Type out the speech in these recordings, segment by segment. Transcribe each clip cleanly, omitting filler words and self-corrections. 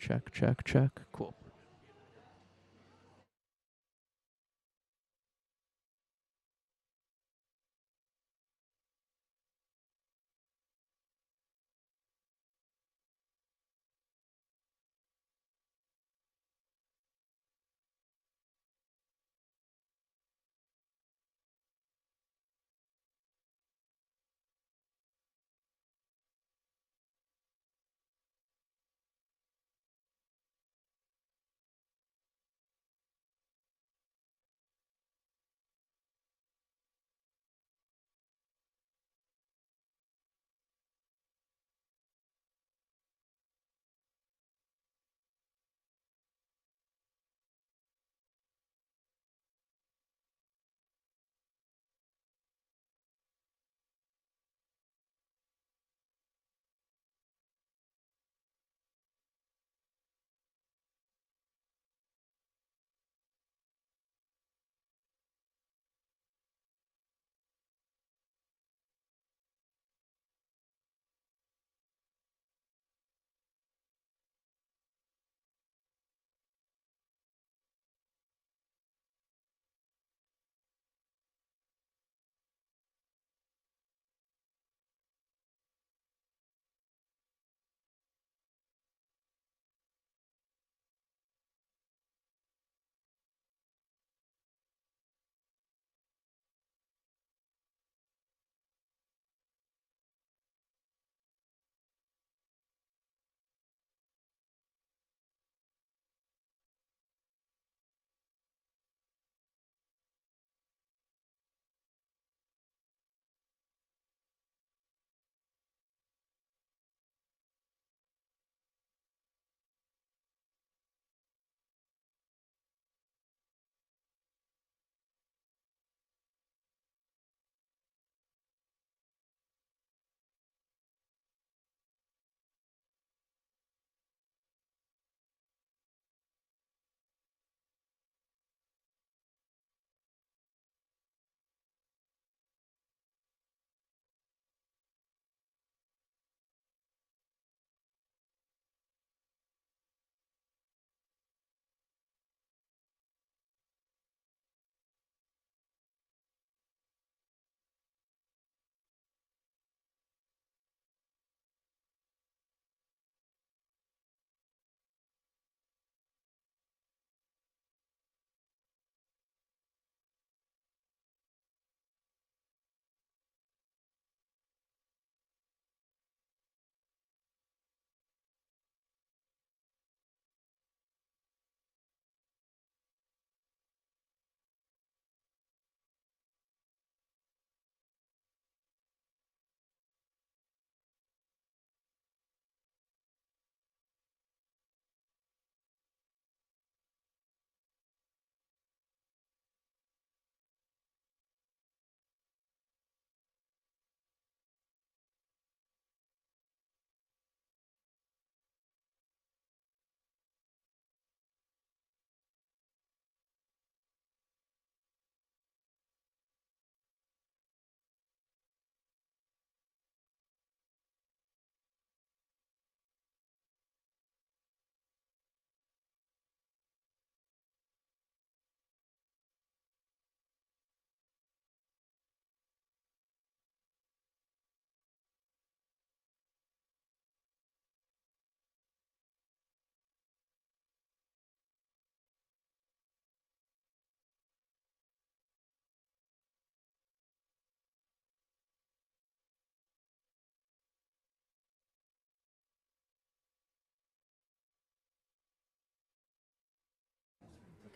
Check, check, check. Cool.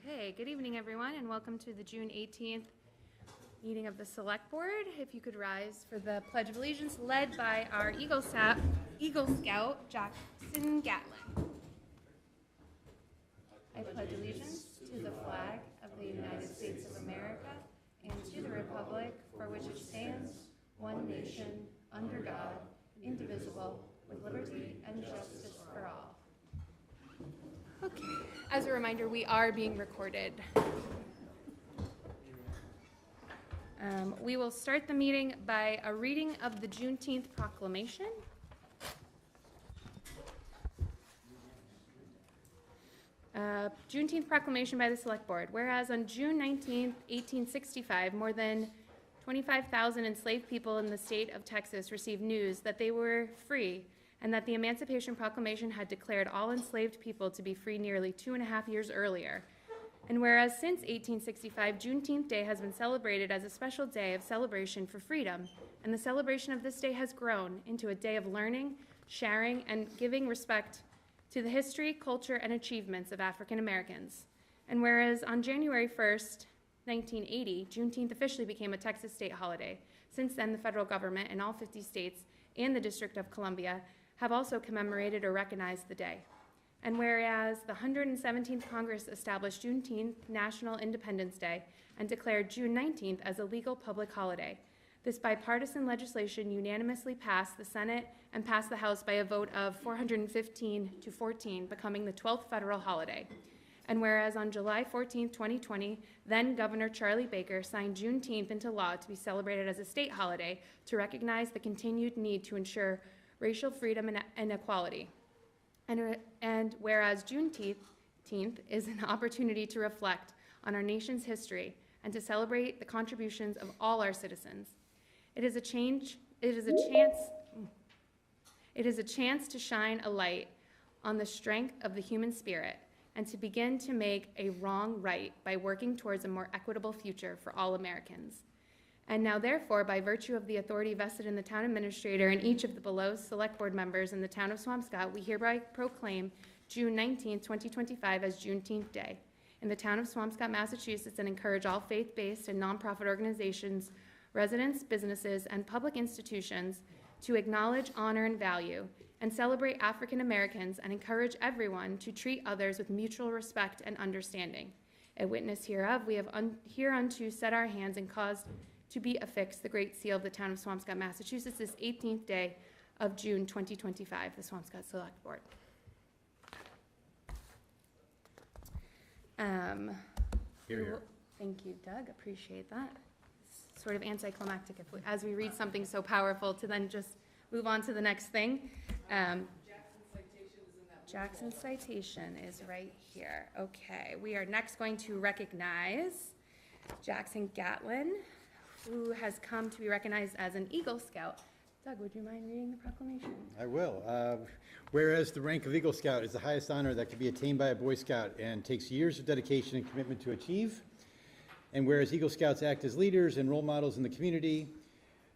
Okay, good evening, everyone, and welcome to the June 18th meeting of the Select Board. If you could rise for the Pledge of Allegiance, led by our Eagle Scout, Jackson Gatlin. I pledge allegiance to the flag of the United States of America and to the republic for which it stands, one nation, under God, indivisible, with liberty and justice for all. Okay. As a reminder, we are being recorded. We will start the meeting by a reading of the Juneteenth proclamation. Juneteenth proclamation by the Select Board. Whereas on June 19, 1865, more than 25,000 enslaved people in the state of Texas received news that they were free and that the Emancipation Proclamation had declared all enslaved people to be free nearly 2.5 years earlier. And whereas since 1865, Juneteenth Day has been celebrated as a special day of celebration for freedom, and the celebration of this day has grown into a day of learning, sharing, and giving respect to the history, culture, and achievements of African Americans. And whereas on January 1st, 1980, Juneteenth officially became a Texas state holiday. Since then, the federal government and all 50 states and the District of Columbia have also commemorated or recognized the day. And whereas the 117th Congress established Juneteenth National Independence Day and declared June 19th as a legal public holiday, this bipartisan legislation unanimously passed the Senate and passed the House by a vote of 415 to 14, becoming the 12th federal holiday. And whereas on July 14, 2020, then Governor Charlie Baker signed Juneteenth into law to be celebrated as a state holiday to recognize the continued need to ensure racial freedom and equality. And whereas Juneteenth is an opportunity to reflect on our nation's history and to celebrate the contributions of all our citizens. It is a chance to shine a light on the strength of the human spirit and to begin to make a wrong right by working towards a more equitable future for all Americans. And now, therefore, by virtue of the authority vested in the town administrator and each of the below select board members in the town of Swampscott, we hereby proclaim June 19, 2025 as Juneteenth Day in the town of Swampscott, Massachusetts, and encourage all faith-based and nonprofit organizations, residents, businesses, and public institutions to acknowledge, honor, and value, and celebrate African Americans, and encourage everyone to treat others with mutual respect and understanding. A witness hereof, we have hereunto set our hands and caused to be affixed the Great Seal of the town of Swampscott, Massachusetts, this 18th day of June 2025, the Swampscott Select Board. Here. Thank you, Doug. Appreciate that. It's sort of anticlimactic as we read something so powerful to then just move on to the next thing. Jackson's citation is right here. Okay, we are next going to recognize Jackson Gatlin, who has come to be recognized as an Eagle Scout. Doug, would you mind reading the proclamation? I will. Whereas the rank of Eagle Scout is the highest honor that can be attained by a Boy Scout and takes years of dedication and commitment to achieve, and whereas Eagle Scouts act as leaders and role models in the community,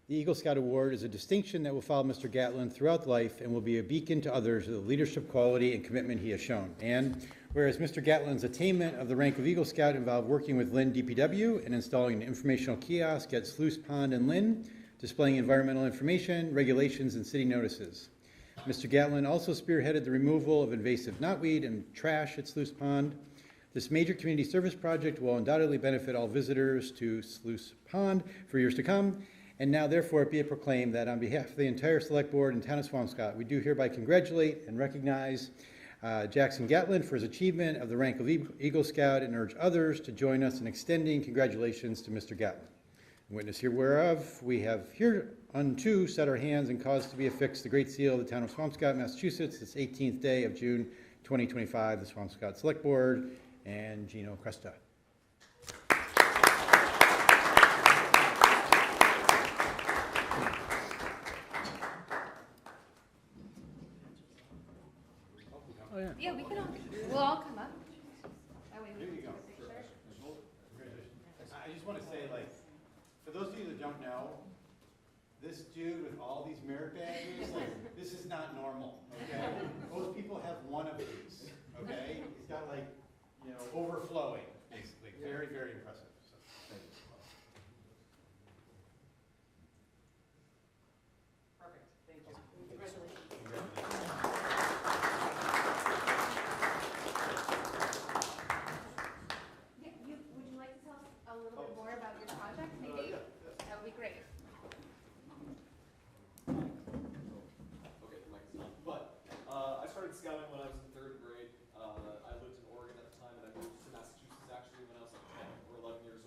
the Eagle Scout Award is a distinction that will follow Mr. Gatlin throughout life and will be a beacon to others of the leadership quality and commitment he has shown. And whereas Mr. Gatlin's attainment of the rank of Eagle Scout involved working with Lynn DPW and installing an informational kiosk at Sluice Pond and Lynn, displaying environmental information, regulations, and city notices. Mr. Gatlin also spearheaded the removal of invasive knotweed and trash at Sluice Pond. This major community service project will undoubtedly benefit all visitors to Sluice Pond for years to come. And now, therefore, be it proclaimed that on behalf of the entire Select Board and Town of Swampscott, we do hereby congratulate and recognize Jackson Gatlin for his achievement of the rank of Eagle Scout and urge others to join us in extending congratulations to Mr. Gatlin. Witness here whereof, we have hereunto set our hands and caused to be affixed the Great Seal of the Town of Swampscott, Massachusetts, this 18th day of June 2025, the Swampscott Select Board, and Gino Cresta. Oh, yeah. Yeah, we'll all come up. That way we Here can you go. take a picture. I just want to say, like, for those of you that don't know, this dude with all these merit badges, like, this is not normal, okay? Most people have one of these, okay? He's got, like, you know, overflowing, basically. Very, very impressive. So, thank you. Perfect, thank you. Congratulations. Would you like to tell us a little bit more about your project, maybe? That would be great. Okay, the mic's on. But I started scouting when I was in 3rd grade. I lived in Oregon at the time, and I moved to Massachusetts actually when I was like 10 or 11 years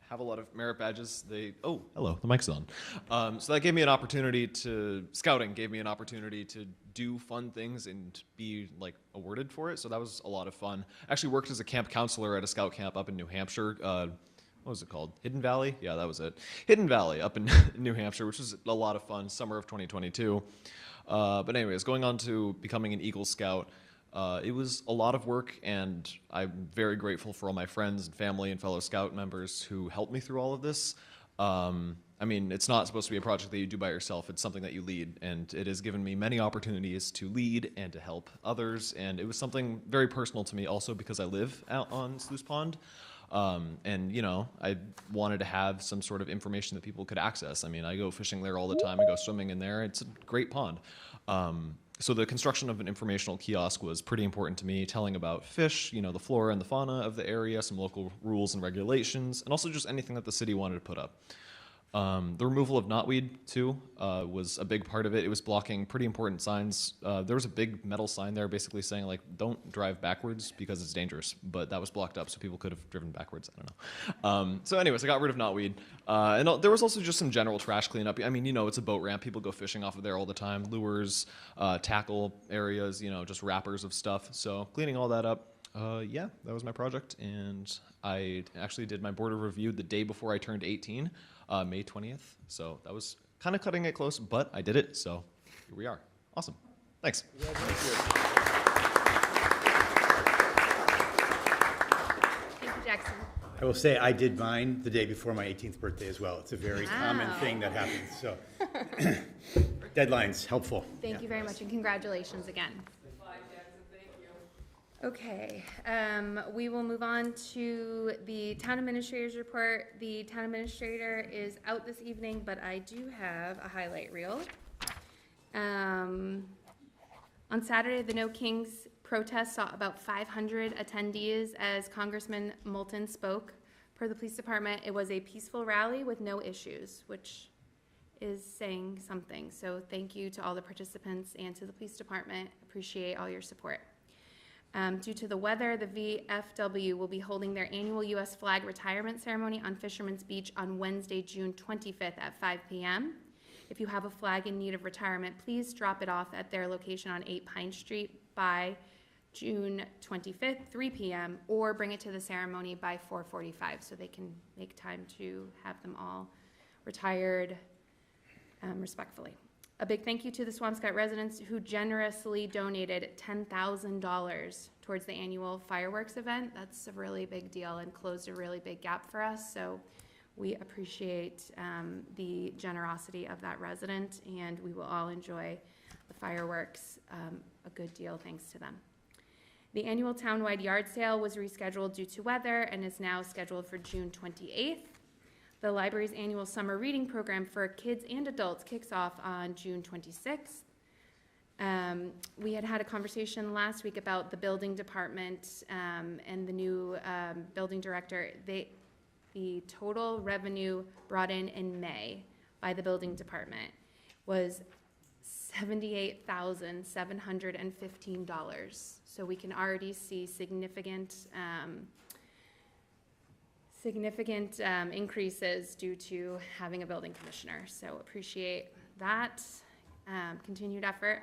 have a lot of merit badges. Oh, hello, the mic's on. So that gave me an opportunity scouting gave me an opportunity to do fun things and be like awarded for it. So that was a lot of fun. I actually worked as a camp counselor at a scout camp up in New Hampshire. What was it called? Hidden Valley? Yeah, that was it. Hidden Valley up in New Hampshire, which was a lot of fun, summer of 2022. But anyways, going on to becoming an Eagle Scout, it was a lot of work, and I'm very grateful for all my friends and family and fellow Scout members who helped me through all of this. I mean, it's not supposed to be a project that you do by yourself. It's something that you lead, and it has given me many opportunities to lead and to help others, and it was something very personal to me also because I live out on Sluice Pond. And, you know, I wanted to have some sort of information that people could access. I mean, I go fishing there all the time. I go swimming in there. It's a great pond. So the construction of an informational kiosk was pretty important to me, telling about fish, you know, the flora and the fauna of the area, some local rules and regulations, and also just anything that the city wanted to put up. The removal of knotweed, too, was a big part of it. It was blocking pretty important signs. There was a big metal sign there basically saying, like, don't drive backwards because it's dangerous. But that was blocked up, so people could have driven backwards. I don't know. So anyways, I got rid of knotweed. And there was also just some general trash cleanup. I mean, you know, it's a boat ramp. People go fishing off of there all the time. Lures, tackle areas, you know, just wrappers of stuff. So cleaning all that up. Yeah, that was my project. And I actually did my board of review the day before I turned 18. May 20th. So that was kind of cutting it close, but I did it. So here we are. Awesome. Thanks. Thank you, Jackson. I will say I did mine the day before my 18th birthday as well. It's a very common thing that happens. So deadlines, helpful. Thank you very much, and congratulations again. Okay, we will move on to the town administrator's report. The town administrator is out this evening, but I do have a highlight reel. On Saturday, the No Kings protest saw about 500 attendees as Congressman Moulton spoke. Per the police department, it was a peaceful rally with no issues, which is saying something. So thank you to all the participants and to the police department. Appreciate all your support. Due to the weather, the VFW will be holding their annual U.S. flag retirement ceremony on Fisherman's Beach on Wednesday, June 25th at 5 p.m. If you have a flag in need of retirement, please drop it off at their location on 8 Pine Street by June 25th, 3 p.m., or bring it to the ceremony by 4:45 so they can make time to have them all retired respectfully. A big thank you to the Swampscott residents who generously donated $10,000 towards the annual fireworks event. That's a really big deal and closed a really big gap for us. So we appreciate the generosity of that resident, and we will all enjoy the fireworks a good deal thanks to them. The annual townwide yard sale was rescheduled due to weather and is now scheduled for June 28th. The library's annual summer reading program for kids and adults kicks off on June 26th. We had a conversation last week about the building department and the new building director. The total revenue brought in May by the building department was $78,715. So we can already see significant increases due to having a building commissioner. So appreciate that continued effort.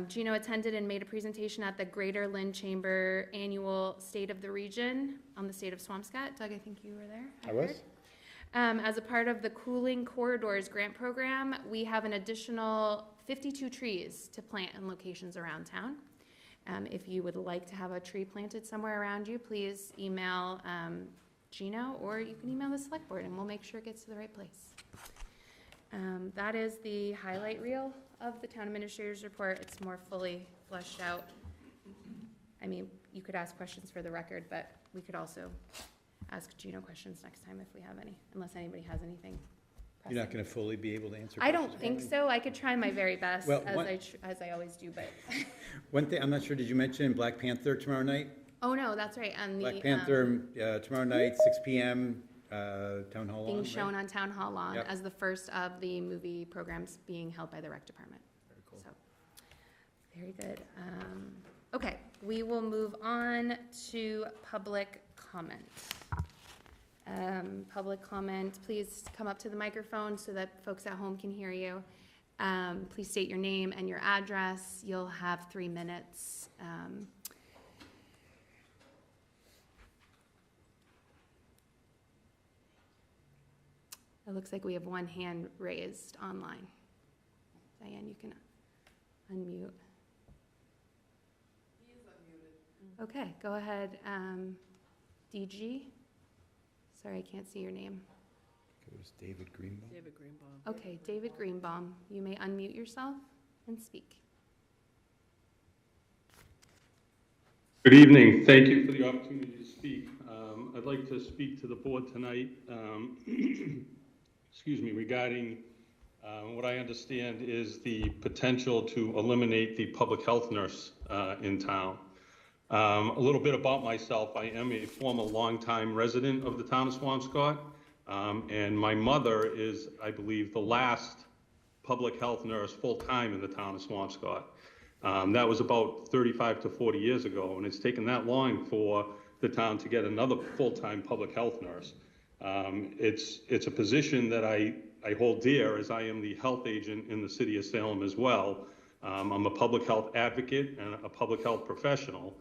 Gino attended and made a presentation at the Greater Lynn Chamber Annual State of the Region on the state of Swampscott. Doug, I think you were there. I was. As a part of the Cooling Corridors grant program, we have an additional 52 trees to plant in locations around town. If you would like to have a tree planted somewhere around you, please email Gino, or you can email the select board and we'll make sure it gets to the right place. That is the highlight reel of the town administrator's report. It's more fully fleshed out. I mean, you could ask questions for the record, but we could also ask Gino questions next time if we have any, unless anybody has anything pressing. You're not going to fully be able to answer I questions? don't think so. I could try my very best, Well, as I always do, but. One thing, I'm not sure, did you mention Black Panther tomorrow night? Oh, no, that's right. Black Panther, tomorrow night, 6 p.m., Town Hall lawn, being right? shown on Town Hall lawn Yep. as the first of the movie programs being held by the rec department. Very cool. So, very good. Okay, we will move on to public comment. Public comment, please come up to the microphone so that folks at home can hear you. Please state your name and your address. You'll have 3 minutes. It looks like we have one hand raised online. Diane, you can unmute. He is unmuted. Okay, go ahead. DG? Sorry, I can't see your name. It was David Greenbaum. David Greenbaum. Okay, David Greenbaum, you may unmute yourself and speak. Good evening. Thank you for the opportunity to speak. I'd like to speak to the board tonight, excuse me, regarding what I understand is the potential to eliminate the public health nurse in town. A little bit about myself. I am a former longtime resident of the town of Swampscott, and my mother is, I believe, the last public health nurse full-time in the town of Swampscott. That was about 35 to 40 years ago, and it's taken that long for the town to get another full-time public health nurse. It's a position that I hold dear, as I am the health agent in the city of Salem as well. I'm a public health advocate and a public health professional.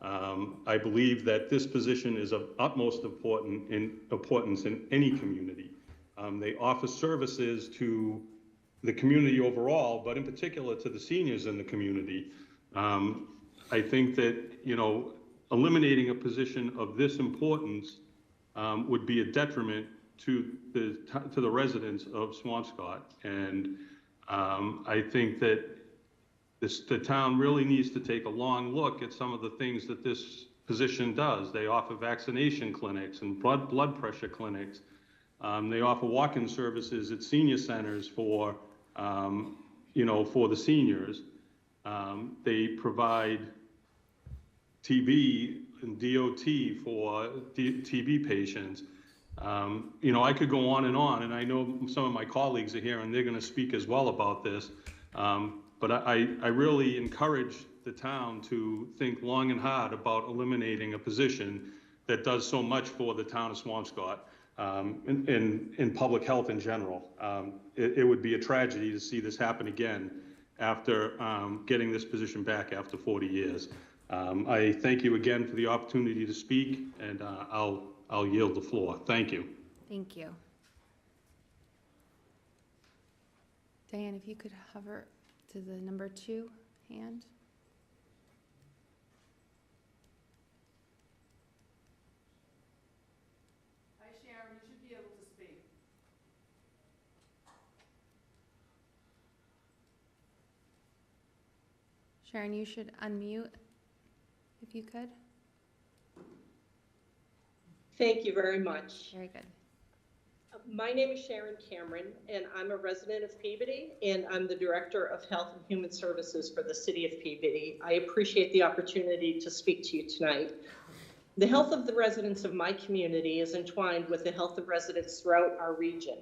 I believe that this position is of utmost importance in any community. They offer services to the community overall, but in particular to the seniors in the community. I think that, you know, eliminating a position of this importance would be a detriment to the residents of Swampscott. And I think that the town really needs to take a long look at some of the things that this position does. They offer vaccination clinics and blood pressure clinics. They offer walk-in services at senior centers for, you know, for the seniors. They provide TB and DOT for TB patients. You know, I could go on, and I know some of my colleagues are here and they're going to speak as well about this. But I really encourage the town to think long and hard about eliminating a position that does so much for the town of Swampscott in public health in general. It would be a tragedy to see this happen again after getting this position back after 40 years. I thank you again for the opportunity to speak, and I'll yield the floor. Thank you. Thank you. Diane, if you could hover to the number 2 hand. Hi, Sharon, you should be able to speak. Sharon, you should unmute if you could. Thank you very much. Very good. My name is Sharon Cameron, and I'm a resident of Peabody, and I'm the Director of Health and Human Services for the City of Peabody. I appreciate the opportunity to speak to you tonight. The health of the residents of my community is entwined with the health of residents throughout our region.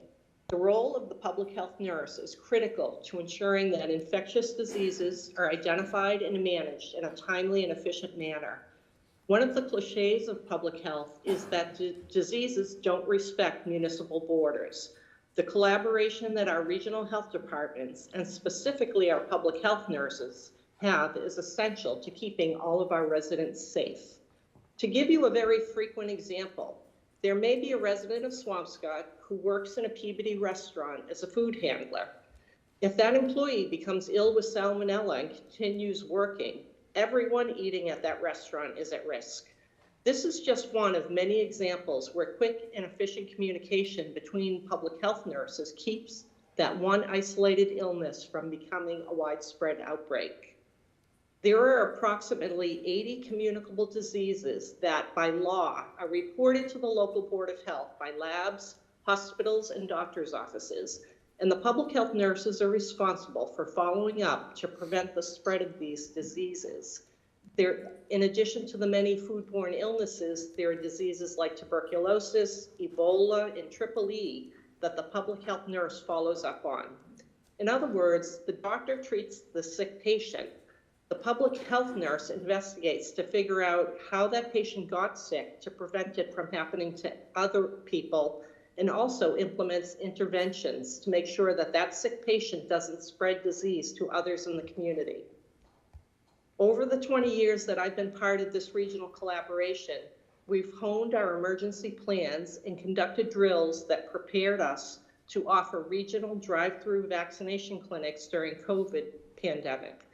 The role of the public health nurse is critical to ensuring that infectious diseases are identified and managed in a timely and efficient manner. One of the cliches of public health is that diseases don't respect municipal borders. The collaboration that our regional health departments, and specifically our public health nurses, have is essential to keeping all of our residents safe. To give you a very frequent example, there may be a resident of Swampscott who works in a Peabody restaurant as a food handler. If that employee becomes ill with salmonella and continues working, everyone eating at that restaurant is at risk. This is just one of many examples where quick and efficient communication between public health nurses keeps that one isolated illness from becoming a widespread outbreak. There are approximately 80 communicable diseases that by law are reported to the local Board of Health by labs, hospitals, and doctors' offices. And the public health nurses are responsible for following up to prevent the spread of these diseases. In addition to the many foodborne illnesses, there are diseases like tuberculosis, Ebola, and Triple E that the public health nurse follows up on. In other words, the doctor treats the sick patient, The public health nurse investigates to figure out how that patient got sick to prevent it from happening to other people, and also implements interventions to make sure that that sick patient doesn't spread disease to others in the community. Over the 20 years that I've been part of this regional collaboration, we've honed our emergency plans and conducted drills that prepared us to offer regional drive-through vaccination clinics during COVID pandemic.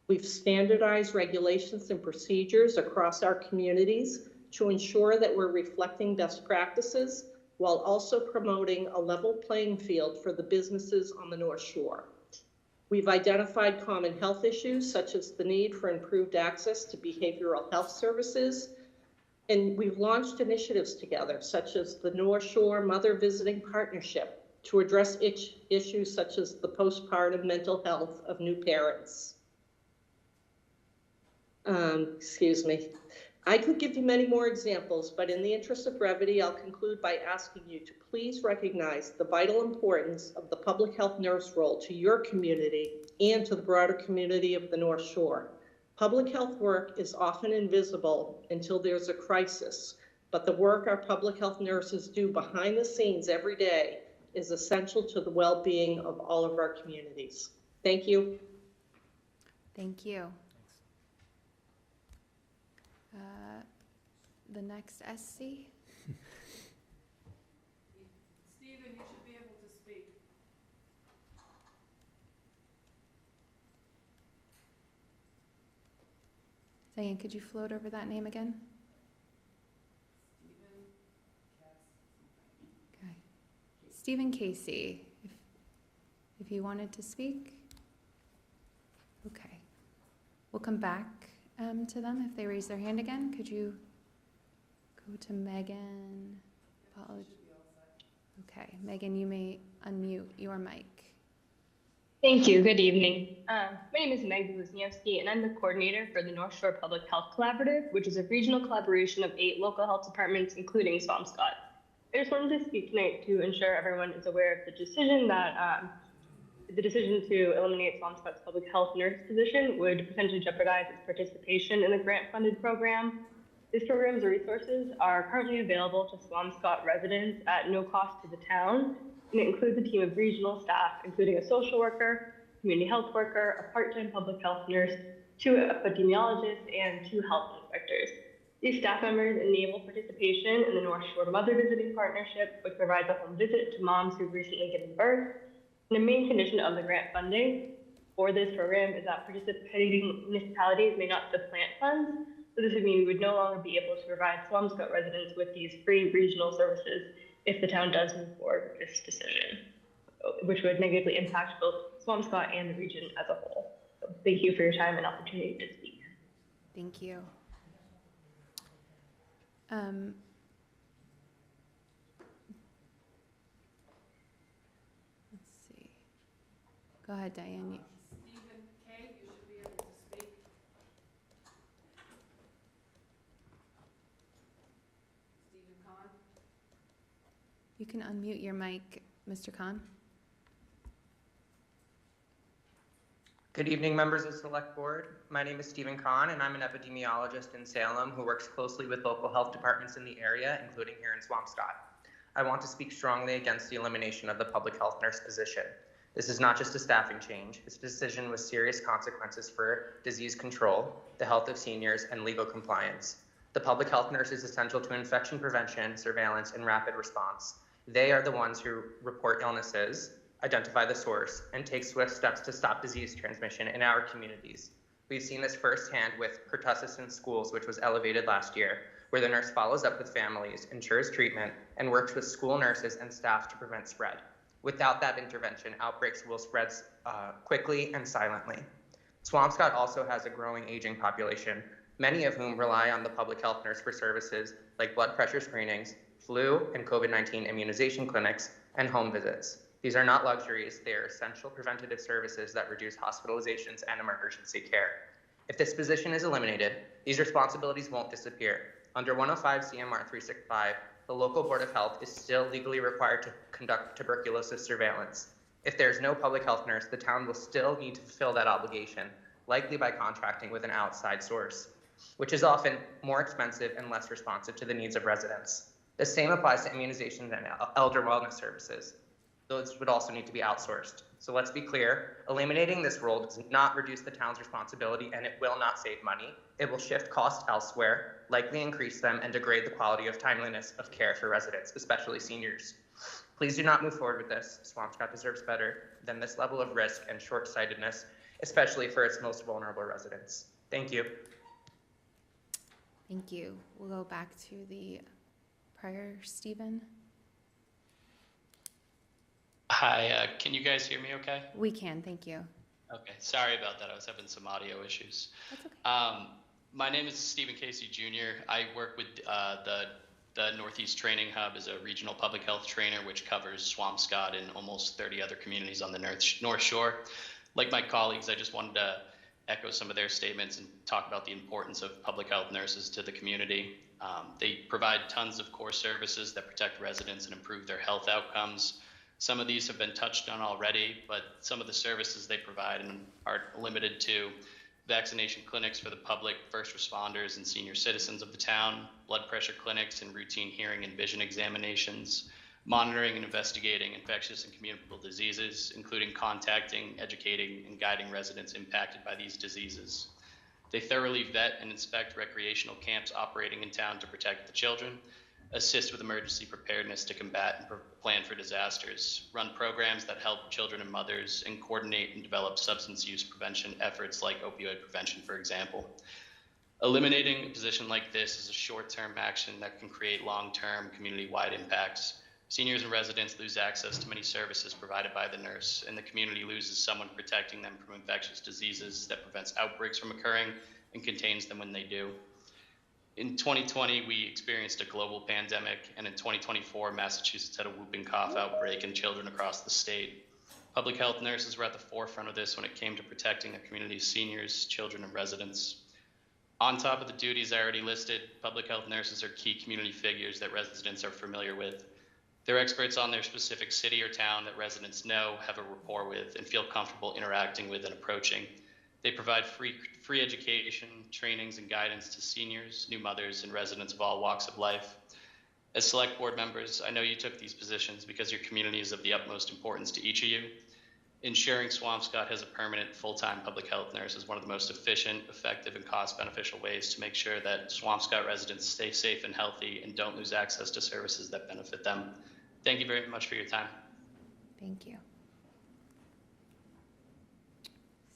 We've standardized regulations and procedures across our communities to ensure that we're reflecting best practices while also promoting a level playing field for the businesses on the North Shore. We've identified common health issues such as the need for improved access to behavioral health services, and we've launched initiatives together such as the North Shore Mother Visiting Partnership to address issues such as the postpartum mental health of new parents. Excuse me. I could give you many more examples, but in the interest of brevity, I'll conclude by asking you to please recognize the vital importance of the public health nurse role to your community and to the broader community of the North Shore. Public health work is often invisible until there's a crisis, but the work our public health nurses do behind the scenes every day is essential to the well-being of all of our communities. Thank you. Thank you. The next SC. Stephen, you should be able to speak. Diane, could you float over that name again? Stephen Katz. Okay. Stephen Casey, if you wanted to speak. Okay. We'll come back to them if they raise their hand again. Could you go to Megan? Okay, Megan, you may unmute your mic. Thank you. Good evening. My name is Meg Wisniewski, and I'm the coordinator for the North Shore Public Health Collaborative, which is a regional collaboration of 8 local health departments, including Swampscott. I just wanted to speak tonight to ensure everyone is aware of the decision that the decision to eliminate Swampscott's public health nurse position would potentially jeopardize its participation in the grant-funded program. These programs or resources are currently available to Swampscott residents at no cost to the town, and it includes a team of regional staff, including a social worker, community health worker, a part-time public health nurse, 2 epidemiologists, and 2 health inspectors. These staff members enable participation in the North Shore Mother Visiting Partnership, which provides a home visit to moms who've recently given birth. And the main condition of the grant funding for this program is that participating municipalities may not supplant funds. So this would mean we would no longer be able to provide Swampscott residents with these free regional services if the town does move forward with this decision, which would negatively impact both Swampscott and the region as a whole. So thank you for your time and opportunity to speak. Thank you. Let's see. Go ahead, Diane. Stephen K., you should be able to speak. Stephen Kahn. You can unmute your mic, Mr. Khan. Good evening, members of the Select Board. My name is Stephen Kahn, and I'm an epidemiologist in Salem who works closely with local health departments in the area, including here in Swampscott. I want to speak strongly against the elimination of the public health nurse position. This is not just a staffing change. It's a decision with serious consequences for disease control, the health of seniors, and legal compliance. The public health nurse is essential to infection prevention, surveillance, and rapid response. They are the ones who report illnesses, identify the source, and take swift steps to stop disease transmission in our communities. We've seen this firsthand with pertussis in schools, which was elevated last year, where the nurse follows up with families, ensures treatment, and works with school nurses and staff to prevent spread. Without that intervention, outbreaks will spread quickly and silently. Swampscott also has a growing aging population, many of whom rely on the public health nurse for services like blood pressure screenings, flu and COVID-19 immunization clinics, and home visits. These are not luxuries, they are essential preventative services that reduce hospitalizations and emergency care. If this position is eliminated, these responsibilities won't disappear. Under 105 CMR 365, the local Board of Health is still legally required to conduct tuberculosis surveillance. If there's no public health nurse, the town will still need to fulfill that obligation, likely by contracting with an outside source, which is often more expensive and less responsive to the needs of residents. The same applies to immunizations and elder wellness services. Those would also need to be outsourced. So let's be clear, eliminating this role does not reduce the town's responsibility, and it will not save money. It will shift costs elsewhere, likely increase them, and degrade the quality of timeliness of care for residents, especially seniors. Please do not move forward with this. Swampscott deserves better than this level of risk and short-sightedness, especially for its most vulnerable residents. Thank you. Thank you. We'll go back to the prior Stephen. Hi, can you guys hear me okay? We can, thank you. Okay, sorry about that. I was having some audio issues. That's okay. My name is Stephen Casey Jr. I work with the Northeast Training Hub as a regional public health trainer, which covers Swampscott and almost 30 other communities on the North Shore. Like my colleagues, I just wanted to echo some of their statements and talk about the importance of public health nurses to the community. They provide tons of core services that protect residents and improve their health outcomes. Some of these have been touched on already, but some of the services they provide are limited to vaccination clinics for the public, first responders, and senior citizens of the town, blood pressure clinics and routine hearing and vision examinations, monitoring and investigating infectious and communicable diseases, including contacting, educating, and guiding residents impacted by these diseases. They thoroughly vet and inspect recreational camps operating in town to protect the children, assist with emergency preparedness to combat and plan for disasters, run programs that help children and mothers, and coordinate and develop substance use prevention efforts like opioid prevention, for example. Eliminating a position like this is a short-term action that can create long-term community-wide impacts. Seniors and residents lose access to many services provided by the nurse, and the community loses someone protecting them from infectious diseases that prevents outbreaks from occurring and contains them when they do. In 2020, we experienced a global pandemic, and in 2024, Massachusetts had a whooping cough outbreak in children across the state. Public health nurses were at the forefront of this when it came to protecting the community's seniors, children, and residents. On top of the duties I already listed, public health nurses are key community figures that residents are familiar with. They're experts on their specific city or town that residents know, have a rapport with, and feel comfortable interacting with and approaching. They provide free education, trainings, and guidance to seniors, new mothers, and residents of all walks of life. As select board members, I know you took these positions because your community is of the utmost importance to each of you. Ensuring Swampscott has a permanent full-time public health nurse is one of the most efficient, effective, and cost-beneficial ways to make sure that Swampscott residents stay safe and healthy and don't lose access to services that benefit them. Thank you very much for your time. Thank you.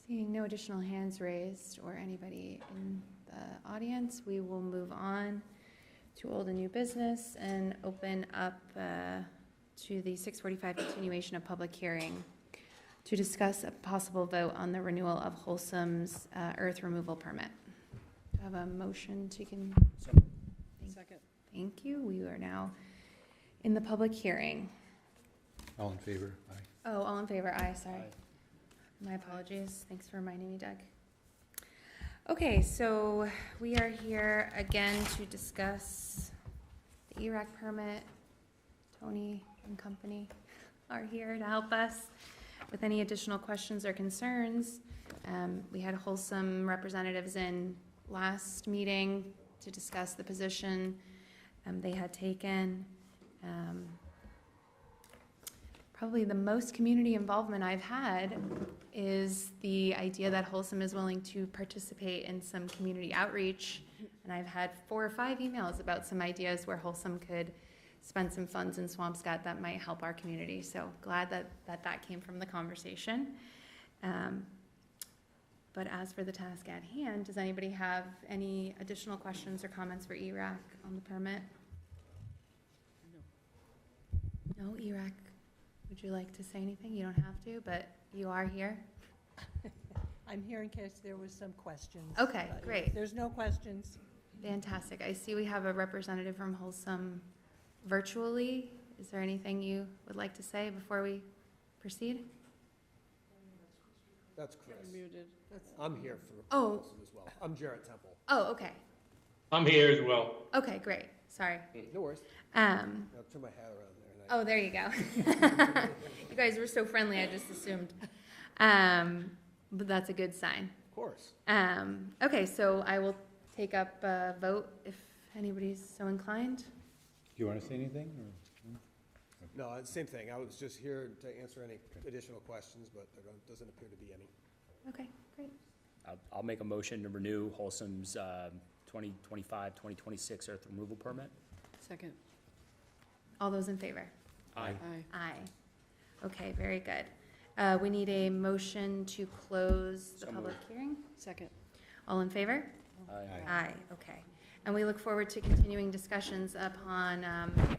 Seeing no additional hands raised or anybody in the audience, we will move on to old and new business and open up to the 6:45 continuation of public hearing to discuss a possible vote on the renewal of Wholesome's earth removal permit. Do I have a motion to Second. Thank you. We are now in the public hearing. All in favor? Aye. Oh, all in favor? Aye, sorry. Aye. My apologies. Thanks for reminding me, Doug. Okay, so we are here again to discuss the ERAC permit. Tony and company are here to help us with any additional questions or concerns. We had Wholesome representatives in last meeting to discuss the position they had taken. Probably the most community involvement I've had is the idea that Wholesome is willing to participate in some community outreach. And I've had 4 or 5 emails about some ideas where Wholesome could spend some funds in Swampscott that might help our community. So glad that came from the conversation. But as for the task at hand, does anybody have any additional questions or comments for ERAC on the permit? No, ERAC. Would you like to say anything? You don't have to, but you are here. I'm here in case there was some questions. Okay, But great. if there's no questions. Fantastic. I see we have a representative from Wholesome virtually. Is there anything you would like to say before we proceed? That's Chris. Muted. I'm here for Oh. Wholesome as well. I'm Jarrett Temple. Oh, okay. I'm here as well. Okay, great. Sorry. No worries. Um, I'll turn my hat around there. oh, there you go. You guys were so friendly, I just assumed. But that's a good sign. Of course. Okay, so I will take up a vote if anybody's so inclined. Do you want to say anything? Or? No, same thing. I was just here to answer any additional questions, but there doesn't appear to be any. Okay, great. I'll make a motion to renew Wholesome's 2025-2026 earth removal permit. Second. All those in favor? Aye. Aye. Okay, very good. We need a motion to close the So public moved. hearing. Second. All in favor? Aye. Aye, okay. And we look forward to continuing discussions upon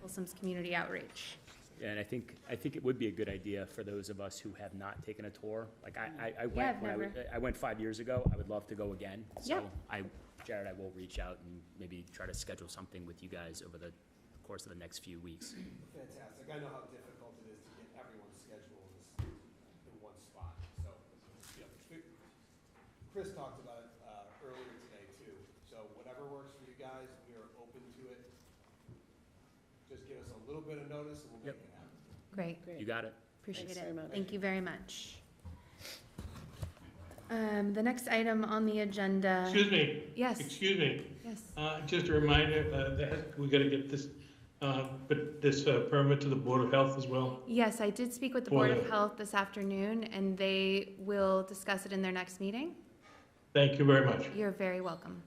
Folsom's community outreach. Yeah, and I think it would be a good idea for those of us who have not taken a tour. Like I Yeah, went I went 5 years ago. I would love to go again. So Yeah. Jared, I will reach out and maybe try to schedule something with you guys over the course of the next few weeks. Fantastic. I know how difficult it is to get everyone's schedule in one spot. So, Chris talked about it earlier today too. So whatever works for you guys, we are open to it. Just give us a little bit of notice and we'll make it happen. Great, You got it. appreciate Thanks it. very much. Thank you very much. The next item on the agenda. Excuse me. Yes, Excuse me. yes. Just a reminder, we gotta get this, permit to the Board of Health as well. Yes, I did speak with the Board of Health this afternoon, and they will discuss it in their next meeting. Thank you very much. You're very welcome.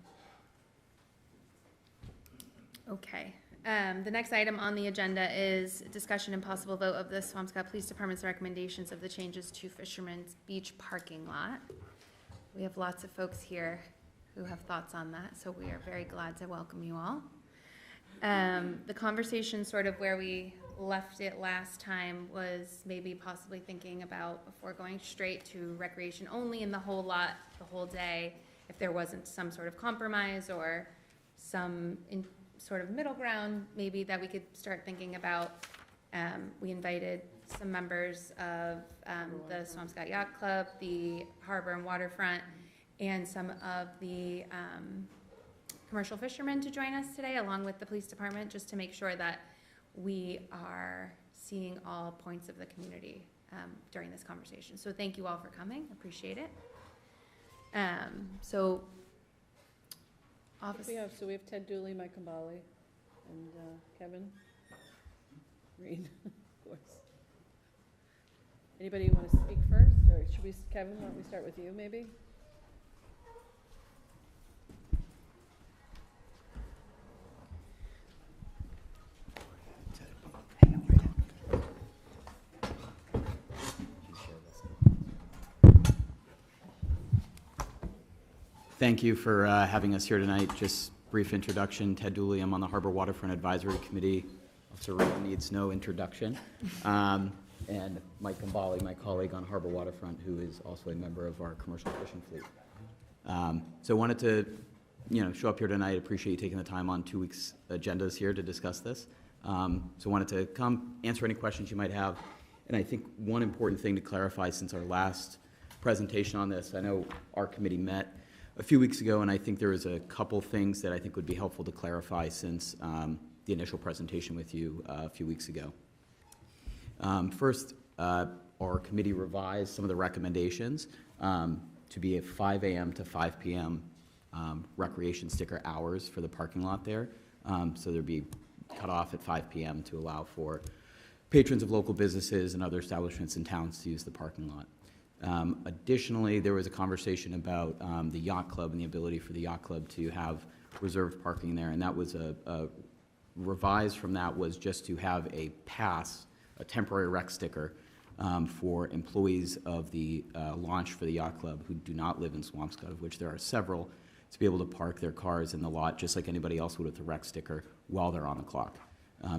Okay. The next item on the agenda is discussion and possible vote of the Swampscott Police Department's recommendations of the changes to Fisherman's Beach parking lot. We have lots of folks here who have thoughts on that, so we are very glad to welcome you all. The conversation sort of where we left it last time was maybe possibly thinking about before going straight to recreation only in the whole lot, the whole day, if there wasn't some sort of compromise or some sort of middle ground, maybe that we could start thinking about. We invited some members of the Swampscott Yacht Club, the Harbor and Waterfront, and some of the commercial fishermen to join us today, along with the police department, just to make sure that we are seeing all points of the community during this conversation. So thank you all for coming, appreciate it. Office. We have Ted Dooley, Mike Kambali, and Kevin Reed, of course. Anybody want to speak first, or should we, Kevin, why don't we start with you, maybe? Thank you for having us here tonight. Just brief introduction. Ted Dooley. I'm on the Harbor Waterfront Advisory Committee. Officer Ray needs no introduction. And Mike Kambali, my colleague on Harbor Waterfront, who is also a member of our commercial fishing fleet. So wanted to, show up here tonight. Appreciate you taking the time on 2 weeks' agendas here to discuss this. So wanted to come answer any questions you might have. And I think one important thing to clarify since our last presentation on this, I know our committee met a few weeks ago, and I think there was a couple things that I think would be helpful to clarify since the initial presentation with you a few weeks ago. First, our committee revised some of the recommendations to be at 5 a.m. to 5 p.m. Recreation sticker hours for the parking lot there. So there'd be cut off at 5 p.m. to allow for patrons of local businesses and other establishments in towns to use the parking lot. Additionally, there was a conversation about the yacht club and the ability for the yacht club to have reserved parking there, and that was a revised from that was just to have a pass, a temporary rec sticker for employees of the launch for the yacht club who do not live in Swampscott, of which there are several, to be able to park their cars in the lot just like anybody else would with a rec sticker while they're on the clock.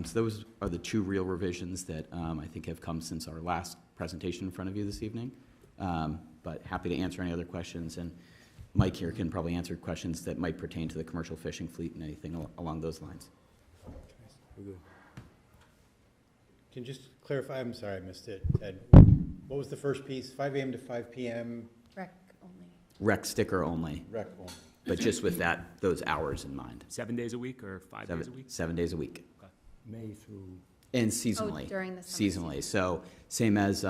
So those are the two real revisions that I think have come since our last presentation in front of you this evening. But happy to answer any other questions, and Mike here can probably answer questions that might pertain to the commercial fishing fleet and anything along those lines. Can you just clarify, I'm sorry I missed it, Ted. What was the first piece? 5 a.m. to 5 p.m.? Rec only. Rec sticker only. Rec only. But just with those hours in mind. 7 days a week or 5 days a week? 7 days a week. May through. And seasonally. Oh, during the summer seasonally. So same as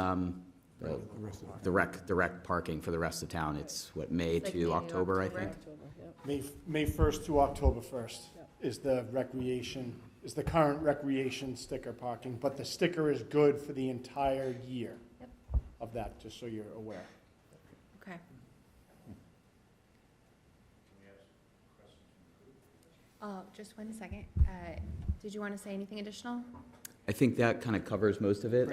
the rec parking for the rest of town. It's what, May It's like to May to October, I October. think? May 1st to October 1st is the current recreation sticker parking, but the sticker is good for the entire year Yep. of that, just so you're aware. Okay. Just 1 second. Did you want to say anything additional? I think that kind of covers most of it.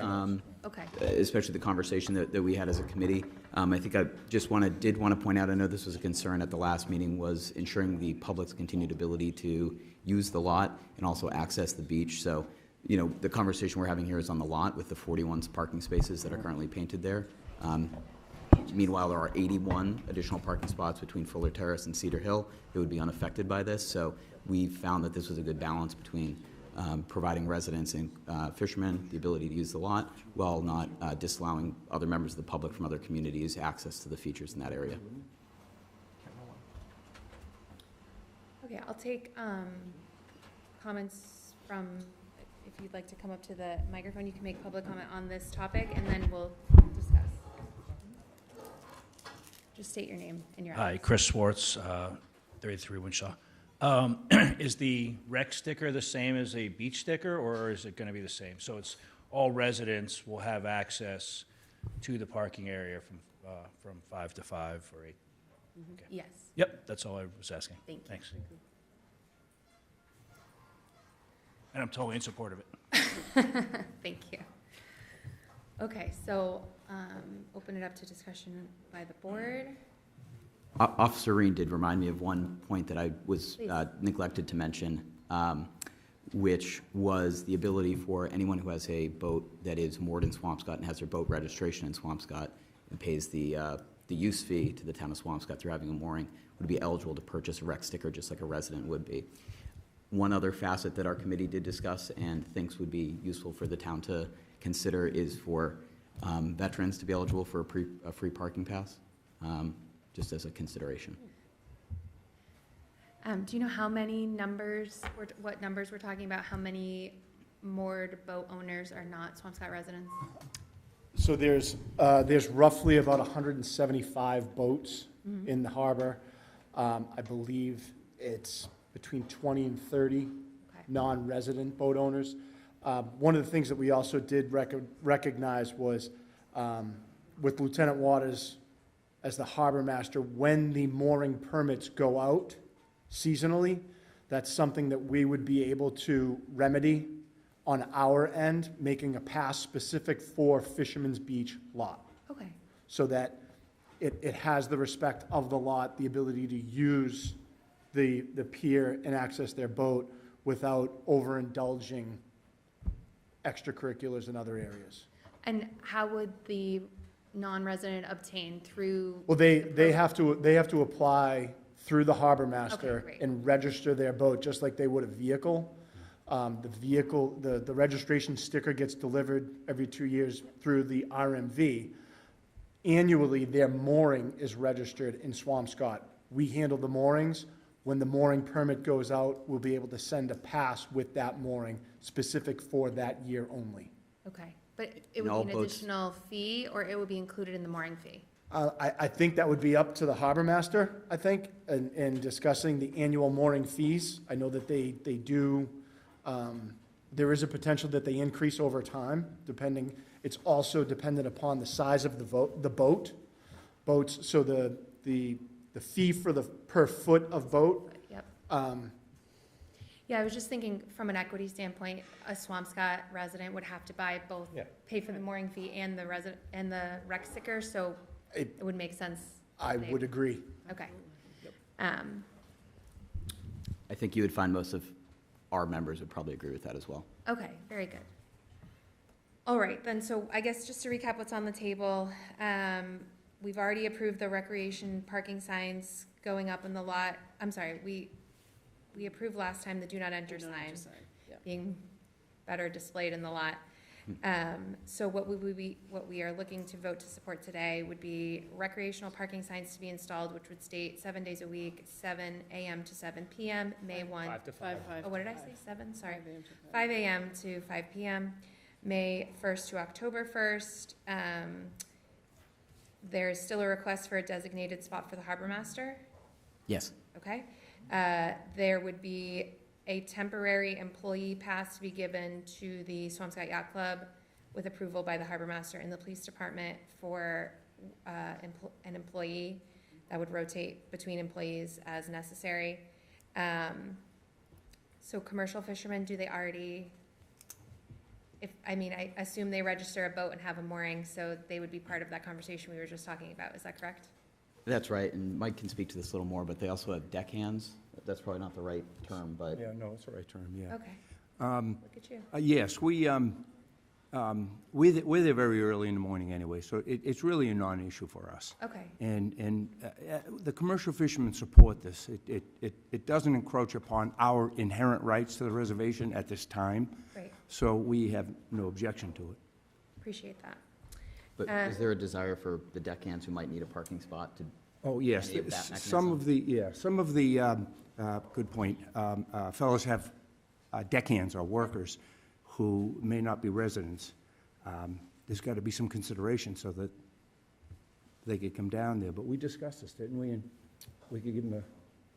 Okay. Especially the conversation that we had as a committee. I think I just did want to point out, I know this was a concern at the last meeting, was ensuring the public's continued ability to use the lot and also access the beach. So, the conversation we're having here is on the lot with the 41 parking spaces that are currently painted there. Meanwhile, there are 81 additional parking spots between Fuller Terrace and Cedar Hill that would be unaffected by this. So we found that this was a good balance between providing residents and fishermen the ability to use the lot while not disallowing other members of the public from other communities access to the features in that area. Okay, I'll take comments from, if you'd like to come up to the microphone, you can make public comment on this topic, and then we'll discuss. Just state your name and your Hi, address. Chris Swartz, 33 Winshaw. Is the rec sticker the same as a beach sticker, or is it going to be the same? So it's all residents will have access to the parking area from 5 to 5 or 8? Okay. Yes. Yep, that's all I was asking. Thank you. Thanks. And I'm totally in support of it. Thank you. Okay, so open it up to discussion by the board. Officer Reen did remind me of one point that I was Please. neglected to mention, which was the ability for anyone who has a boat that is moored in Swampscott and has their boat registration in Swampscott and pays the use fee to the town of Swampscott through having a mooring would be eligible to purchase a rec sticker just like a resident would be. One other facet that our committee did discuss and thinks would be useful for the town to consider is for veterans to be eligible for a free parking pass, just as a consideration. Do you know how many numbers, what numbers we're talking about? How many moored boat owners are not Swampscott residents? So there's roughly about 175 boats in the harbor. I believe it's between 20 and 30 non-resident boat owners. One of the things that we also did recognize was with Lieutenant Waters as the harbor master, when the mooring permits go out seasonally, that's something that we would be able to remedy on our end, making a pass specific for Fisherman's Beach lot. Okay. So that it has the respect of the lot, the ability to use the pier and access their boat without overindulging extracurriculars in other areas. And how would the non-resident obtain through? Well, they have to apply through the harbor master Okay, great. and register their boat just like they would a vehicle. The registration sticker gets delivered every 2 years through the RMV. Annually, their mooring is registered in Swampscott. We handle the moorings. When the mooring permit goes out, we'll be able to send a pass with that mooring specific for that year only. Okay, but it And would all be an boats- additional fee, or it would be included in the mooring fee? I think that would be up to the harbor master, I think, in discussing the annual mooring fees. I know that they do, there is a potential that they increase over time, depending, it's also dependent upon the size of the boat. Boats, so the fee for the per foot of boat. Yep. Yeah, I was just thinking from an equity standpoint, a Swampscott resident would have to buy both, pay for the mooring fee and the rec sticker, so it would make sense. I would agree. Okay. I think you would find most of our members would probably agree with that as well. Okay, very good. All right, then, so I guess just to recap what's on the table, we've already approved the recreation parking signs going up in the lot. I'm sorry, we approved last time the do not enter sign being better displayed in the lot. So what we are looking to vote to support today would be recreational parking signs to be installed, which would state 7 days a week, 7 a.m. to 7 p.m., May 1. 5 to 5. Oh, what did I say, 7? Sorry. 5 a.m. to 5 a.m. to 5 p.m., May 1st to October 1st, There's still a request for a designated spot for the harbor master. Yes. Okay. There would be a temporary employee pass to be given to the Swampscott Yacht Club with approval by the harbor master and the police department for an employee that would rotate between employees as necessary. So commercial fishermen, do they already, I assume they register a boat and have a mooring, so they would be part of that conversation we were just talking about. Is that correct? That's right, and Mike can speak to this a little more, but they also have deckhands. That's probably not the right term, but. Yeah, no, it's the right term, yeah. Okay. Look at you. Yes, we're there very early in the morning anyway, so it's really a non-issue for us. Okay. And the commercial fishermen support this. It doesn't encroach upon our inherent rights to the reservation at this time. Great. So we have no objection to it. Appreciate that. But is there a desire for the deckhands who might need a parking spot to? Oh, yes, any of that some of the, good point, fellows have deckhands or workers who may not be residents. There's got to be some consideration so that they could come down there, but we discussed this, didn't we? And we could give them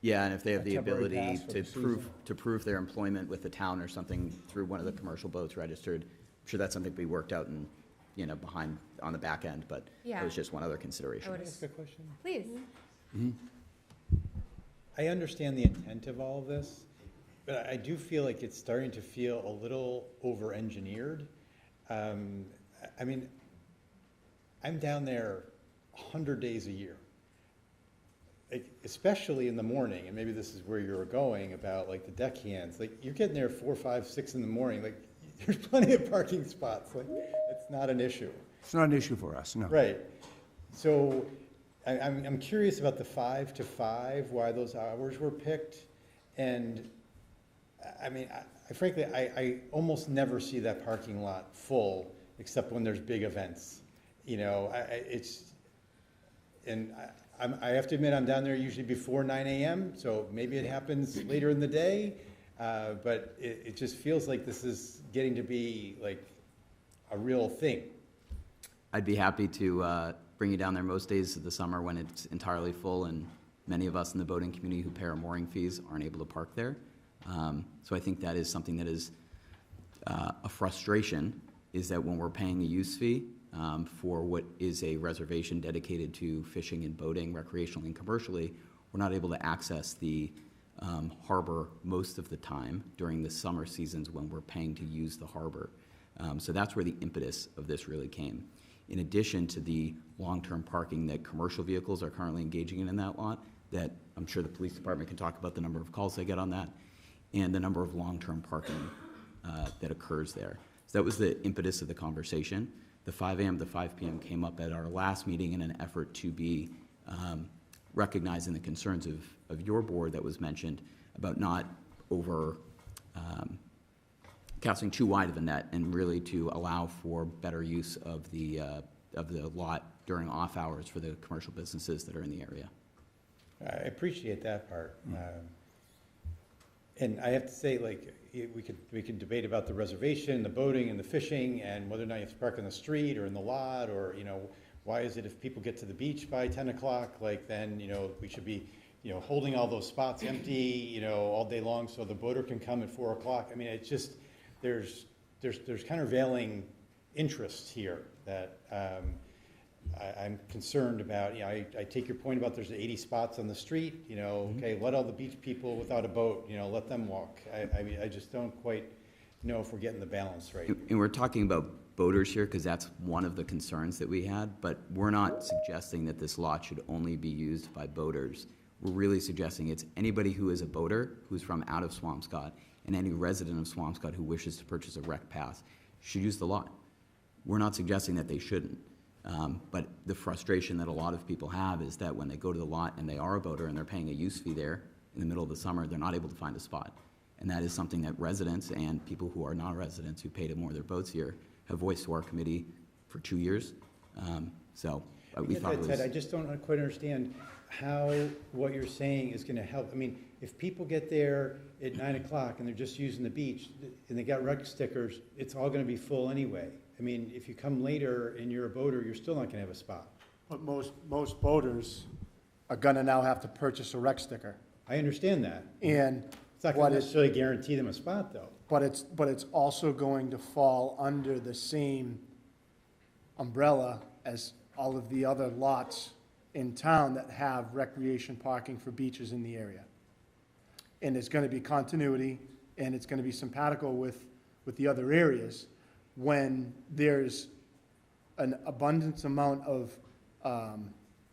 Yeah, and if they have the temporary ability pass for the to prove their employment with the town or something through one of the commercial boats registered, I'm sure that's something we worked out and, behind, on the back end, but Yeah. it was just one other consideration. I would Can I ask a question? Please. I understand the intent of all of this, but I do feel like it's starting to feel a little over-engineered. I'm down there 100 days a year, especially in the morning, and maybe this is where you were going about like the deckhands. Like you're getting there 4, 5, 6 in the morning. Like there's plenty of parking spots. Like it's not an issue. It's not an issue for us, no. Right. So I'm curious about the 5 to 5, why those hours were picked. And frankly, I almost never see that parking lot full except when there's big events. I have to admit I'm down there usually before 9 a.m., so maybe it happens later in the day, but it just feels like this is getting to be like a real thing. I'd be happy to bring you down there most days of the summer when it's entirely full, and many of us in the boating community who pay our mooring fees aren't able to park there. So I think that is something that is a frustration, is that when we're paying a use fee for what is a reservation dedicated to fishing and boating recreationally and commercially, we're not able to access the harbor most of the time during the summer seasons when we're paying to use the harbor. So that's where the impetus of this really came. In addition to the long-term parking that commercial vehicles are currently engaging in that lot, that I'm sure the police department can talk about the number of calls they get on that, and the number of long-term parking that occurs there. So that was the impetus of the conversation. The 5 a.m. to 5 p.m. came up at our last meeting in an effort to be recognizing the concerns of your board that was mentioned about not over casting too wide of a net, and really to allow for better use of the lot during off hours for the commercial businesses that are in the area. I appreciate that part. And I have to say, like, we could debate about the reservation, the boating and the fishing, and whether or not you have to park on the street or in the lot, or, why is it if people get to the beach by 10 o'clock, like then, we should be, holding all those spots empty, all day long so the boater can come at 4 o'clock. It's just, there's countervailing interests here that I'm concerned about. I take your point about there's 80 spots on the street, okay, let all the beach people without a boat, let them walk. I just don't quite know if we're getting the balance right. And we're talking about boaters here because that's one of the concerns that we had, but we're not suggesting that this lot should only be used by boaters. We're really suggesting it's anybody who is a boater who's from out of Swampscott, and any resident of Swampscott who wishes to purchase a rec pass should use the lot. We're not suggesting that they shouldn't. But the frustration that a lot of people have is that when they go to the lot and they are a boater and they're paying a use fee there in the middle of the summer, they're not able to find a spot. And that is something that residents and people who are not residents who pay to moor their boats here have voiced to our committee for 2 years. We thought it was... Ted, I just don't quite understand how what you're saying is going to help. If people get there at 9 o'clock and they're just using the beach and they got rec stickers, it's all going to be full anyway. If you come later and you're a boater, you're still not going to have a spot. But most boaters are gonna now have to purchase a rec sticker. I understand that. And It's not what gonna is, necessarily guarantee them a spot, though. but it's also going to fall under the same umbrella as all of the other lots in town that have recreation parking for beaches in the area. And it's gonna be continuity, and it's gonna be simpatico with the other areas when there's an abundance amount of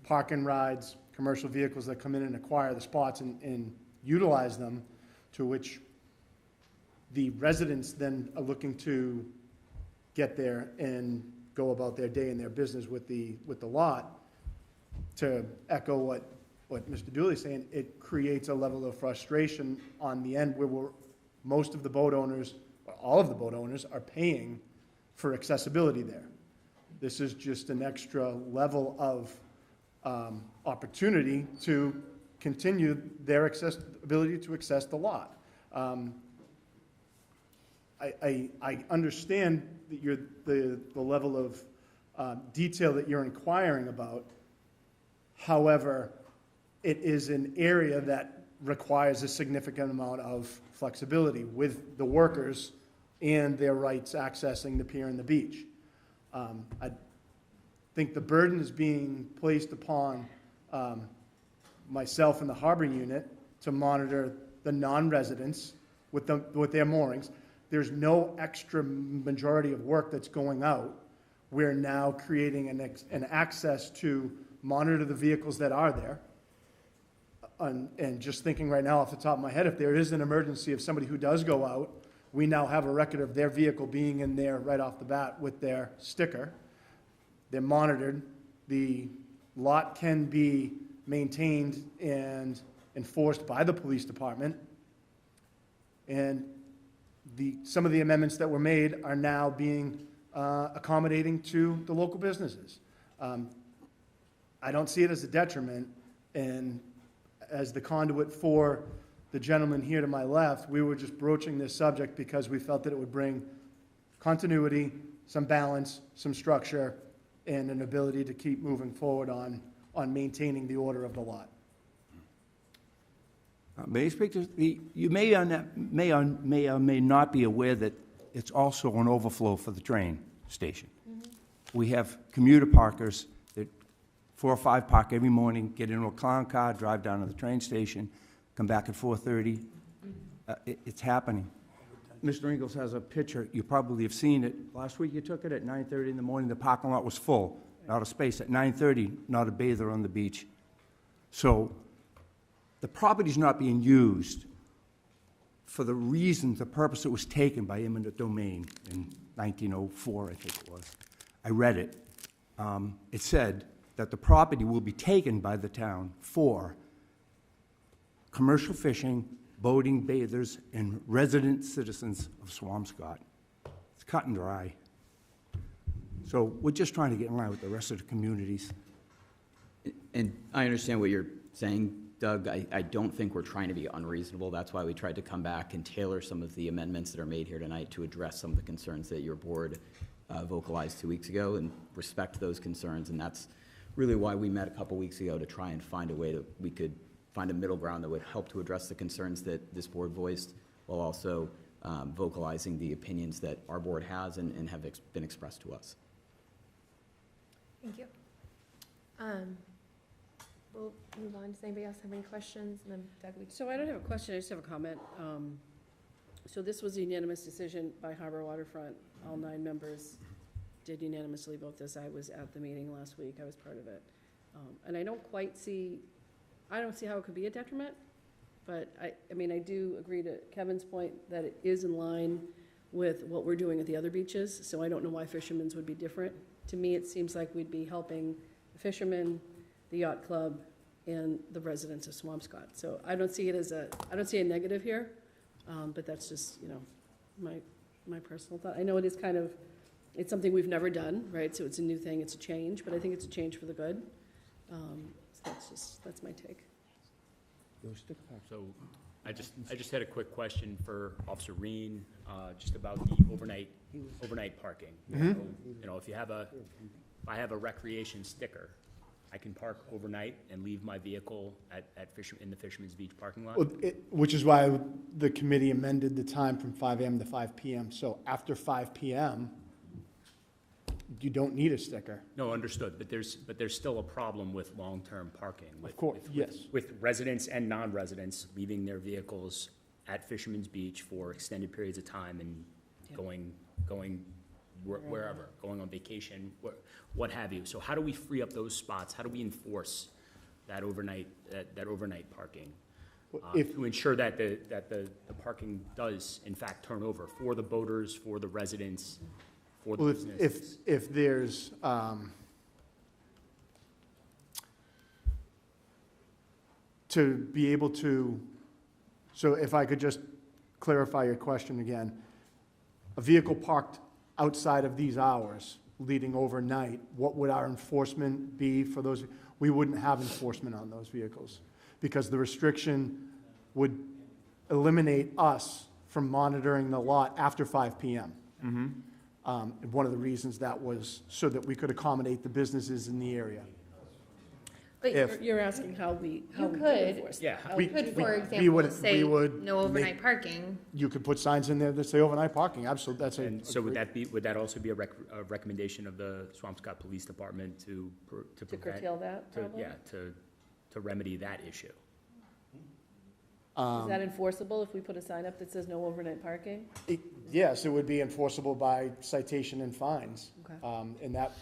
park and rides, commercial vehicles that come in and acquire the spots and utilize them, to which the residents then are looking to get there and go about their day and their business with the lot. To echo what Mr. Dooley's saying, it creates a level of frustration on the end where most of the boat owners, or all of the boat owners, are paying for accessibility there. This is just an extra level of opportunity to continue their ability to access the lot. I understand that the level of detail that you're inquiring about. However, it is an area that requires a significant amount of flexibility with the workers and their rights accessing the pier and the beach. I think the burden is being placed upon myself and the harbor unit to monitor the non-residents with their moorings. There's no extra majority of work that's going out. We're now creating an access to monitor the vehicles that are there. And just thinking right now off the top of my head, if there is an emergency of somebody who does go out, we now have a record of their vehicle being in there right off the bat with their sticker. They're monitored. The lot can be maintained and enforced by the police department. And some of the amendments that were made are now being accommodating to the local businesses. I don't see it as a detriment, and as the conduit for the gentleman here to my left, we were just broaching this subject because we felt that it would bring continuity, some balance, some structure, and an ability to keep moving forward on maintaining the order of the lot. May I speak to you may or may not be aware that it's also an overflow for the train station. We have commuter parkers that 4 or 5 park every morning, get into a clown car, drive down to the train station, come back at 4:30. It's happening. Mr. Ingalls has a picture. You probably have seen it. Last week you took it at 9:30 in the morning. The parking lot was full, not a space. At 9:30, not a bather on the beach. So the property's not being used for the reason, the purpose it was taken by eminent domain in 1904, I think it was. I read it. It said that the property will be taken by the town for commercial fishing, boating, bathers, and resident citizens of Swampscott. It's cut and dry. So we're just trying to get in line with the rest of the communities. And I understand what you're saying, Doug. I don't think we're trying to be unreasonable. That's why we tried to come back and tailor some of the amendments that are made here tonight to address some of the concerns that your board vocalized 2 weeks ago and respect those concerns. And that's really why we met a couple weeks ago, to try and find a way that we could find a middle ground that would help to address the concerns that this board voiced, while also vocalizing the opinions that our board has and have been expressed to us. Thank you. We'll move on. Does anybody else have any questions? And then Doug, So I don't have a question, I just have a comment. So this was a unanimous decision by Harbor Waterfront. All 9 members did unanimously vote this. I was at the meeting last week. I was part of it. And I don't see how it could be a detriment, but I mean, I do agree to Kevin's point that it is in line with what we're doing at the other beaches, so I don't know why fishermen's would be different. To me, it seems like we'd be helping the fishermen, the yacht club, and the residents of Swampscott. So I don't see it as I don't see a negative here, but that's just, my personal thought. I know it is it's something we've never done, right? So it's a new thing, it's a change, but I think it's a change for the good. So that's my take. So I just had a quick question for Officer Reen, just about the overnight parking. If I have a recreation sticker, I can park overnight and leave my vehicle in the Fisherman's Beach parking lot? Well, which is why the committee amended the time from 5 AM to 5 PM. So after 5 PM, you don't need a sticker. No, understood, but there's still a problem with long-term parking. Of course, yes. With residents and non-residents leaving their vehicles at Fisherman's Beach for extended periods of time and going wherever, going on vacation, what have you. So how do we free up those spots? How do we enforce that overnight parking? To ensure that the parking does in fact turn over for the boaters, for the residents, for the Well, businesses? if there's, to be able to, so if I could just clarify your question again, a vehicle parked outside of these hours leading overnight, what would our enforcement be for those? We wouldn't have enforcement on those vehicles because the restriction would eliminate us from monitoring the lot after 5 PM. And one of the reasons that was so that we could accommodate the businesses in the area. But you're asking how we could. enforce. Yeah. how We we- could, for we example, would- say we would no overnight make- parking. You could put signs in there that say overnight parking, absolutely, that's a. And so would that also be a recommendation of the Swampscott Police Department to prevent? curtail that problem? Yeah, to remedy that issue. Is that enforceable if we put a sign up that says no overnight parking? Yes, it would be enforceable by citation and fines. Okay. And that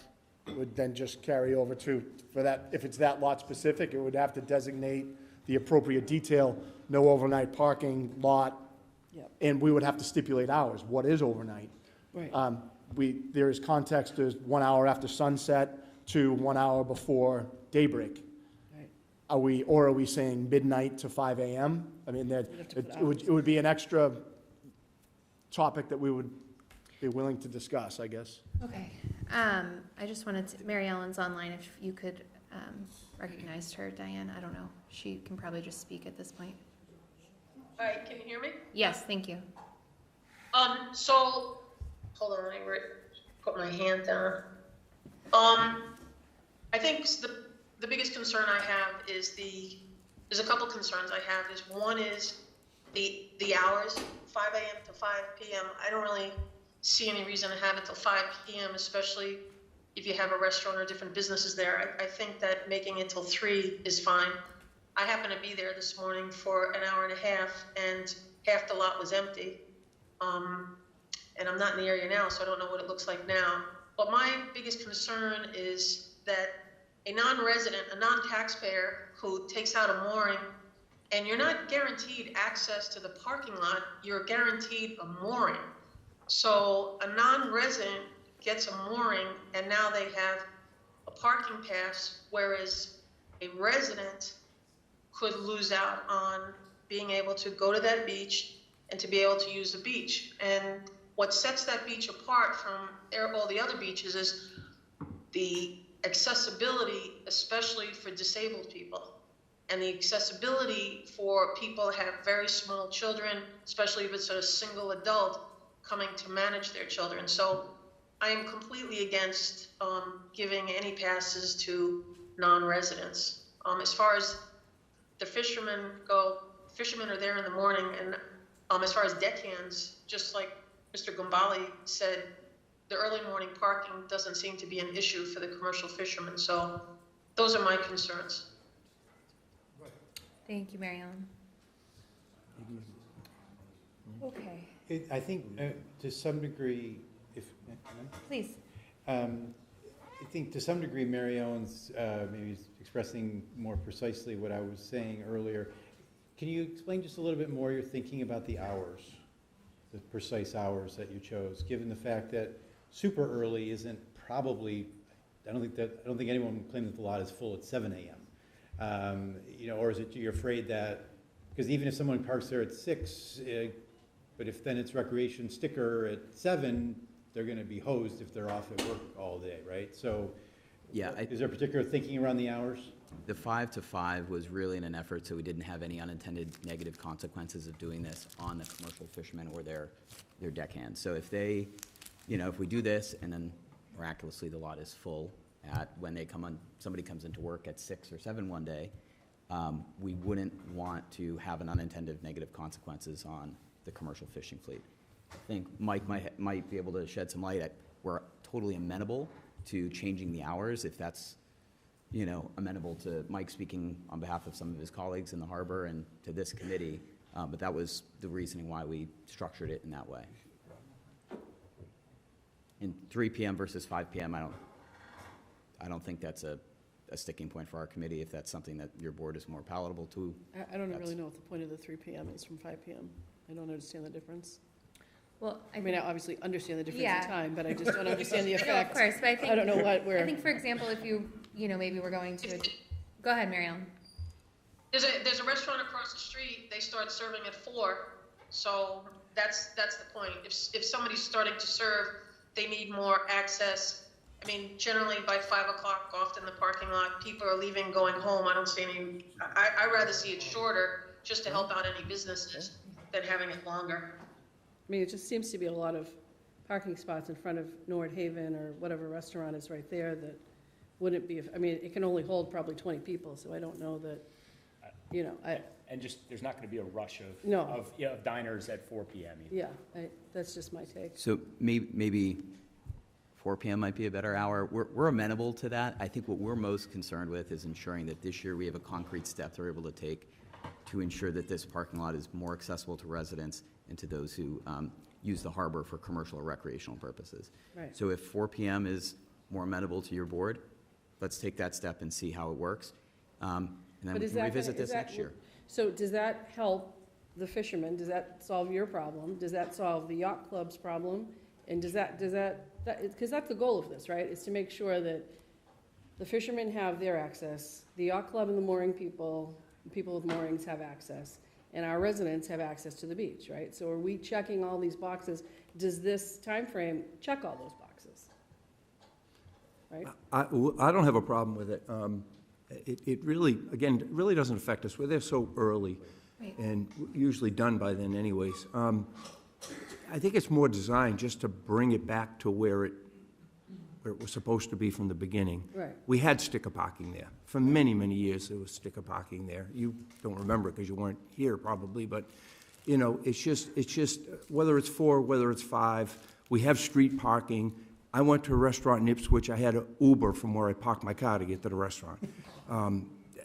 would then just carry over to, for that, if it's that lot specific, it would have to designate the appropriate detail, no overnight parking lot. Yep. And we would have to stipulate hours, what is overnight? Right. There is context, there's 1 hour after sunset to 1 hour before daybreak. Right. Are we saying midnight to 5 AM? I mean, We'd have to put it would be an extra topic that we would be willing to discuss, I guess. Okay. I just wanted to, Mary Ellen's online, if you could recognize her, Diane, I don't know. She can probably just speak at this point. Hi, can you hear me? Yes, thank you. So, hold on, let me put my hand down. I think the biggest concern I have is there's a couple concerns I have. One is the hours, 5 AM to 5 PM. I don't really see any reason to have it till 5 PM, especially if you have a restaurant or different businesses there. I think that making it till 3 is fine. I happened to be there this morning for an hour and a half, and half the lot was empty. And I'm not in the area now, so I don't know what it looks like now. But my biggest concern is that a non-resident, a non-taxpayer who takes out a mooring, and you're not guaranteed access to the parking lot, you're guaranteed a mooring. So a non-resident gets a mooring, and now they have a parking pass, whereas a resident could lose out on being able to go to that beach and to be able to use the beach. And what sets that beach apart from all the other beaches is the accessibility, especially for disabled people, and the accessibility for people who have very small children, especially if it's a single adult coming to manage their children. So I am completely against giving any passes to non-residents. As far as the fishermen go, fishermen are there in the morning, and as far as deckhands, just like Mr. Gumbali said, the early morning parking doesn't seem to be an issue for the commercial fishermen. So those are my concerns. Thank you, Mary Ellen. Okay, I think to some degree, please. I think to some degree, Mary Ellen's maybe expressing more precisely what I was saying earlier. Can you explain just a little bit more your thinking about the hours, the precise hours that you chose, given the fact that super early isn't probably, I don't think anyone would claim that the lot is full at 7 AM. Or is it you're afraid that, because even if someone parks there at 6, but if then it's recreation sticker at 7, they're going to be hosed if they're off at work all day, right? So Yeah. is there particular thinking around the hours? The 5 to 5 was really in an effort so we didn't have any unintended negative consequences of doing this on the commercial fishermen or their deckhands. So if they, if we do this and then miraculously the lot is full at when they come on, somebody comes into work at 6 or 7 one day, we wouldn't want to have an unintended negative consequences on the commercial fishing fleet. I think Mike might be able to shed some light. We're totally amenable to changing the hours if that's, you know, amenable to Mike speaking on behalf of some of his colleagues in the harbor and to this committee. But that was the reasoning why we structured it in that way. And 3 p.m. versus 5 p.m., I don't think that's a sticking point for our committee. If that's something that your board is more palatable to. I don't really know what the point of the 3 p.m. is from 5 p.m. I don't understand the difference. Well, I mean, I obviously understand the difference Yeah. in time, but I just don't understand the No, effect. of course, but I think. I don't know what we're. I think, for example, if you know, maybe we're going to, go ahead, Mary Ellen. There's a restaurant across the street, they start serving at 4, so that's the point. If somebody's starting to serve, they need more access. I mean, generally by 5 o'clock, often the parking lot, people are leaving, going home. I don't see any, I'd rather see it shorter, just to help out any businesses, than having it longer. I mean, it just seems to be a lot of parking spots in front of Nord Haven or whatever restaurant is right there that wouldn't be, I mean, it can only hold probably 20 people, so I don't know that, you know, And just, there's not going to be a rush of, No. of diners at 4 p.m. either. yeah, that's just my take. So maybe 4 p.m. might be a better hour. We're amenable to that. I think what we're most concerned with is ensuring that this year we have a concrete step they're able to take to ensure that this parking lot is more accessible to residents and to those who use the harbor for commercial or recreational purposes. Right. So if 4 p.m. is more amenable to your board, let's take that step and see how it works. And then But we is can that revisit gonna- is this that- next year. So does that help the fishermen? Does that solve your problem? Does that solve the yacht club's problem? And does that, because that's the goal of this, right? Is to make sure that the fishermen have their access, the yacht club and the mooring people with moorings have access, and our residents have access to the beach, right? So are we checking all these boxes? Does this timeframe check all those boxes? Right? I don't have a problem with it. It really, again, it really doesn't affect us. We're there so early Right. and usually done by then anyways. I think it's more designed just to bring it back to where it was supposed to be from the beginning. Right. We had sticker parking there. For many, many years, there was sticker parking there. You don't remember it because you weren't here probably, but, you know, it's just, whether it's 4, whether it's 5, we have street parking. I went to a restaurant in Ipswich. I had an Uber from where I parked my car to get to the restaurant.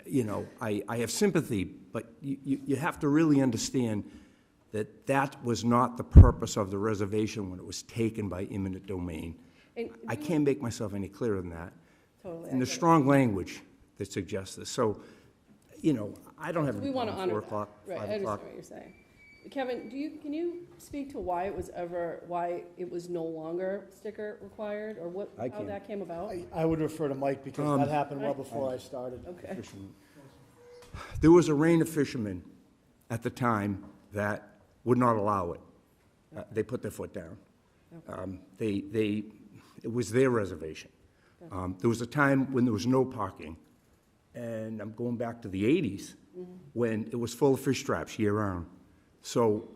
You know, I have sympathy, but you have to really understand that that was not the purpose of the reservation when it was taken by eminent domain. And I can't make myself any clearer than that. Totally. And the strong language that suggests this. So, you know, I don't have We any want to problem honor with that. 4 o'clock, Right, 5 I understand o'clock. what you're saying. Kevin, can you speak to why it was no longer sticker required, or I how can. that came about? I would refer to Mike because that happened well before I started. Okay. There was a reign of fishermen at the time that would not allow it. They put their foot down. It was their reservation. There was a time when there was no parking, and I'm going back to the 80s, when it was full of fish traps year-round. So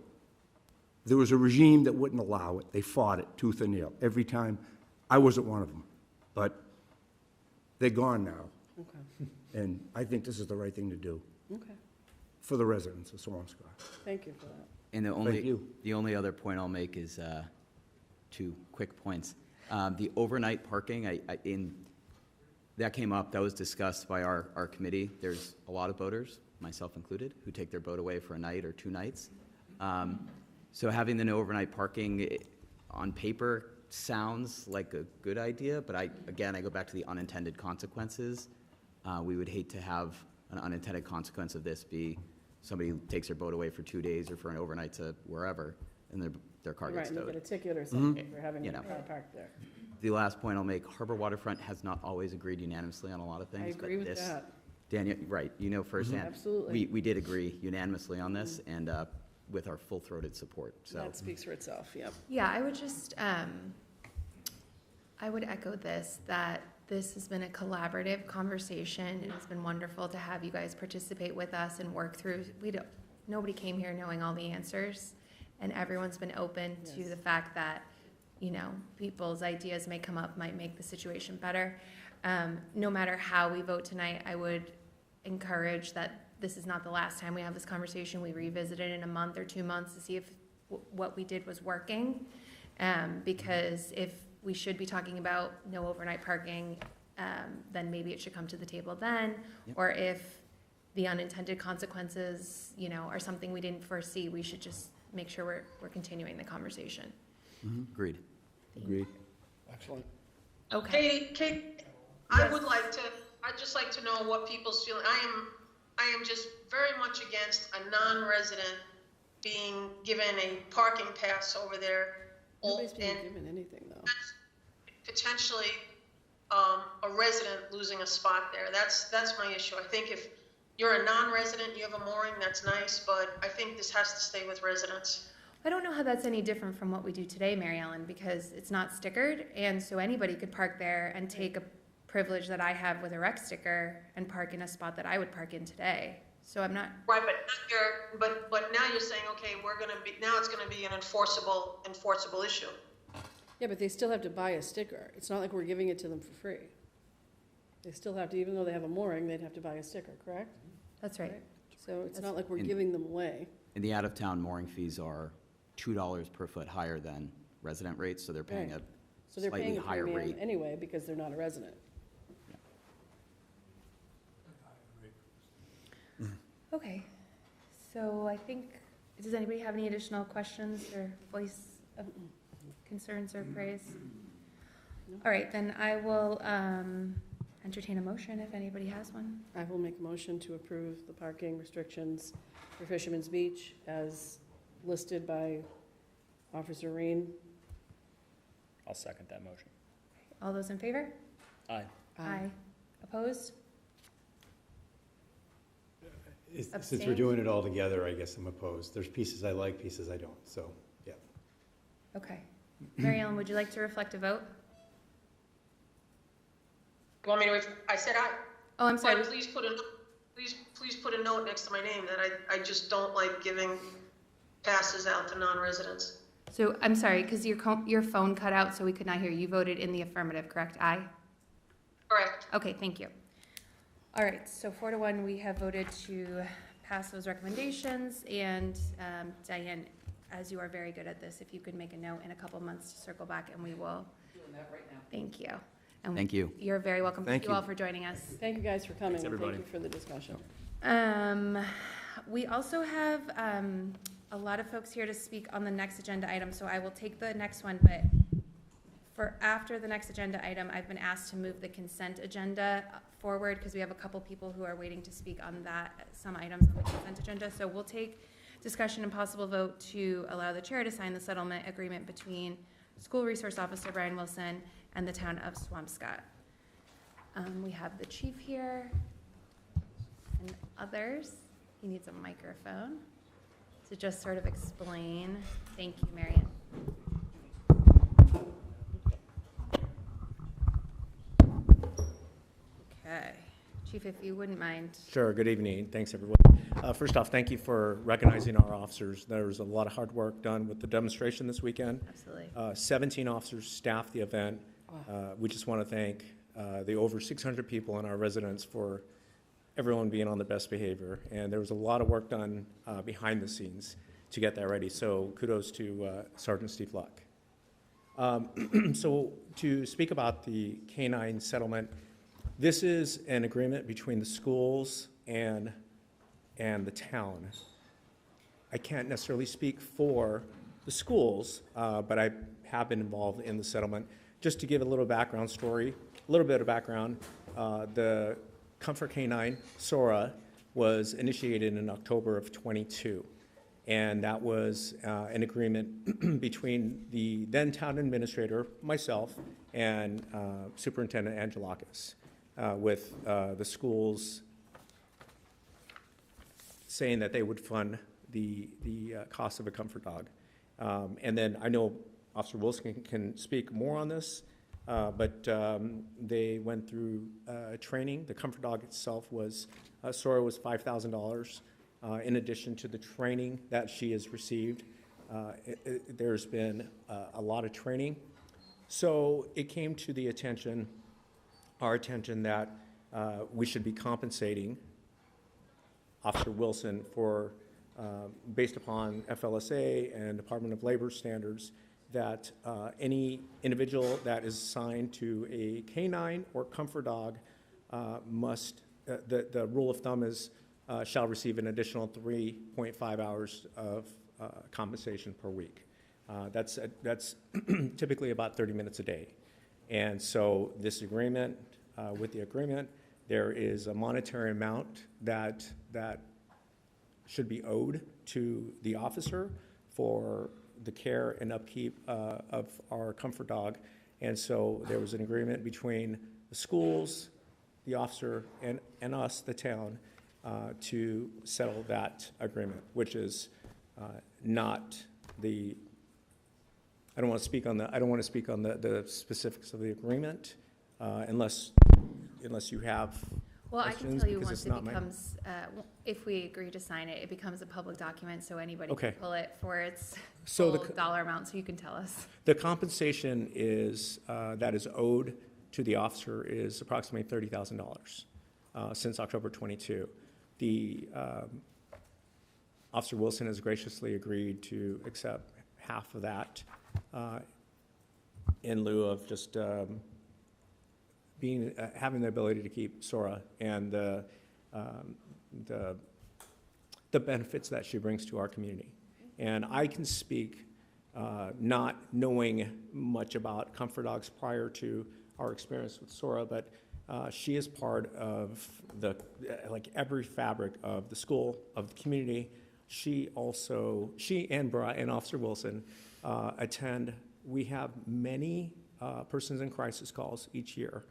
there was a regime that wouldn't allow it. They fought it tooth and nail every time. I wasn't one of them, but they're gone now. Okay, And I think this is the right thing to do okay. for the residents of Swampscott. Thank you for that. And Thank you. the only other point I'll make is 2 quick points. The overnight parking, that came up, that was discussed by our committee. There's a lot of boaters, myself included, who take their boat away for a night or 2 nights. So having the no overnight parking on paper sounds like a good idea, but I go back to the unintended consequences. We would hate to have an unintended consequence of this be somebody takes their boat away for 2 days or for an overnight to wherever, and their car Right, gets and you towed. get a ticket or something for having You your know. car parked there. The last point I'll make, Harbor Waterfront has not always agreed unanimously on a lot of I things. agree but with this, that. Daniel, right, you know firsthand. Absolutely. We did agree unanimously on this, and with our full-throated support, so. That speaks for itself, yep. Yeah, I would just, I would echo this, that this has been a collaborative conversation, and it's been wonderful to have you guys participate with us and work through. Nobody came here knowing all the answers, and everyone's been open to the fact that, you know, people's ideas may come up, might make the situation better. no matter how we vote tonight, I would encourage that this is not the last time we have this conversation. We revisit it in a month or 2 months to see if what we did was working. Because if we should be talking about no overnight parking, then maybe it should come to the table then. Yep. Or if the unintended consequences, are something we didn't foresee, we should just make sure we're continuing the conversation. Agreed. Agreed. Excellent. Okay. Kate, I'd just like to know what people's feeling. I am just very much against a non-resident being given a parking pass over there. Nobody's being given anything, though. Potentially a resident losing a spot there. That's my issue. I think if you're a non-resident, you have a mooring, that's nice, but I think this has to stay with residents. I don't know how that's any different from what we do today, Mary Ellen, because it's not stickered, and so anybody could park there and take a privilege that I have with a rec sticker and park in a spot that I would park in today. So I'm not right, but now you're saying, okay, it's gonna be an enforceable issue. Yeah, but they still have to buy a sticker. It's not like we're giving it to them for free. They still have to, even though they have a mooring, they'd have to buy a sticker, correct? That's right. So it's not like we're giving them away. And the out-of-town mooring fees are $2 per foot higher than resident rates, so they're paying Right. a So they're slightly paying a higher premium rate. anyway because they're not a resident. Okay, so I think, does anybody have any additional questions or voice of concerns or praise? All right, then I will entertain a motion if anybody has one. I will make a motion to approve the parking restrictions for Fisherman's Beach as listed by Officer Reen. I'll second that motion. All those in favor? Aye. Aye. Opposed? Since we're Abstained? doing it all together, I guess I'm opposed. There's pieces I like, pieces I don't, so, yeah. Okay. Mary Ellen, would you like to reflect a vote? You want me to, I said aye. Oh, I'm sorry. But please put a note next to my name that I just don't like giving passes out to non-residents. So I'm sorry, because your phone cut out, so we could not hear you. You voted in the affirmative, correct? Aye? Correct. Okay, thank you. All right, so 4-1, we have voted to pass those recommendations. And Diane, as you are very good at this, if you could make a note in a couple months to circle back, and we will. Doing that right now. Thank you. And Thank you. You're very welcome. Thank Thank you all for joining us. Thank you guys for coming. Thanks, and everybody. Thank you for the discussion. We also have a lot of folks here to speak on the next agenda item, so I will take the next one, but for after the next agenda item, I've been asked to move the consent agenda forward because we have a couple people who are waiting to speak on that, some items on the consent agenda. So we'll take discussion and possible vote to allow the chair to sign the settlement agreement between School Resource Officer Brian Wilson and the town of Swampscott. We have the chief here and others. He needs a microphone to just sort of explain. Thank you, Marion. Okay. Chief, if you wouldn't mind. Sure. Good evening. Thanks, everyone. First off, thank you for recognizing our officers. There was a lot of hard work done with the demonstration this weekend. Absolutely. 17 officers staffed the event. We just want to thank the over 600 people and our residents for everyone being on their best behavior. And there was a lot of work done behind the scenes to get that ready. So kudos to Sergeant Steve Luck. So to speak about the K-9 settlement, this is an agreement between the schools and the town. I can't necessarily speak for the schools, but I have been involved in the settlement. Just to give a little background story, a little bit of background, the Comfort K-9, SORA, was initiated in October of 22. And that was an agreement between the then town administrator, myself, and Superintendent Angelakis, with the schools saying that they would fund the cost of a comfort dog. And then I know Officer Wilson can speak more on this, but they went through training. The comfort dog itself was, SORA was $5,000. In addition to the training that she has received, there's been a lot of training. So it came to the attention our attention that we should be compensating Officer Wilson for, based upon FLSA and Department of Labor standards, that any individual that is assigned to a canine or comfort dog must, the rule of thumb is, shall receive an additional 3.5 hours of compensation per week. That's typically about 30 minutes a day. And so this agreement, with the agreement, there is a monetary amount that should be owed to the officer for the care and upkeep of our comfort dog. And so there was an agreement between the schools, the officer, and us, the town, to settle that agreement, which is not the, I don't want to speak on the specifics of the agreement unless you have Well, I questions, can tell you because once it's it not my- becomes, if we agree to sign it, it becomes a public document, so anybody Okay. can pull it for its So full dollar amount, so you can tell us. The compensation is, that is owed to the officer is approximately $30,000 since October 22. The Officer Wilson has graciously agreed to accept half of that in lieu of just having the ability to keep Sora and the benefits that she brings to our community. And I can speak, not knowing much about comfort dogs prior to our experience with Sora, but she is part of like every fabric of the school, of the community. She and Officer Wilson attend. We have many persons in crisis calls each year,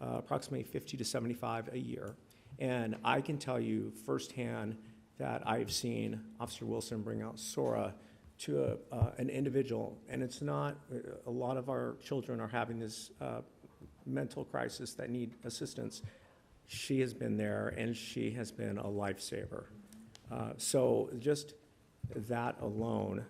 approximately 50 to 75 a year. And I can tell you firsthand that I've seen Officer Wilson bring out Sora to an individual, and it's not, a lot of our children are having this mental crisis that need assistance. She has been there, and she has been a lifesaver. So just that alone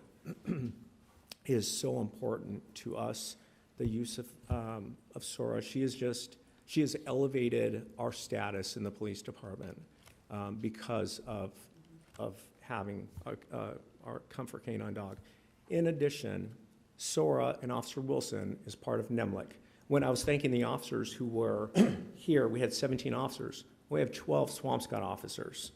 is so important to us, the use of Sora. She has elevated our status in the police department because of having our comfort canine dog. In addition, Sora and Officer Wilson is part of NEMLIC. When I was thanking the officers who were here, we had 17 officers. We have 12 Swampscott officers.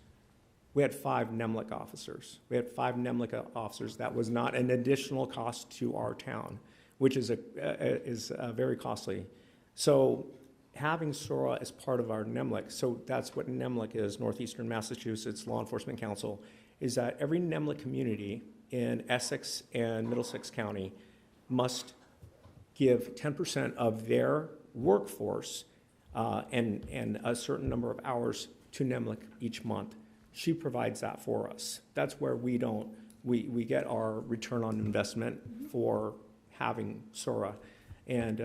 We had 5 NEMLIC officers. We had 5 NEMLIC officers. That was not an additional cost to our town, which is very costly. So having Sora as part of our NEMLIC, so that's what NEMLIC is, Northeastern Massachusetts Law Enforcement Council, is that every NEMLIC community in Essex and Middlesex County must give 10% of their workforce and a certain number of hours to NEMLIC each month. She provides that for us. That's where we get our return on investment for having Sora. And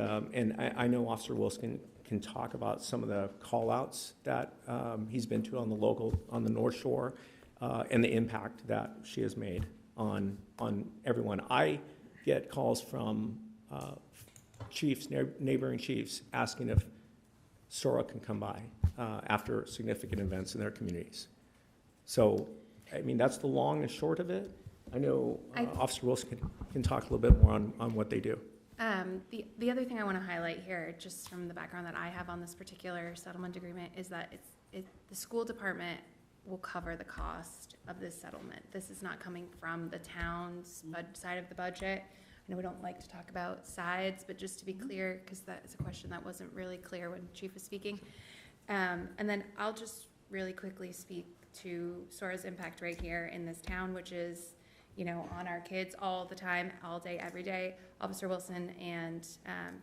I know Officer Wilson can talk about some of the call-outs that he's been to on the North Shore, and the impact that she has made on everyone. I get calls from chiefs, neighboring chiefs, asking if Sora can come by after significant events in their communities. So, I mean, that's the long and short of it. I know Officer Wilson can talk a little bit more on what they do. The other thing I want to highlight here, just from the background that I have on this particular settlement agreement, is that the school department will cover the cost of this settlement. This is not coming from the town's side of the budget. I know we don't like to talk about sides, but just to be clear, because that is a question that wasn't really clear when Chief was speaking. And then I'll just really quickly speak to Sora's impact right here in this town, which is, on our kids all the time, all day, every day. Officer Wilson and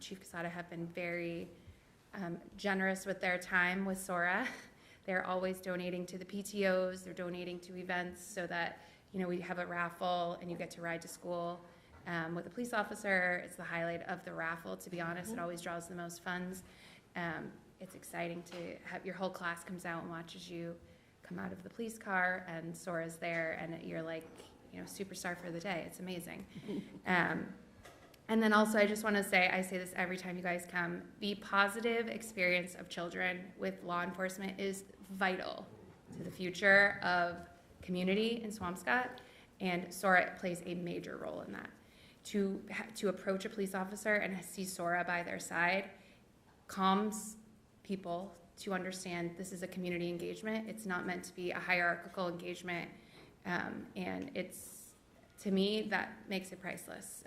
Chief Casada have been very generous with their time with Sora. They're always donating to the PTOs, they're donating to events so that, we have a raffle and you get to ride to school with a police officer. It's the highlight of the raffle, to be honest. It always draws the most funds. It's exciting to have your whole class comes out and watches you come out of the police car, and Sora's there, and you're like, superstar for the day. It's amazing. And then also, I just want to say, I say this every time you guys come, the positive experience of children with law enforcement is vital to the future of community in Swampscott, and Sora plays a major role in that. To approach a police officer and see Sora by their side calms people to understand this is a community engagement. It's not meant to be a hierarchical engagement, and it's, to me, that makes it priceless.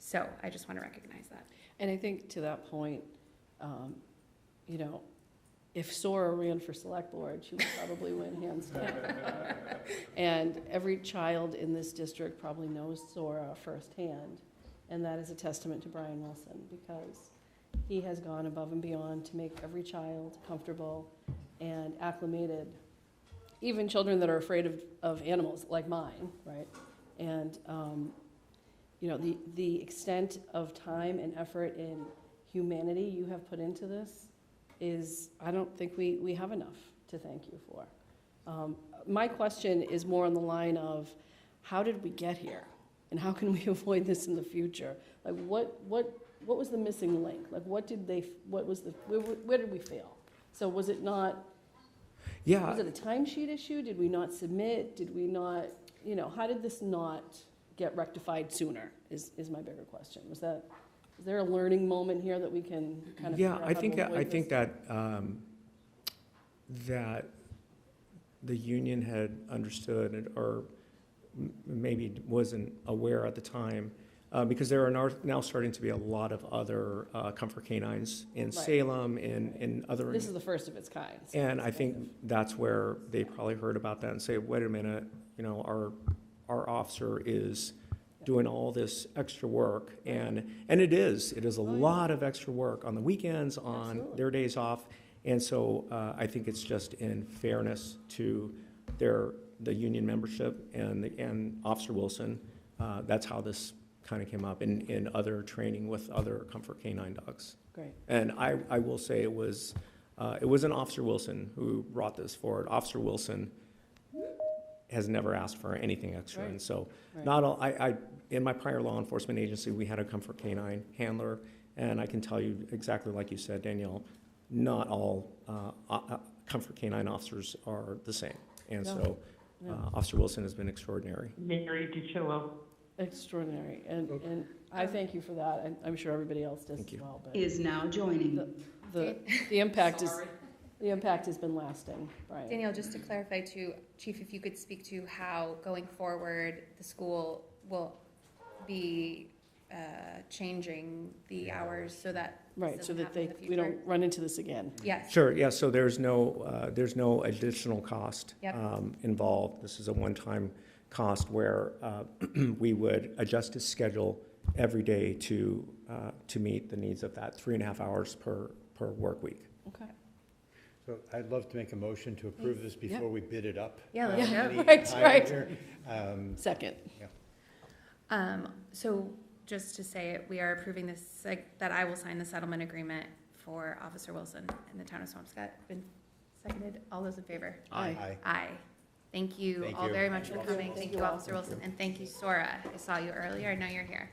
So I just want to recognize that. And I think to that point, you know, if Sora ran for select board, she would probably win hands down. And every child in this district probably knows Sora firsthand, and that is a testament to Brian Wilson, because he has gone above and beyond to make every child comfortable and acclimated, even children that are afraid of animals, like mine, right? And you know, the extent of time and effort and humanity you have put into this is, I don't think we have enough to thank you for. My question is more on the line of, how did we get here? And how can we avoid this in the future? Like, what was the missing link? Like, where did we fail? So was it not, was it a timesheet issue? Did we not submit? Did we not, you know, how did this not get rectified sooner is my bigger question. Is there a learning moment here that we can kind of Yeah, figure out I how think to avoid I think this? that the union had understood it, or maybe wasn't aware at the time, because there are now starting to be a lot of other comfort canines in Right. Salem and other. This is the first of its kind. So And I think that's where they probably heard about that and say, wait a minute, you know, our officer is doing all this extra work, and it is a lot of extra work on the weekends, on Absolutely. their days off, and so I think it's just in fairness to the union membership and Officer Wilson. That's how this kind of came up in other training with other comfort canine dogs. Great. And I will say it was an Officer Wilson who brought this forward. Officer Wilson has never asked for anything extra, Right. and so Right. not all. I in my prior law enforcement agency, we had a comfort canine handler, and I can tell you exactly like you said, Danielle, not all comfort canine officers are the same, and No. so No. Officer Wilson has been extraordinary. Mary DiCillo. Extraordinary, and I thank you for that, and I'm sure everybody else does Thank as you. well. But Is now joining. the impact has been lasting, Brian. Danielle, just to clarify too, Chief, if you could speak to how going forward the school will be changing the hours so that Right, this so doesn't that happen in the we future. don't run into this again. Yes. Sure, yeah, so there's no additional cost Yep. involved. This is a one-time cost where we would adjust his schedule every day to meet the needs of that 3.5 hours per work week. Okay. So I'd love to make a motion to approve this before we bid it up. Yeah, let's go. Any Right, time right. here? Second. Yeah. So just to say it, we are approving this, that I will sign the settlement agreement for Officer Wilson in the town of Swampscott. Been seconded. All those in favor? Aye. Aye. Aye. Thank you Thank all you. very much for Thank you. coming. Thank Thank you you, all. Officer Wilson, and thank you, Sora. I saw you earlier. I know you're here.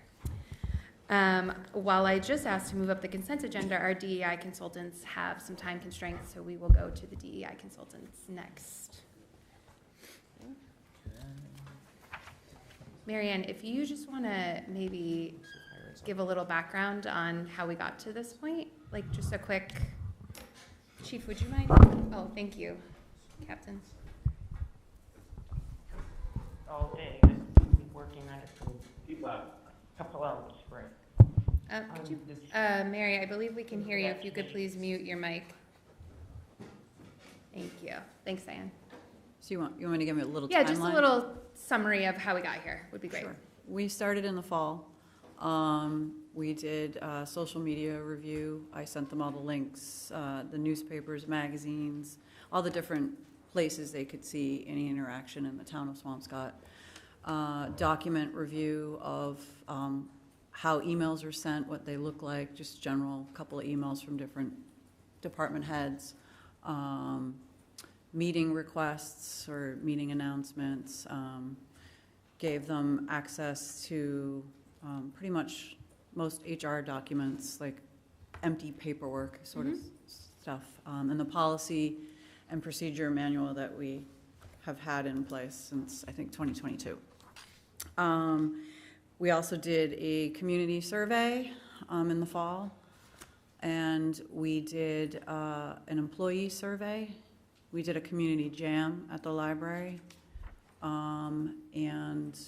While I just asked to move up the consent agenda, our DEI consultants have some time constraints, so we will go to the DEI consultants next. Marianne, if you just want to maybe give a little background on how we got to this point, like just a quick, Chief, would you mind? Oh, thank you, Captain. All day, I've been working on it for a couple hours, right? Could you, Mary, I believe we can hear you. If you could please mute your mic. Thank you. Thanks, Diane. So you want me to give me a little timeline? Yeah, just a little summary of how we got here would be great. Sure. We started in the fall. We did a social media review. I sent them all the links, the newspapers, magazines, all the different places they could see any interaction in the town of Swampscott. Document review of how emails are sent, what they look like, just general couple of emails from different department heads. Meeting requests or meeting announcements, gave them access to pretty much most HR documents, like empty paperwork sort of stuff, and the policy and procedure manual that we have had in place since, I think, 2022. We also did a community survey in the fall, and we did an employee survey. We did a community jam at the library, and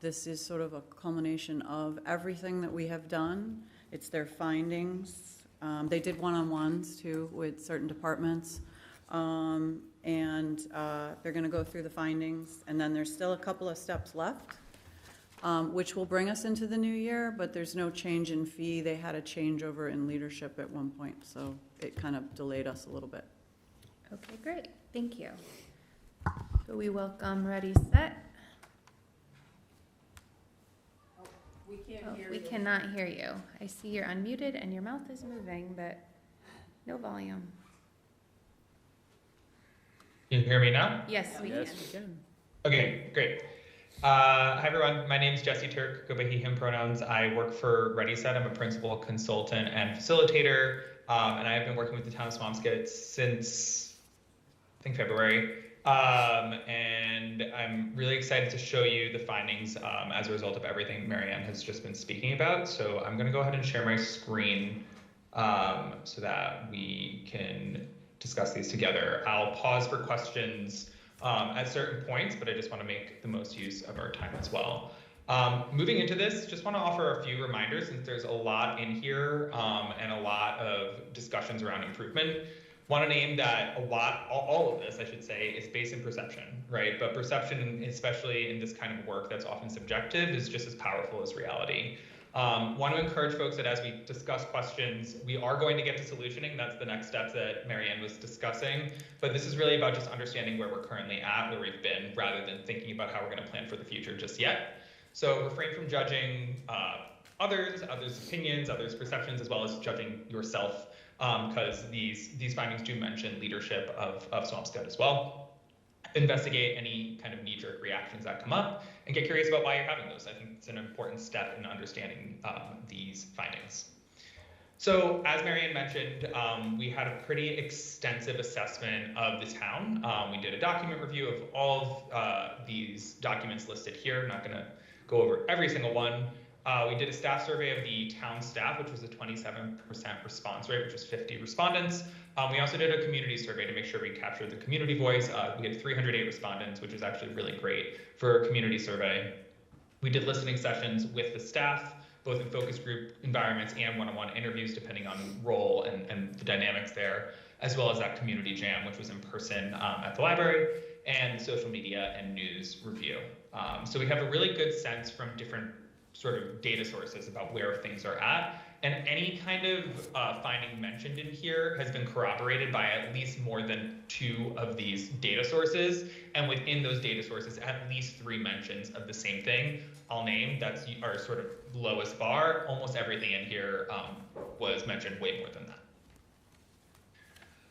this is sort of a culmination of everything that we have done. It's their findings. They did one-on-ones too with certain departments, and they're going to go through the findings, and then there's still a couple of steps left, which will bring us into the new year, but there's no change in fee. They had a changeover in leadership at one point, so it kind of delayed us a little bit. Okay, great. Thank you. So we welcome Ready, Set. We can't Oh, hear we you. cannot hear you. I see you're unmuted and your mouth is moving, but no volume. Can you hear me now? Yes, we Yes, can. we can. Okay, great. Hi everyone, my name is Jesse Turk, go by he, him pronouns. I work for Ready Set. I'm a principal consultant and facilitator, and I have been working with the town of Swampscott since, I think, February. And I'm really excited to show you the findings as a result of everything Marianne has just been speaking about. So I'm gonna go ahead and share my screen so that we can discuss these together. I'll pause for questions at certain points, but I just want to make the most use of our time as well. Moving into this, just want to offer a few reminders since there's a lot in here and a lot of discussions around improvement. Want to name that all of this, I should say, is based in perception, right? But perception, especially in this kind of work that's often subjective, is just as powerful as reality. Want to encourage folks that as we discuss questions, we are going to get to solutioning. That's the next steps that Marianne was discussing. But this is really about just understanding where we're currently at, where we've been, rather than thinking about how we're going to plan for the future just yet. So refrain from judging others' opinions, others' perceptions, as well as judging yourself, because these findings do mention leadership of Swampscott as well. Investigate any kind of knee-jerk reactions that come up and get curious about why you're having those. I think it's an important step in understanding these findings. So as Marianne mentioned, we had a pretty extensive assessment of the town. We did a document review of all of these documents listed here. I'm not going to go over every single one. We did a staff survey of the town staff, which was a 27% response rate, which was 50 respondents. We also did a community survey to make sure we captured the community voice. We had 308 respondents, which is actually really great for a community survey. We did listening sessions with the staff, both in focus group environments and one-on-one interviews, depending on role and the dynamics there, as well as that community jam, which was in person at the library, and social media and news review. So we have a really good sense from different sort of data sources about where things are at. And any kind of finding mentioned in here has been corroborated by at least more than 2 of these data sources. And within those data sources, at least 3 mentions of the same thing. I'll name, that's our sort of lowest bar. Almost everything in here was mentioned way more than that.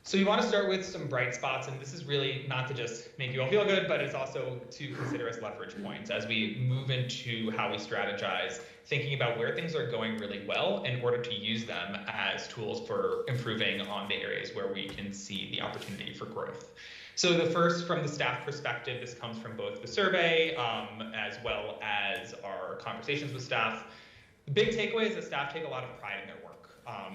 So you want to start with some bright spots, and this is really not to just make you all feel good, but it's also to consider as leverage points as we move into how we strategize, thinking about where things are going really well in order to use them as tools for improving on the areas where we can see the opportunity for growth. So the first, from the staff perspective, this comes from both the survey as well as our conversations with staff. The big takeaway is that staff take a lot of pride in their work.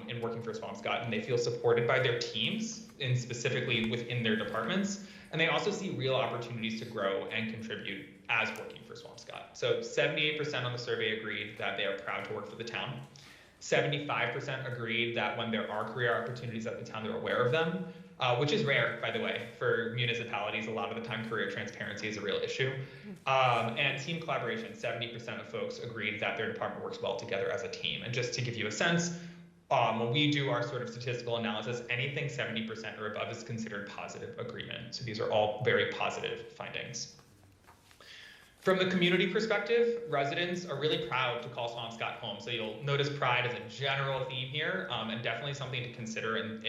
In working for Swampscott, and they feel supported by their teams, and specifically within their departments, and they also see real opportunities to grow and contribute as working for Swampscott. So 78% on the survey agreed that they are proud to work for the town. 75% agreed that when there are career opportunities at the town, they're aware of them, which is rare, by the way. For municipalities, a lot of the time career transparency is a real issue. And team collaboration, 70% of folks agreed that their department works well together as a team. And just to give you a sense, when we do our sort of statistical analysis, anything 70% or above is considered positive agreement. So these are all very positive findings. From the community perspective, residents are really proud to call Swampscott home. So you'll notice pride as a general theme here, and definitely something to consider and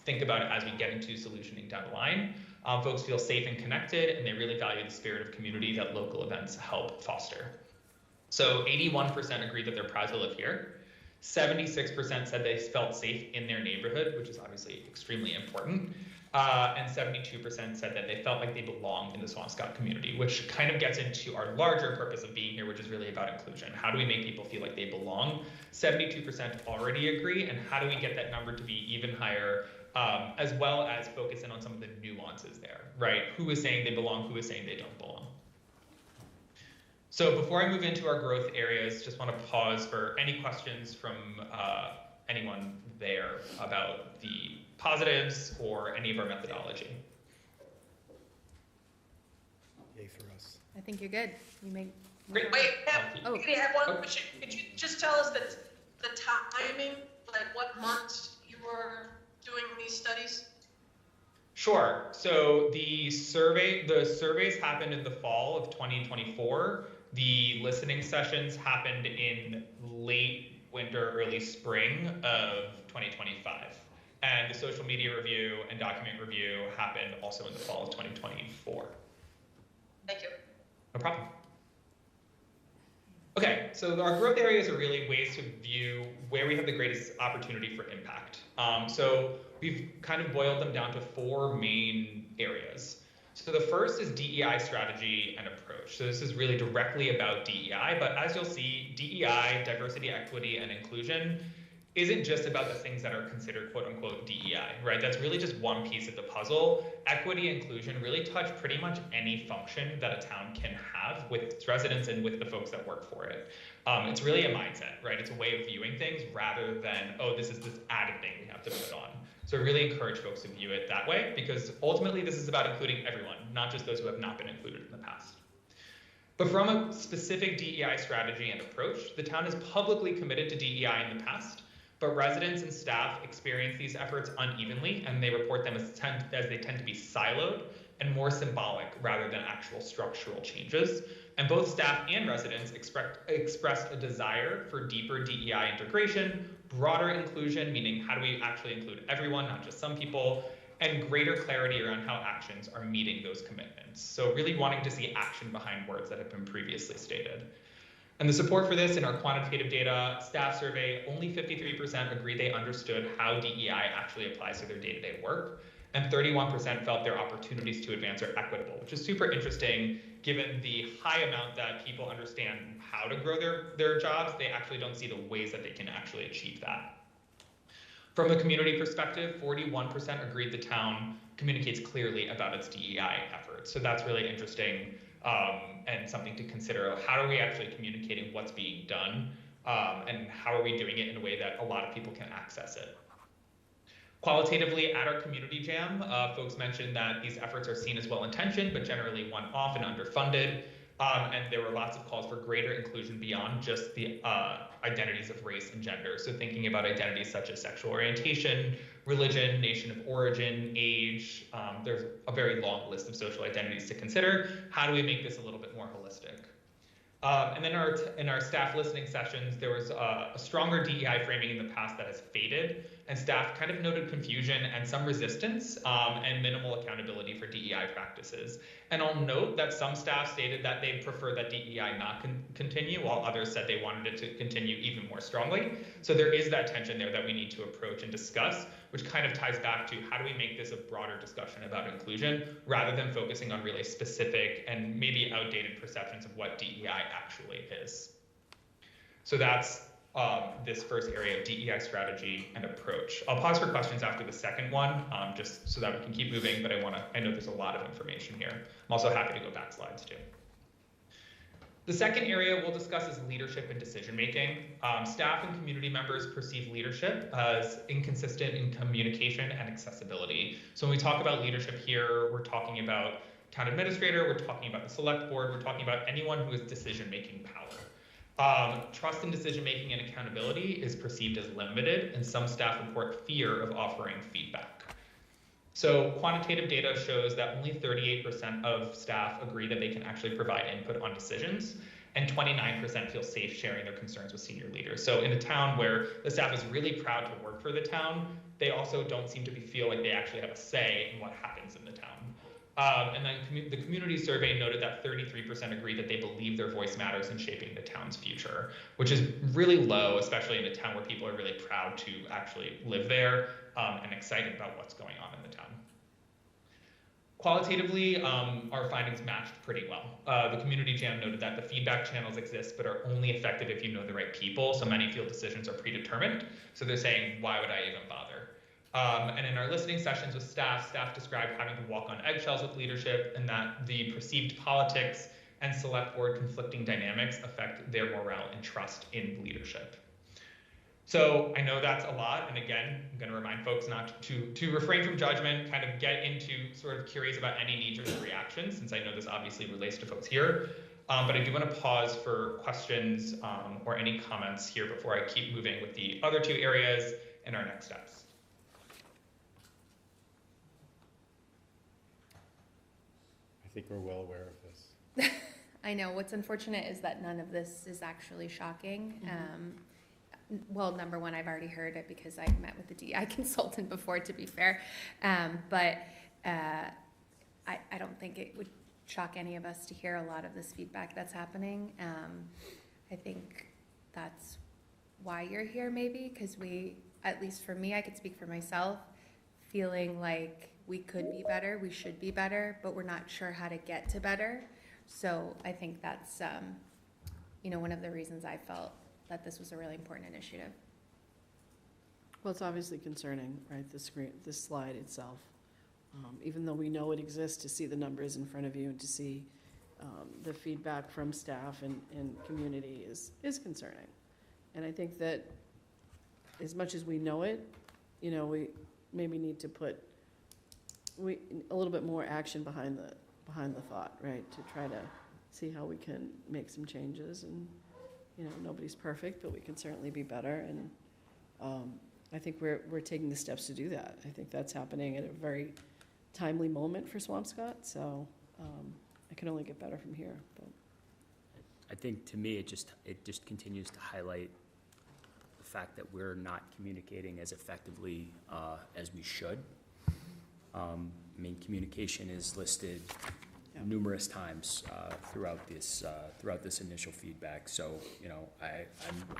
think about it as we get into solutioning down the line. Folks feel safe and connected, and they really value the spirit of community that local events help foster. So 81% agree that they're proud to live here. 76% said they felt safe in their neighborhood, which is obviously extremely important. And 72% said that they felt like they belonged in the Swampscott community, which kind of gets into our larger purpose of being here, which is really about inclusion. How do we make people feel like they belong? 72% already agree, and how do we get that number to be even higher, as well as focus in on some of the nuances there, right? Who is saying they belong, who is saying they don't belong? So before I move into our growth areas, just want to pause for any questions from anyone there about the positives or any of our methodology. Yay for us. I think you're good. You make. Wait, I have one question. Could you just tell us the timing, like what months you were doing these studies? Sure. So the surveys happened in the fall of 2024. The listening sessions happened in late winter, early spring of 2025. And the social media review and document review happened also in the fall of 2024. Thank you. No problem. Okay, so our growth areas are really ways to view where we have the greatest opportunity for impact. So we've kind of boiled them down to 4 main areas. So the first is DEI strategy and approach. So this is really directly about DEI, but as you'll see, DEI, diversity, equity, and inclusion, isn't just about the things that are considered quote unquote DEI, right? That's really just one piece of the puzzle. Equity and inclusion really touch pretty much any function that a town can have with its residents and with the folks that work for it. It's really a mindset, right? It's a way of viewing things rather than, oh, this is this added thing we have to put on. So I really encourage folks to view it that way, because ultimately this is about including everyone, not just those who have not been included in the past. But from a specific DEI strategy and approach, the town is publicly committed to DEI in the past, but residents and staff experience these efforts unevenly, and they report them as they tend to be siloed and more symbolic rather than actual structural changes. And both staff and residents expressed a desire for deeper DEI integration, broader inclusion, meaning how do we actually include everyone, not just some people, and greater clarity around how actions are meeting those commitments. So really wanting to see action behind words that have been previously stated. And the support for this in our quantitative data staff survey, only 53% agree they understood how DEI actually applies to their day-to-day work, and 31% felt their opportunities to advance are equitable, which is super interesting given the high amount that people understand how to grow their jobs. They actually don't see the ways that they can actually achieve that. From a community perspective, 41% agreed the town communicates clearly about its DEI efforts. So that's really interesting. And something to consider. How are we actually communicating what's being done, and how are we doing it in a way that a lot of people can access it? Qualitatively, at our community jam, folks mentioned that these efforts are seen as well-intentioned, but generally one-off and underfunded. And there were lots of calls for greater inclusion beyond just the identities of race and gender. So thinking about identities such as sexual orientation, religion, nation of origin, age. There's a very long list of social identities to consider. How do we make this a little bit more holistic? And then in our staff listening sessions, there was a stronger DEI framing in the past that has faded, and staff kind of noted confusion and some resistance and minimal accountability for DEI practices. And I'll note that some staff stated that they'd prefer that DEI not continue, while others said they wanted it to continue even more strongly. So there is that tension there that we need to approach and discuss, which kind of ties back to how do we make this a broader discussion about inclusion rather than focusing on really specific and maybe outdated perceptions of what DEI actually is. So that's this first area of DEI strategy and approach. I'll pause for questions after the second one, just so that we can keep moving, but I know there's a lot of information here. I'm also happy to go back slides too. The second area we'll discuss is leadership and decision-making. Staff and community members perceive leadership as inconsistent in communication and accessibility. So when we talk about leadership here, we're talking about town administrator, we're talking about the select board, we're talking about anyone who has decision-making power. Trust in decision-making and accountability is perceived as limited, and some staff report fear of offering feedback. So quantitative data shows that only 38% of staff agree that they can actually provide input on decisions, and 29% feel safe sharing their concerns with senior leaders. So in a town where the staff is really proud to work for the town, they also don't seem to feel like they actually have a say in what happens in the town. And then the community survey noted that 33% agree that they believe their voice matters in shaping the town's future, which is really low, especially in a town where people are really proud to actually live there and excited about what's going on in the town. Qualitatively, our findings matched pretty well. The community jam noted that the feedback channels exist but are only effective if you know the right people, so many feel decisions are predetermined. So they're saying, why would I even bother? And in our listening sessions with staff described having to walk on eggshells with leadership and that the perceived politics and select board conflicting dynamics affect their morale and trust in leadership. So I know that's a lot, and again, I'm going to remind folks not to refrain from judgment, kind of get into sort of curious about any knee-jerk reactions, since I know this obviously relates to folks here. But I do want to pause for questions or any comments here before I keep moving with the other two areas and our next steps. I think we're well aware of this. I know. What's unfortunate is that none of this is actually shocking. Well, number one, I've already heard it because I met with the DEI consultant before, to be fair. But I don't think it would shock any of us to hear a lot of this feedback that's happening. I think that's why you're here, maybe, because we, at least for me, I could speak for myself, feeling like we could be better, we should be better, but we're not sure how to get to better. So I think that's, one of the reasons I felt that this was a really important initiative. Well, it's obviously concerning, right, this slide itself. Even though we know it exists, to see the numbers in front of you and to see the feedback from staff and community is concerning. And I think that as much as we know it, we maybe need to put a little bit more action behind the thought, right, to try to see how we can make some changes. And nobody's perfect, but we can certainly be better. And I think we're taking the steps to do that. I think that's happening at a very timely moment for Swampscott. So I can only get better from here. But I think to me, it just continues to highlight the fact that we're not communicating as effectively as we should. Communication is listed numerous times throughout this initial feedback. So,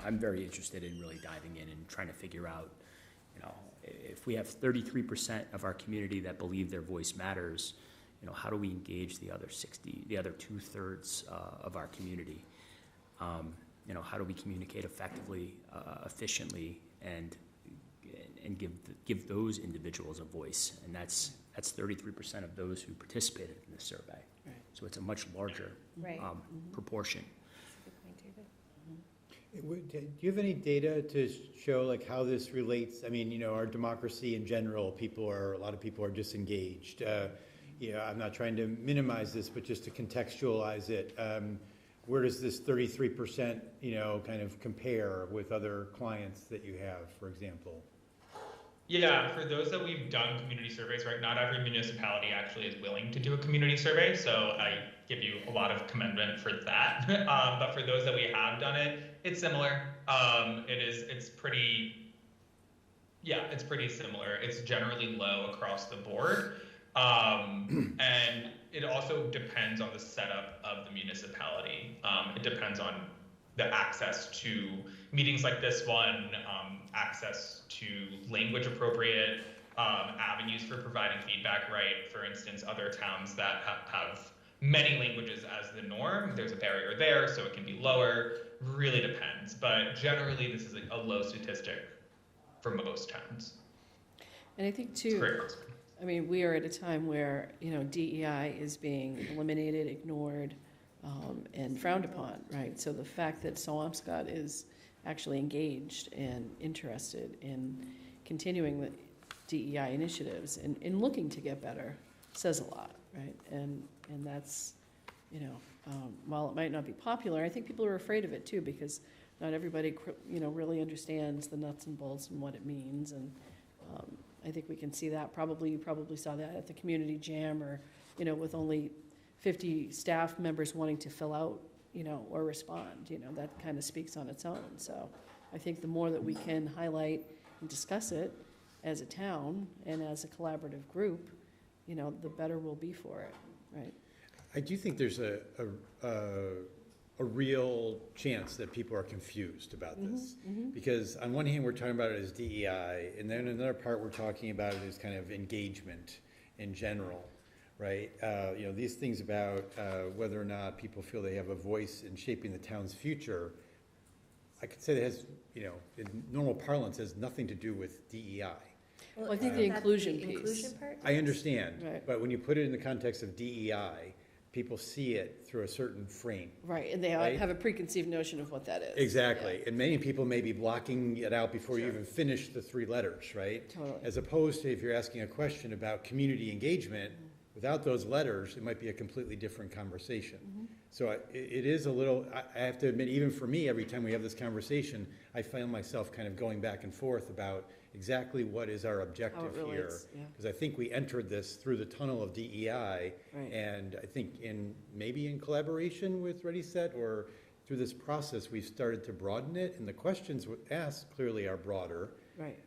I'm very interested in really diving in and trying to figure out, if we have 33% of our community that believe their voice matters, how do we engage the other 2/3 of our community? How do we communicate effectively, efficiently, and give those individuals a voice? And that's 33% of those who participated in the survey. Right. So it's a much larger proportion. Do you have any data to show how this relates? I mean, our democracy in general, a lot of people are disengaged. I'm not trying to minimize this, but just to contextualize it. Where does this 33%, kind of compare with other clients that you have, for example? Yeah, for those that we've done community surveys, right, not every municipality actually is willing to do a community survey, so I give you a lot of commendation for that. But for those that we have done it, it's similar. It's pretty similar. It's generally low across the board. And it also depends on the setup of the municipality. It depends on the access to meetings like this one, access to language appropriate avenues for providing feedback, right? For instance, other towns that have many languages as the norm, there's a barrier there, so it can be lower. Really depends, but generally this is a low statistic for most towns. And I think too, we are at a time where DEI is being eliminated, ignored, and frowned upon, right? So the fact that Swampscott is actually engaged and interested in continuing the DEI initiatives and in looking to get better says a lot, right? And that's, while it might not be popular, I think people are afraid of it too, because not everybody, really understands the nuts and bolts and what it means. And I think we can see that. You probably saw that at the community jam, or, with only 50 staff members wanting to fill out, or respond, that kind of speaks on its own. So I think the more that we can highlight and discuss it as a town and as a collaborative group, you know, the better we'll be for it, right? I do think there's a real chance that people are confused about this. Because on one hand, we're talking about it as DEI, and then another part we're talking about it as kind of engagement in general, right? You know, these things about whether or not people feel they have a voice in shaping the town's future, I could say that has, you know, in normal parlance, has nothing to do with DEI. Well, I think the inclusion piece. I understand, Right. but when you put it in the context of DEI, people see it through a certain frame. Right, and they right? have a preconceived notion of what that is. Exactly, and many people may be blocking it out before you even finish the 3 letters, right? Totally. As opposed to if you're asking a question about community engagement, without those letters, it might be a completely different conversation. So it is a little, I have to admit, even for me, every time we have this conversation, I find myself kind of going back and forth about exactly what is our objective here. relates, yeah. Because I think we entered this through the tunnel of DEI, Right. and I think maybe in collaboration with Ready Set or through this process, we've started to broaden it, and the questions asked clearly are broader. Right.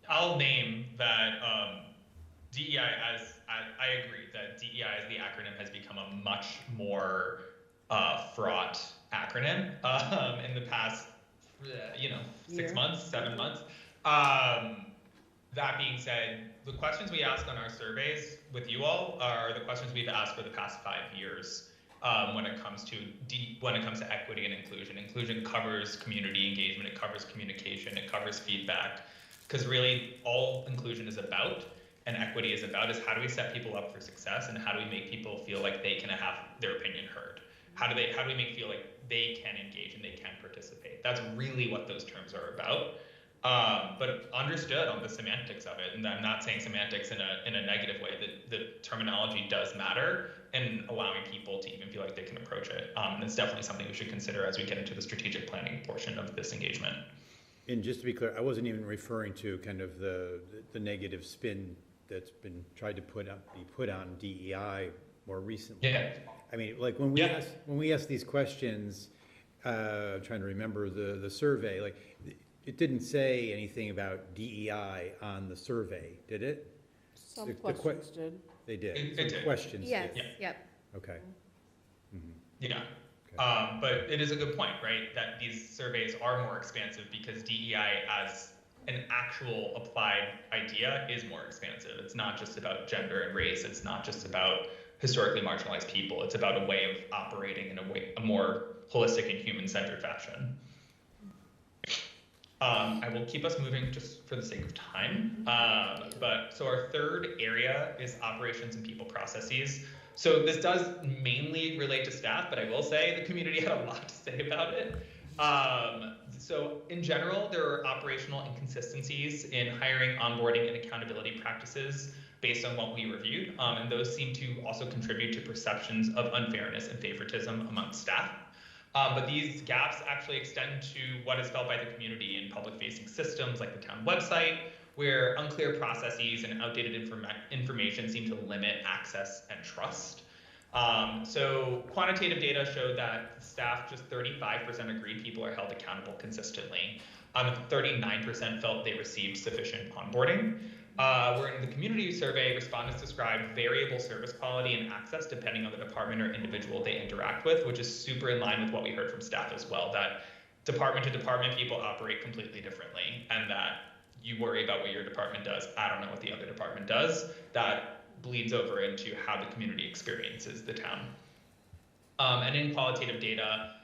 I'll name that DEI I agree that DEI as the acronym has become a much more fraught acronym in the past, 6 months, 7 months. That being said, the questions we ask on our surveys with you all are the questions we've asked for the past 5 years when it comes to equity and inclusion. Inclusion covers community engagement, it covers communication, it covers feedback, because really all inclusion is about and equity is about is how do we set people up for success and how do we make people feel like they can have their opinion heard? How do we make feel like they can engage and they can participate? That's really what those terms are about. But understood on the semantics of it, and I'm not saying semantics in a negative way, that the terminology does matter and allowing people to even feel like they can approach it. And it's definitely something we should consider as we get into the strategic planning portion of this engagement. And just to be clear, I wasn't even referring to kind of the negative spin that's been tried to be put on DEI more recently. Yeah. I mean, like when we ask these questions, I'm trying to remember the survey, like it didn't say anything about DEI on the survey, did it? Some questions did. They did. It Some did. questions Yes, did. yep. Okay. Yeah. But it is a good point, right? That these surveys are more expansive because DEI as an actual applied idea is more expansive. It's not just about gender and race. It's not just about historically marginalized people. It's about a way of operating in a more holistic and human-centered fashion. I will keep us moving just for the sake of time. So our third area is operations and people processes. So this does mainly relate to staff, but I will say the community had a lot to say about it. So in general, there are operational inconsistencies in hiring, onboarding, and accountability practices based on what we reviewed. And those seem to also contribute to perceptions of unfairness and favoritism among staff. But these gaps actually extend to what is felt by the community in public-facing systems like the town website, where unclear processes and outdated information seem to limit access and trust. So quantitative data showed that staff, just 35% agreed people are held accountable consistently. 39% felt they received sufficient onboarding. Where in the community survey, respondents described variable service quality and access depending on the department or individual they interact with, which is super in line with what we heard from staff as well, that department to department people operate completely differently, and that you worry about what your department does. I don't know what the other department does. That bleeds over into how the community experiences the town. And in qualitative data,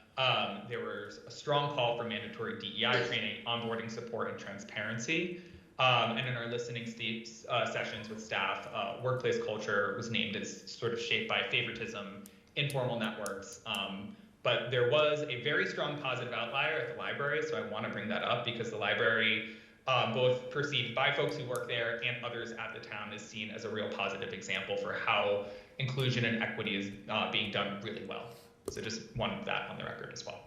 there was a strong call for mandatory DEI training, onboarding support, and transparency. And in our listening sessions with staff, workplace culture was named as sort of shaped by favoritism, informal networks. But there was a very strong positive outlier at the library, so I want to bring that up because the library, both perceived by folks who work there and others at the town, is seen as a real positive example for how inclusion and equity is being done really well. So just wanted that on the record as well.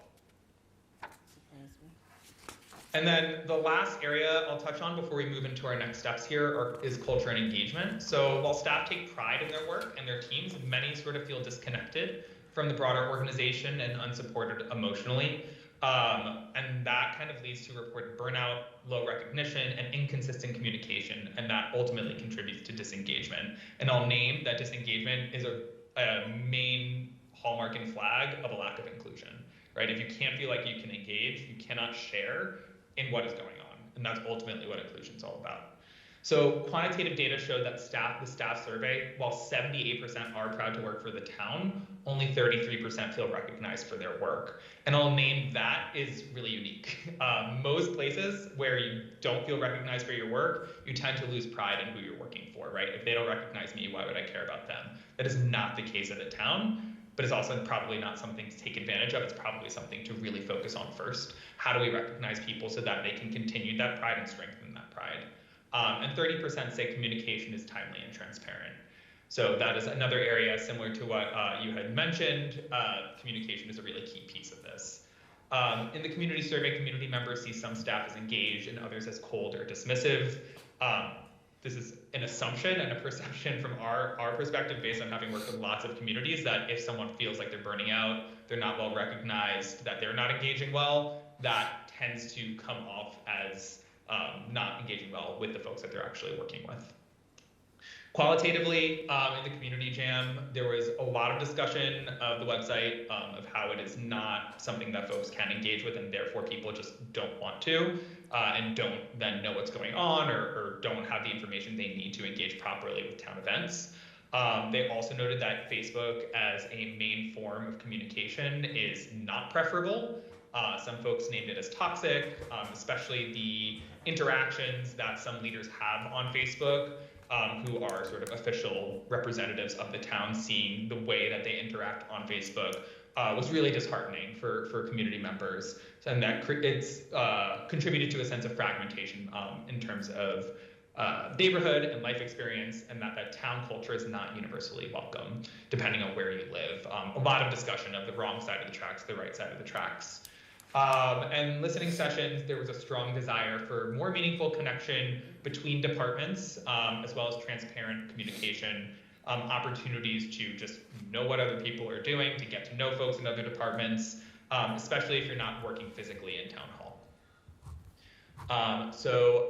And then the last area I'll touch on before we move into our next steps here is culture and engagement. So while staff take pride in their work and their teams, many sort of feel disconnected from the broader organization and unsupported emotionally. And that kind of leads to reported burnout, low recognition, and inconsistent communication, and that ultimately contributes to disengagement. And I'll name that disengagement is a main hallmark and flag of a lack of inclusion, right? If you can't feel like you can engage, you cannot share in what is going on, and that's ultimately what inclusion is all about. So quantitative data showed that the staff survey, while 78% are proud to work for the town, only 33% feel recognized for their work. And I'll name that is really unique. Most places where you don't feel recognized for your work, you tend to lose pride in who you're working for, right? If they don't recognize me, why would I care about them? That is not the case at the town, but it's also probably not something to take advantage of. It's probably something to really focus on first. How do we recognize people so that they can continue that pride and strengthen that pride? And 30% say communication is timely and transparent. So that is another area similar to what you had mentioned. Communication is a really key piece of this. In the community survey, community members see some staff as engaged and others as cold or dismissive. This is an assumption and a perception from our perspective based on having worked with lots of communities that if someone feels like they're burning out, they're not well recognized, that they're not engaging well, that tends to come off as not engaging well with the folks that they're actually working with. Qualitatively, in the community jam, there was a lot of discussion of the website of how it is not something that folks can engage with, and therefore people just don't want to and don't then know what's going on or don't have the information they need to engage properly with town events. They also noted that Facebook as a main form of communication is not preferable. Some folks named it as toxic, especially the interactions that some leaders have on Facebook, who are sort of official representatives of the town, seeing the way that they interact on Facebook was really disheartening for community members. And that it's contributed to a sense of fragmentation in terms of neighborhood and life experience, and that town culture is not universally welcome, depending on where you live. A lot of discussion of the wrong side of the tracks, the right side of the tracks. And listening sessions, there was a strong desire for more meaningful connection between departments, as well as transparent communication, opportunities to just know what other people are doing, to get to know folks in other departments, especially if you're not working physically in town hall. So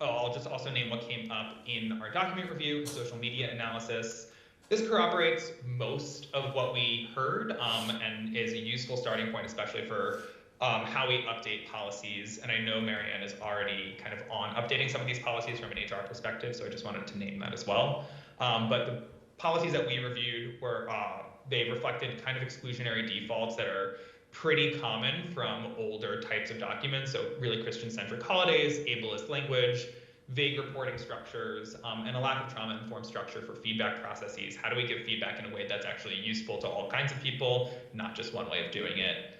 I'll just also name what came up in our document review and social media analysis. This corroborates most of what we heard and is a useful starting point, especially for how we update policies. And I know Marianne is already kind of on updating some of these policies from an HR perspective, so I just wanted to name that as well. But the policies that we reviewed were, they reflected kind of exclusionary defaults that are pretty common from older types of documents. So really Christian-centric holidays, ableist language, vague reporting structures, and a lack of trauma-informed structure for feedback processes. How do we give feedback in a way that's actually useful to all kinds of people, not just one way of doing it?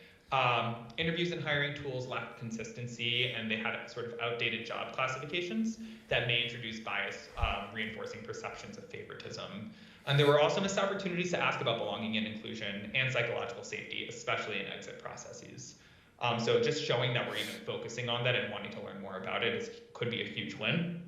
Interviews and hiring tools lacked consistency, and they had sort of outdated job classifications that may introduce bias, reinforcing perceptions of favoritism. And there were also missed opportunities to ask about belonging and inclusion and psychological safety, especially in exit processes. So just showing that we're even focusing on that and wanting to learn more about it could be a huge win.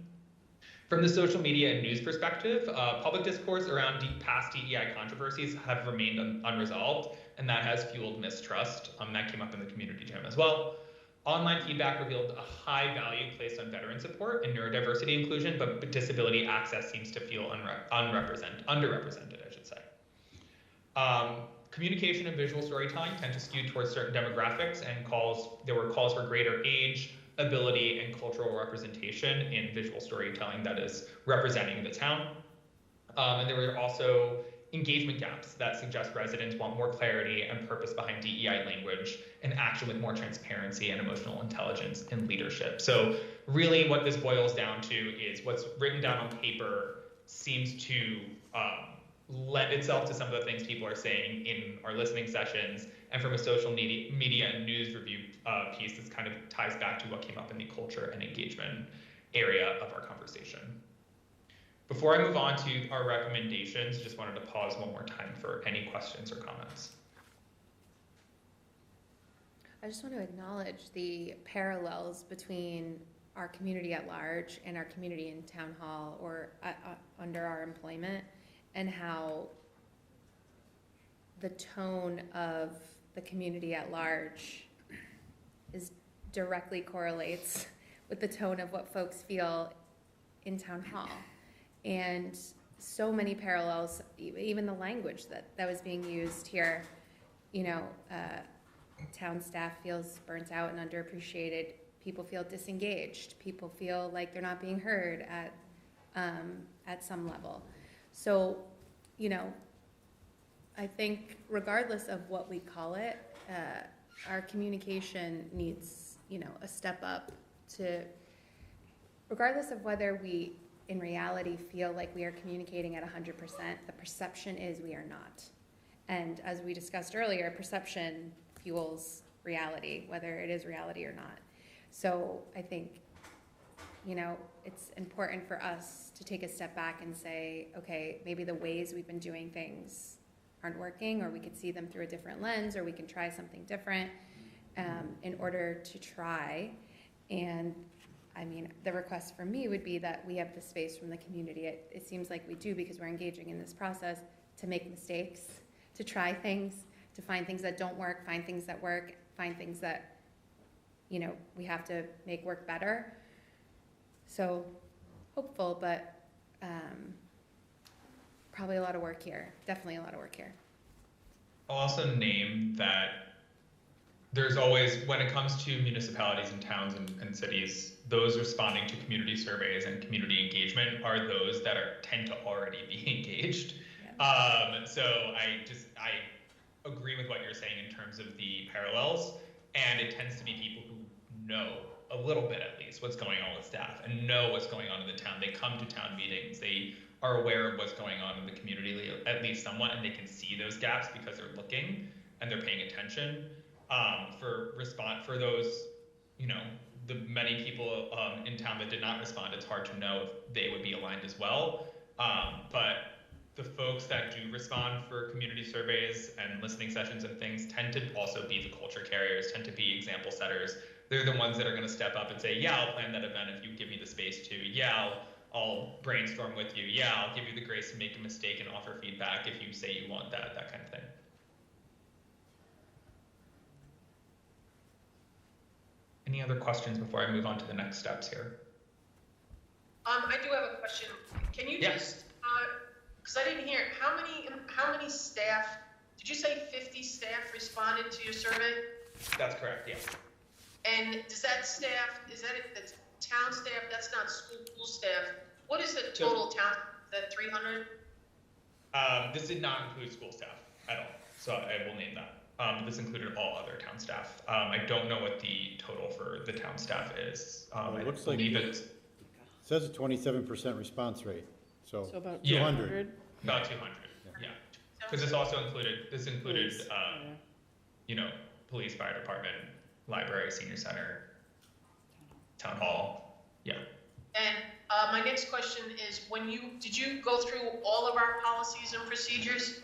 From the social media and news perspective, public discourse around past DEI controversies have remained unresolved, and that has fueled mistrust. That came up in the community jam as well. Online feedback revealed a high value placed on veteran support and neurodiversity inclusion, but disability access seems to feel underrepresented, I should say. Communication and visual storytelling tend to skew towards certain demographics, and there were calls for greater age, ability, and cultural representation in visual storytelling that is representing the town. And there were also engagement gaps that suggest residents want more clarity and purpose behind DEI language and action with more transparency and emotional intelligence in leadership. So really what this boils down to is what's written down on paper seems to lend itself to some of the things people are saying in our listening sessions, and from a social media and news review piece, this kind of ties back to what came up in the culture and engagement area of our conversation. Before I move on to our recommendations, just wanted to pause one more time for any questions or comments. I just want to acknowledge the parallels between our community at large and our community in town hall or under our employment, and how the tone of the community at large directly correlates with the tone of what folks feel in town hall. And so many parallels, even the language that was being used here, town staff feels burnt out and underappreciated. People feel disengaged. People feel like they're not being heard at some level. So, I think regardless of what we call it, our communication needs, a step up to, regardless of whether we in reality feel like we are communicating at 100%, the perception is we are not. And as we discussed earlier, perception fuels reality, whether it is reality or not. So I think, it's important for us to take a step back and say, okay, maybe the ways we've been doing things aren't working, or we could see them through a different lens, or we can try something different in order to try. And I mean, the request for me would be that we have the space from the community. It seems like we do, because we're engaging in this process, to make mistakes, to try things, to find things that don't work, find things that work, find things that, we have to make work better. So hopeful, but probably a lot of work here. Definitely a lot of work here. I'll also name that there's always, when it comes to municipalities and towns and cities, those responding to community surveys and community engagement are those that tend to already be engaged. Yeah. So I agree with what you're saying in terms of the parallels, and it tends to be people who know a little bit at least what's going on with staff and know what's going on in the town. They come to town meetings, they are aware of what's going on in the community at least somewhat, and they can see those gaps because they're looking and they're paying attention. For those, the many people in town that did not respond, it's hard to know if they would be aligned as well. But the folks that do respond for community surveys and listening sessions and things tend to also be the culture carriers, tend to be example setters. They're the ones that are going to step up and say, yeah, I'll plan that event if you give me the space to. Yeah, I'll brainstorm with you. Yeah, I'll give you the grace to make a mistake and offer feedback if you say you want that kind of thing. Any other questions before I move on to the next steps here? I do have a question. Can you just, because I didn't hear, how many staff, did you say 50 staff responded to your survey? That's correct, yeah. And does that staff, that's town staff, that's not school staff? What is the total town, that 300? This did not include school staff at all, so I will name that. But this included all other town staff. I don't know what the total for the town staff is. It looks like it says a 27% response rate. So about 200. About 200, yeah. Because this also included, police, fire department, library, senior center, town hall, yeah. And my next question is, did you go through all of our policies and procedures?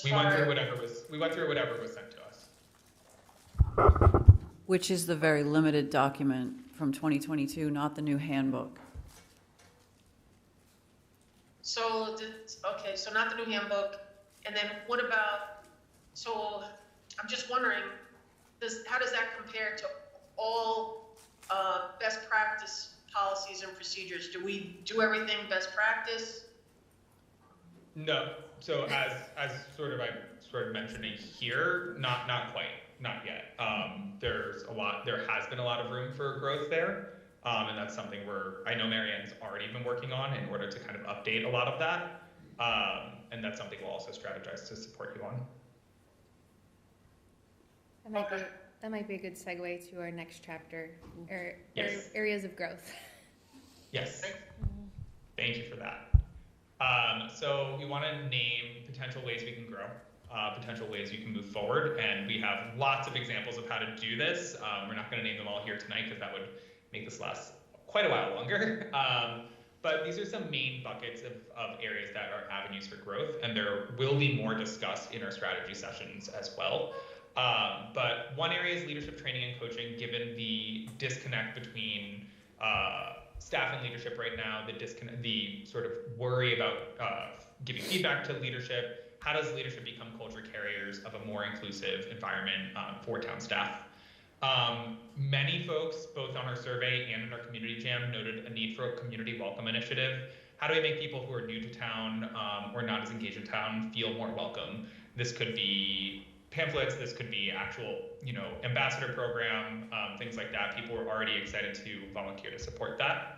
We went through whatever was sent to us. Which is the very limited document from 2022, not the new handbook. So, so not the new handbook. And then what about, so I'm just wondering, how does that compare to all best practice policies and procedures? Do we do everything best practice? No. So as I'm sort of mentioning here, not quite, not yet. There has been a lot of room for growth there. And that's something I know Marianne's already been working on in order to kind of update a lot of that. And that's something we'll also strategize to support you on. That might be a good segue to our next chapter, Yes. areas of growth. Yes. Thank you for that. So we want to name potential ways we can grow, potential ways we can move forward, and we have lots of examples of how to do this. We're not going to name them all here tonight because that would make this last quite a while longer. But these are some main buckets of areas that are avenues for growth, and there will be more discussed in our strategy sessions as well. But one area is leadership training and coaching, given the disconnect between staff and leadership right now, the sort of worry about giving feedback to leadership, how does leadership become culture carriers of a more inclusive environment for town staff? Many folks, both on our survey and in our community jam, noted a need for a community welcome initiative. How do we make people who are new to town or not as engaged in town feel more welcome? This could be pamphlets, this could be actual, ambassador program, things like that. People were already excited to volunteer to support that.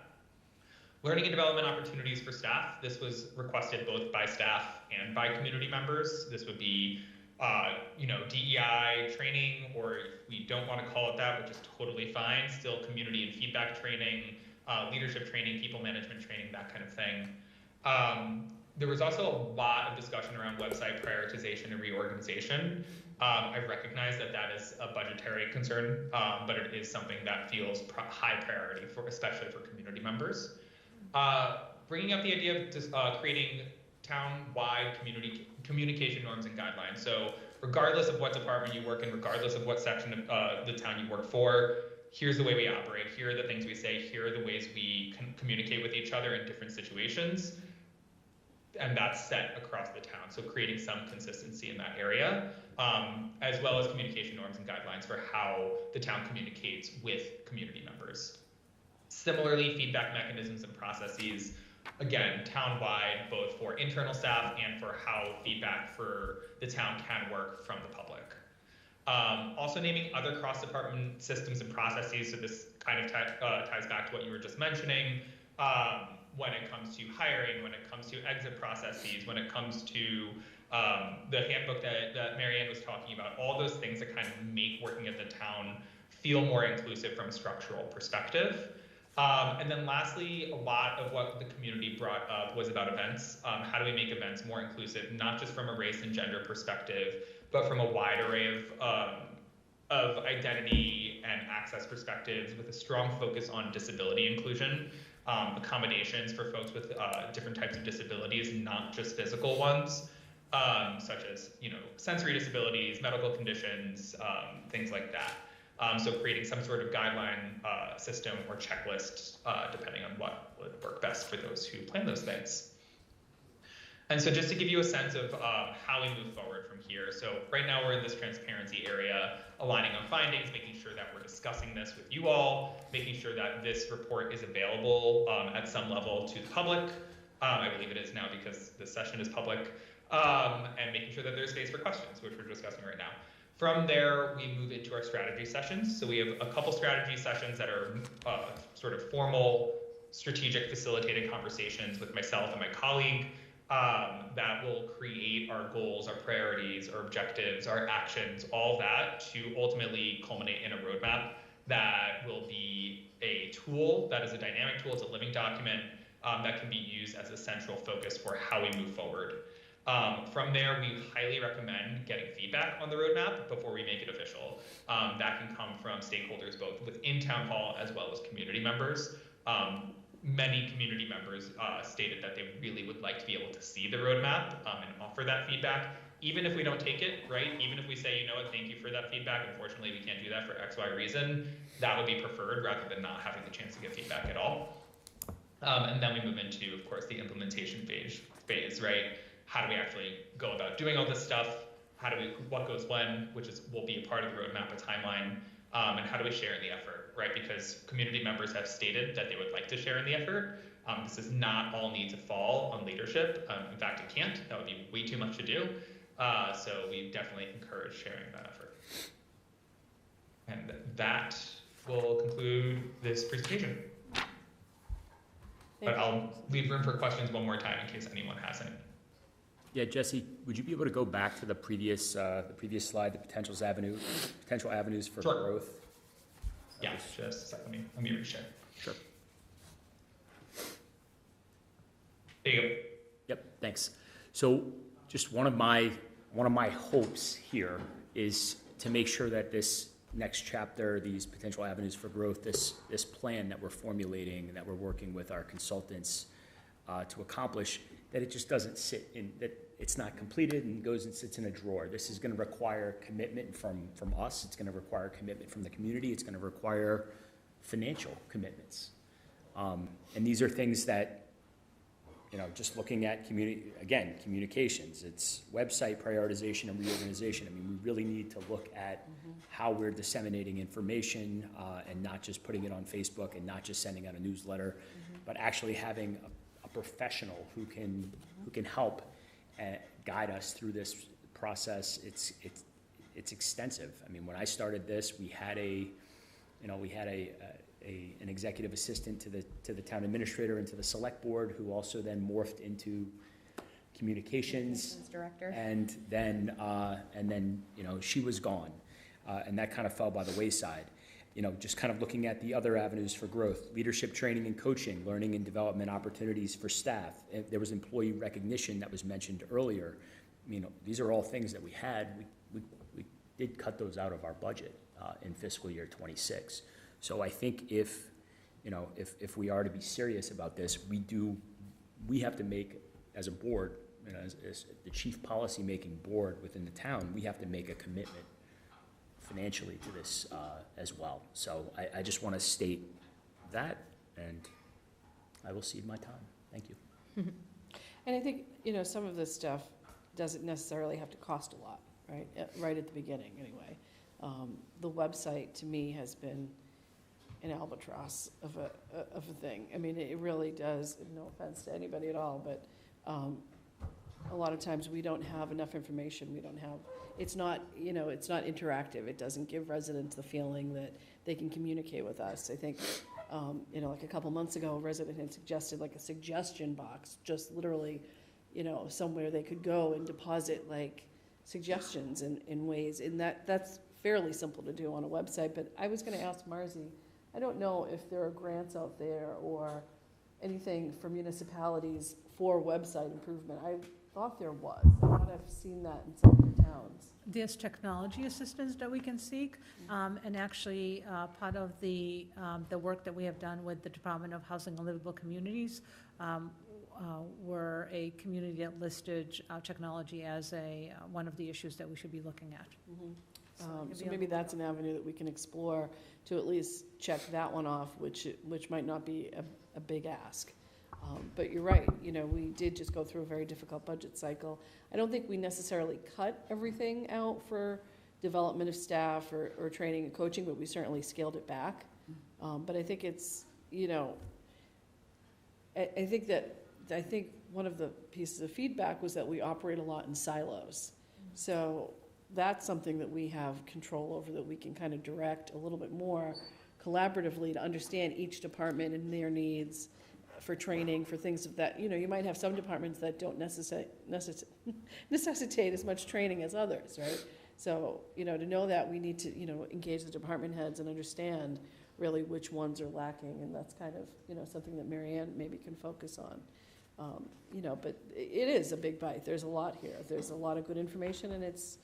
Learning and development opportunities for staff. This was requested both by staff and by community members. This would be DEI training, or if we don't want to call it that, which is totally fine, still community and feedback training, leadership training, people management training, that kind of thing. There was also a lot of discussion around website prioritization and reorganization. I recognize that that is a budgetary concern, but it is something that feels high priority, especially for community members. Bringing up the idea of creating town-wide communication norms and guidelines. So regardless of what department you work in, regardless of what section of the town you work for, here's the way we operate, here are the things we say, here are the ways we communicate with each other in different situations. And that's set across the town. So creating some consistency in that area, as well as communication norms and guidelines for how the town communicates with community members. Similarly, feedback mechanisms and processes, again, town-wide, both for internal staff and for how feedback for the town can work from the public. Also naming other cross-department systems and processes, so this kind of ties back to what you were just mentioning, when it comes to hiring, when it comes to exit processes, when it comes to the handbook that Marianne was talking about, all those things that kind of make working at the town feel more inclusive from a structural perspective. And then lastly, a lot of what the community brought up was about events. How do we make events more inclusive, not just from a race and gender perspective, but from a wide array of identity and access perspectives, with a strong focus on disability inclusion, accommodations for folks with different types of disabilities, not just physical ones, such as sensory disabilities, medical conditions, things like that. So creating some sort of guideline system or checklist, depending on what would work best for those who plan those things. And so just to give you a sense of how we move forward from here. So right now we're in this transparency area, aligning on findings, making sure that we're discussing this with you all, making sure that this report is available at some level to the public. I believe it is now because this session is public, and making sure that there's space for questions, which we're discussing right now. From there, we move into our strategy sessions. So we have a couple strategy sessions that are sort of formal, strategic, facilitated conversations with myself and my colleague that will create our goals, our priorities, our objectives, our actions, all that to ultimately culminate in a roadmap that will be a tool, that is a dynamic tool, it's a living document that can be used as a central focus for how we move forward. From there, we highly recommend getting feedback on the roadmap before we make it official. That can come from stakeholders both within Town Hall as well as community members. Many community members stated that they really would like to be able to see the roadmap and offer that feedback. Even if we don't take it, right? Even if we say, thank you for that feedback, unfortunately we can't do that for X, Y reason, that would be preferred rather than not having the chance to get feedback at all. And then we move into, of course, the implementation phase, right? How do we actually go about doing all this stuff? What goes when, which will be a part of the roadmap, a timeline, and how do we share in the effort, right? Because community members have stated that they would like to share in the effort. This does not all need to fall on leadership. In fact, it can't. That would be way too much to do. So we definitely encourage sharing that effort. And that will conclude this presentation. But I'll leave room for questions one more time in case anyone has any. Yeah, Jesse, would you be able to go back to the previous slide, the potential avenues for growth? Yeah, just a second. Let me reshare. Sure. There you go. Yep, thanks. So just one of my hopes here is to make sure that this next chapter, these potential avenues for growth, this plan that we're formulating, that we're working with our consultants to accomplish, that it just doesn't sit in, that it's not completed and goes and sits in a drawer. This is going to require commitment from us. It's going to require commitment from the community. It's going to require financial commitments. And these are things that just looking at communications, it's website prioritization and reorganization. I mean, we really need to look at how we're disseminating information and not just putting it on Facebook and not just sending out a newsletter, but actually having a professional who can help guide us through this process. It's extensive. I mean, when I started this, we had an executive assistant to the town administrator and to the select board, who also then morphed into communications director. And then she was gone, and that kind of fell by the wayside. Just kind of looking at the other avenues for growth: leadership training and coaching, learning and development opportunities for staff. There was employee recognition that was mentioned earlier. These are all things that we had. We did cut those out of our budget in fiscal year 26. So I think if we are to be serious about this, we have to make, as a board, as the chief policy-making board within the town, we have to make a commitment financially to this as well. So I just want to state that, and I will cede my time. Thank you. And I think, some of this stuff doesn't necessarily have to cost a lot, right? Right at the beginning, anyway. The website, to me, has been an albatross of a thing. I mean, it really does, no offense to anybody at all, but a lot of times we don't have enough information. It's not interactive. It doesn't give residents the feeling that they can communicate with us. I think, like a couple months ago, a resident had suggested like a suggestion box, just literally, somewhere they could go and deposit like suggestions in ways, and that's fairly simple to do on a website. But I was going to ask Marzi, I don't know if there are grants out there or anything for municipalities for website improvement. I thought there was. I thought I've seen that in some of the towns. There's technology assistance that we can seek, and actually part of the work that we have done with the Department of Housing and Livable Communities, were a community that listed technology as one of the issues that we should be looking at. So maybe that's an avenue that we can explore to at least check that one off, which might not be a big ask. But you're right, we did just go through a very difficult budget cycle. I don't think we necessarily cut everything out for development of staff or training and coaching, but we certainly scaled it back. But I think it's, I think one of the pieces of feedback was that we operate a lot in silos. So that's something that we have control over, that we can kind of direct a little bit more collaboratively to understand each department and their needs for training, for things of that. You might have some departments that don't necessitate as much training as others, right? So, to know that, we need to, engage the department heads and understand really which ones are lacking, and that's kind of, something that Marianne maybe can focus on. But it is a big bite. There's a lot here. There's a lot of good information, and it's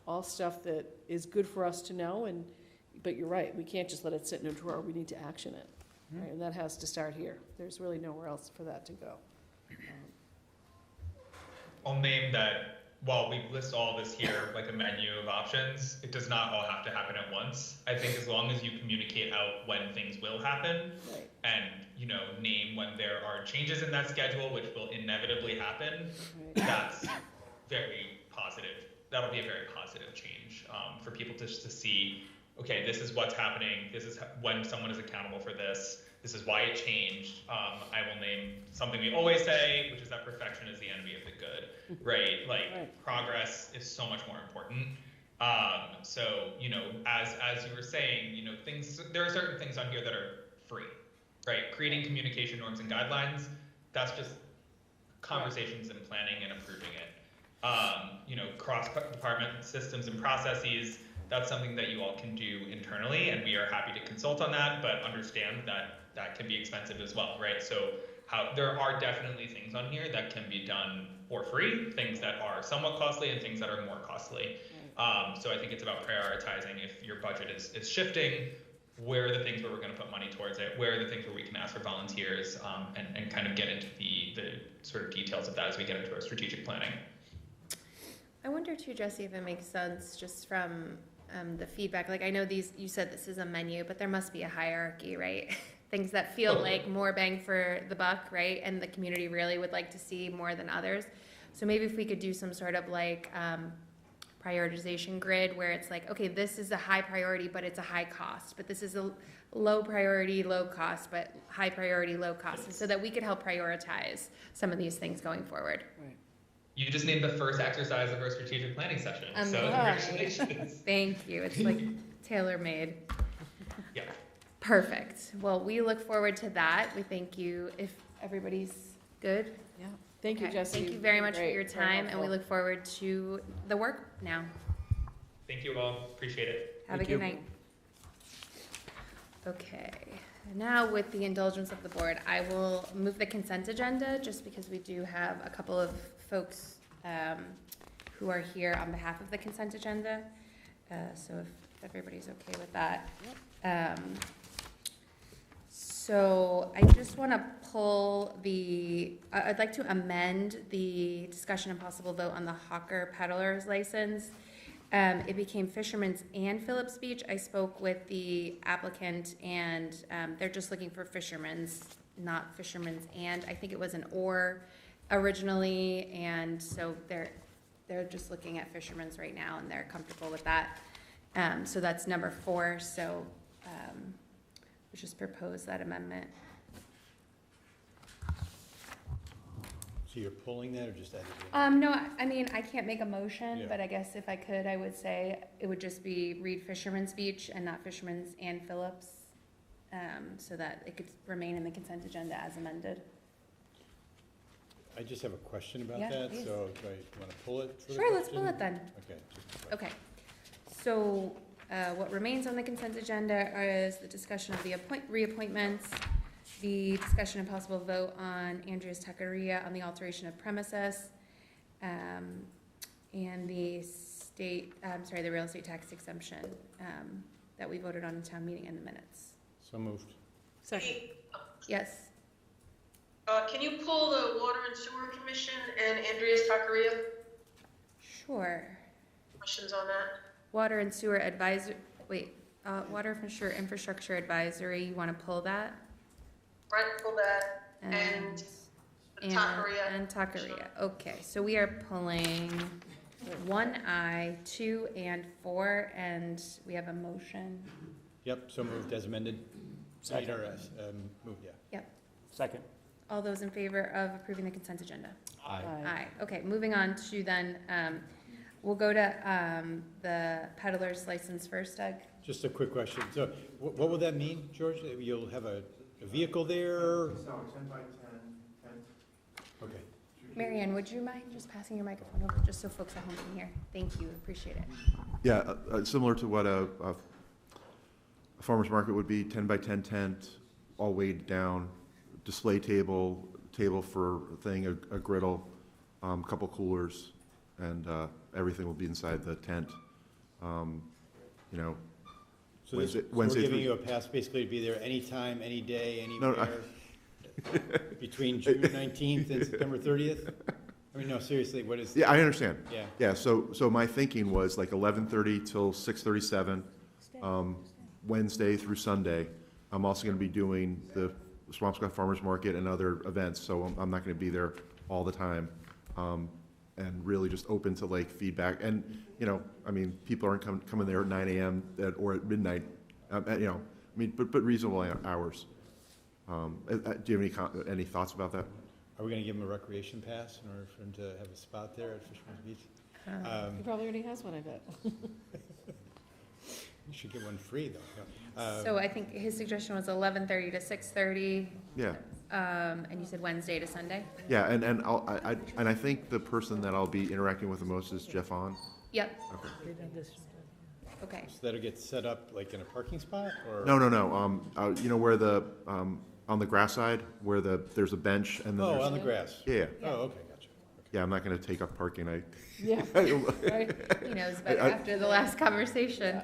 all stuff that is good for us to know. But you're right, we can't just let it sit in a drawer. We need to action it, right? And that has to start here. There's really nowhere else for that to go. I'll name that while we list all this here, like a menu of options, it does not all have to happen at once. I think as long as you communicate out when things will happen, right, and name when there are changes in that schedule, which will inevitably happen, right, that's very positive. That'll be a very positive change for people to see, okay, this is what's happening. This is when someone is accountable for this. This is why it changed. I will name something we always say, which is that perfection is the enemy of the good, right? Like, progress is so much more important. So, as you were saying, there are certain things on here that are free, right? Creating communication norms and guidelines, that's just conversations and planning and approving it. Cross-department systems and processes, that's something that you all can do internally, and we are happy to consult on that, but understand that that can be expensive as well, right? So there are definitely things on here that can be done for free, things that are somewhat costly and things that are more costly. So I think it's about prioritizing. If your budget is shifting, where are the things where we're going to put money towards it? Where are the things where we can ask for volunteers, and kind of get into the sort of details of that as we get into our strategic planning. I wonder too, Jesse, if it makes sense just from the feedback. Like, I know you said this is a menu, but there must be a hierarchy, right? things that feel like more bang for the buck, right? And the community really would like to see more than others. So maybe if we could do some sort of like prioritization grid where it's like, okay, this is a high priority, but it's a high cost. But this is a low priority, low cost, but high priority, low cost. And so that we could help prioritize some of these things going forward. Right. You just named the first exercise of our strategic planning session. So Right. congratulations. Thank you. It's like tailor-made. Yeah. Perfect. Well, we look forward to that. We thank you if everybody's good. Yeah. Thank you, Okay. Jesse. Thank you very much for Great. your Very time, and we helpful. look forward to the work now. Thank you all. Appreciate it. Have a good night. Okay, now with the indulgence of the board, I will move the consent agenda, just because we do have a couple of folks who are here on behalf of the consent agenda. So if everybody's okay with that. So I just want to pull I'd like to amend the discussion and possible vote on the hawker peddler's license. It became Fisherman's and Phillips Beach. I spoke with the applicant, and they're just looking for Fisherman's, not Fisherman's and. I think it was an or originally, and so they're just looking at Fisherman's right now, and they're comfortable with that. So that's number 4. So we just propose that amendment. So you're pulling that or just editing? No, I mean, I can't make a motion, Yeah. but I guess if I could, I would say it would just be read Fisherman's Beach and not Fisherman's and Phillips, so that it could remain in the consent agenda as amended. I just have a question about Yeah, that, please. so do I want to pull it for the Sure, let's pull question? it then. Okay. Okay. So, what remains on the consent agenda is the discussion of the reappointments, the discussion and possible vote on Andrea's Taqueria on the alteration of premises, and the the real estate tax exemption, that we voted on in town meeting in the minutes. So moved. Second. Yes? Can you pull the Water and Sewer Commission and Andrea's Taqueria? Sure. Questions on that? Water and Sewer Advisor, Water and Sewer Infrastructure Advisory, you want to pull that? Right, pull that, and the Taqueria. And Taqueria, okay, so we are pulling 1I, 2, and 4, and we have a motion. Yep, so moved as amended. Second. Moved, yeah. Yep. Second. All those in favor of approving the consent agenda? Aye. Aye, okay, moving on to then, we'll go to the peddler's license first, Doug. Just a quick question. So what will that mean, George? You'll have a vehicle there? No, 10 by 10. Okay. Marianne, would you mind just passing your microphone over, just so folks at home can hear? Thank you, appreciate it. Yeah, similar to what a farmer's market would be, 10 by 10 tent, all weighed down, display table for a thing, a griddle, couple coolers, and everything will be inside the tent. You know, So we're giving you a pass basically to be there anytime, any day, anywhere, between June 19th and September 30th? I mean, no, seriously, what is? Yeah, I understand. Yeah. Yeah, so my thinking was like 11:30 till 6:37, Wednesday through Sunday. I'm also going to be doing the Swampscott Farmers Market and other events, so I'm not going to be there all the time. And really just open to like feedback. And, you know, I mean, people aren't coming there at 9 a.m. Or at midnight, you know, I mean, but reasonable hours. Do you have any thoughts about that? Are we going to give him a recreation pass in order for him to have a spot there at Fisherman's Beach? He probably already has one, I bet. You should get one free, though. So I think his suggestion was 11:30 to 6:30. Yeah. And you said Wednesday to Sunday? Yeah, and I think the person that I'll be interacting with the most is Jeff On. Yep. Okay. Okay. So that'll get set up like in a parking spot, or? No. You know where on the grass side, where there's a bench and then Oh, there's. on the grass. Yeah. Oh, okay, gotcha. Yeah, I'm not gonna take up parking, Yeah, right. He knows better after the last conversation.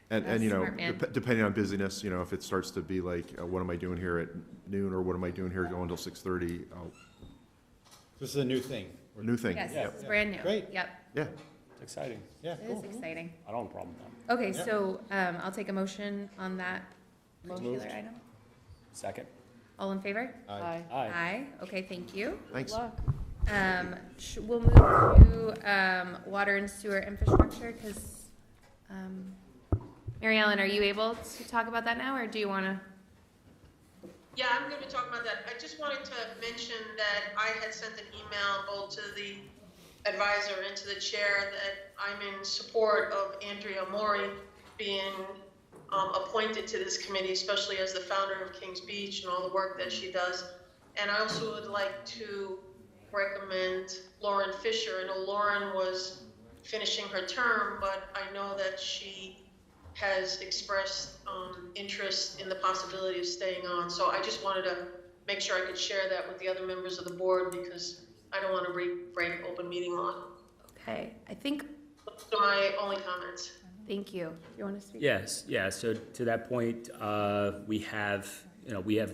And you know, Smart man. depending on busyness, you know, if it starts to be like, what am I doing here at noon, or what am I doing here going till 6:30? This is a new thing. New thing. Yes, Yep. it's brand new. Great. Yep. Yeah. It's exciting. Yeah, It cool. is exciting. I don't have a problem with that. Okay, Yeah. so I'll take a motion on that particular Moved. item. Second. All in favor? Aye. Aye. Okay, thank you. Thanks. Good luck. We'll move to water and sewer infrastructure, because, Mary Ellen, are you able to talk about that now, or do you want to? Yeah, I'm going to talk about that. I just wanted to mention that I had sent an email both to the advisor and to the chair that I'm in support of Andrea Mori being appointed to this committee, especially as the founder of Kings Beach and all the work that she does. And I also would like to recommend Lauren Fisher. I know Lauren was finishing her term, but I know that she has expressed interest in the possibility of staying on. So I just wanted to make sure I could share that with the other members of the board, because I don't want to break open meeting law. Okay, I think. Those are my only comments. Thank you. You want to speak? Yes, yeah, so to that point, we have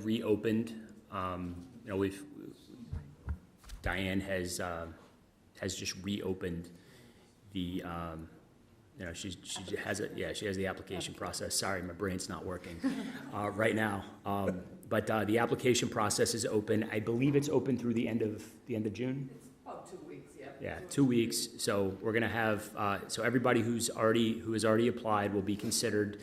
reopened, Diane has just reopened the, she has the application process. Sorry, my brain's not working right now. But the application process is open. I believe it's open through the end of June. It's about 2 weeks, yeah. Yeah, 2 weeks. So we're gonna have so everybody who has already applied will be considered,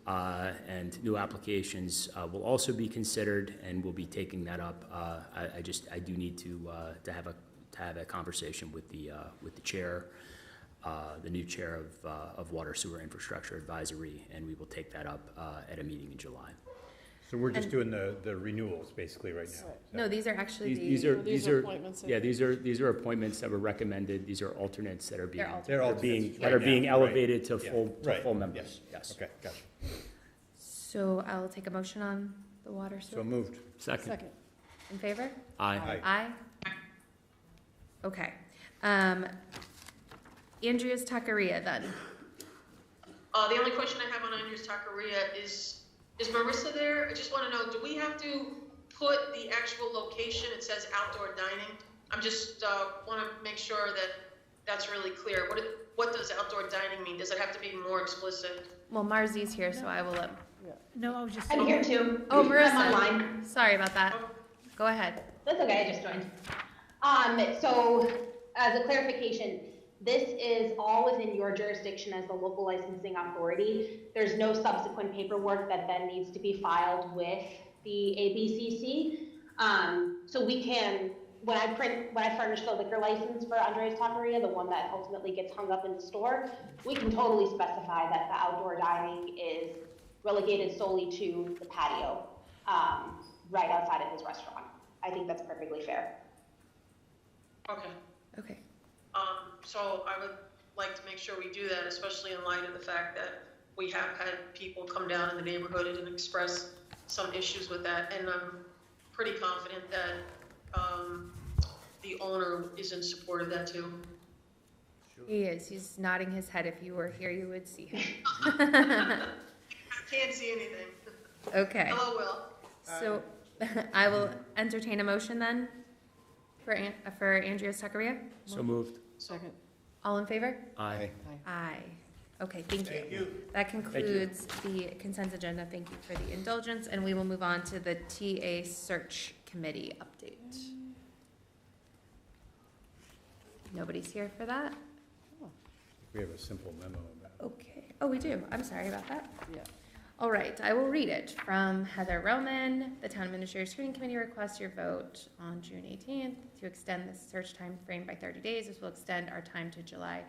and new applications will also be considered, and we'll be taking that up. I do need to have a conversation with the chair, the new chair of Water Sewer Infrastructure Advisory, and we will take that up at a meeting in July. So we're just doing the renewals basically right now? No, these are actually These are appointments. yeah, these are appointments that were recommended. These are alternates that are being They're alternates that are right being now, elevated to Yeah. full Right. full members. Yes. Okay, gotcha. So I'll take a motion on the water sewer. So moved. Second. In favor? Aye. Aye. Okay. Andrea's Taqueria then. The only question I have on Andrews Taqueria is Marissa there? I just want to know, do we have to put the actual location? It says outdoor dining. I'm just want to make sure that that's really clear. What does outdoor dining mean? Does it have to be more explicit? Well, Marzi's here, so I will let. No, I was just. I'm here too. Oh, Marissa. I'm online. Sorry about that. Go ahead. That's okay, I just joined. So, as a clarification, this is all within your jurisdiction as the local licensing authority. There's no subsequent paperwork that then needs to be filed with the ABCC. So we can, when I furnish the liquor license for Andrea's Taqueria, the one that ultimately gets hung up in the store, we can totally specify that the outdoor dining is relegated solely to the patio, right outside of his restaurant. I think that's perfectly fair. Okay. Okay. So I would like to make sure we do that, especially in light of the fact that we have had people come down in the neighborhood and express some issues with that. And I'm pretty confident that the owner is in support of that too. He is. He's nodding his head. If you were here, you would see him. I can't see anything. Okay. Hello, Will. So I will entertain a motion then for Andrea's Taqueria. So moved. Second. All in favor? Aye. Aye. Okay, thank you. That concludes the consent agenda. Thank you for the indulgence, and we will move on to the TA Search Committee update. Nobody's here for that? We have a simple memo about it. Okay. Oh, we do. I'm sorry about that. Yeah. All right, I will read it from Heather Roman. The Town Administrator Screening Committee requests your vote on June 18th to extend the search time frame by 30 days. This will extend our time to July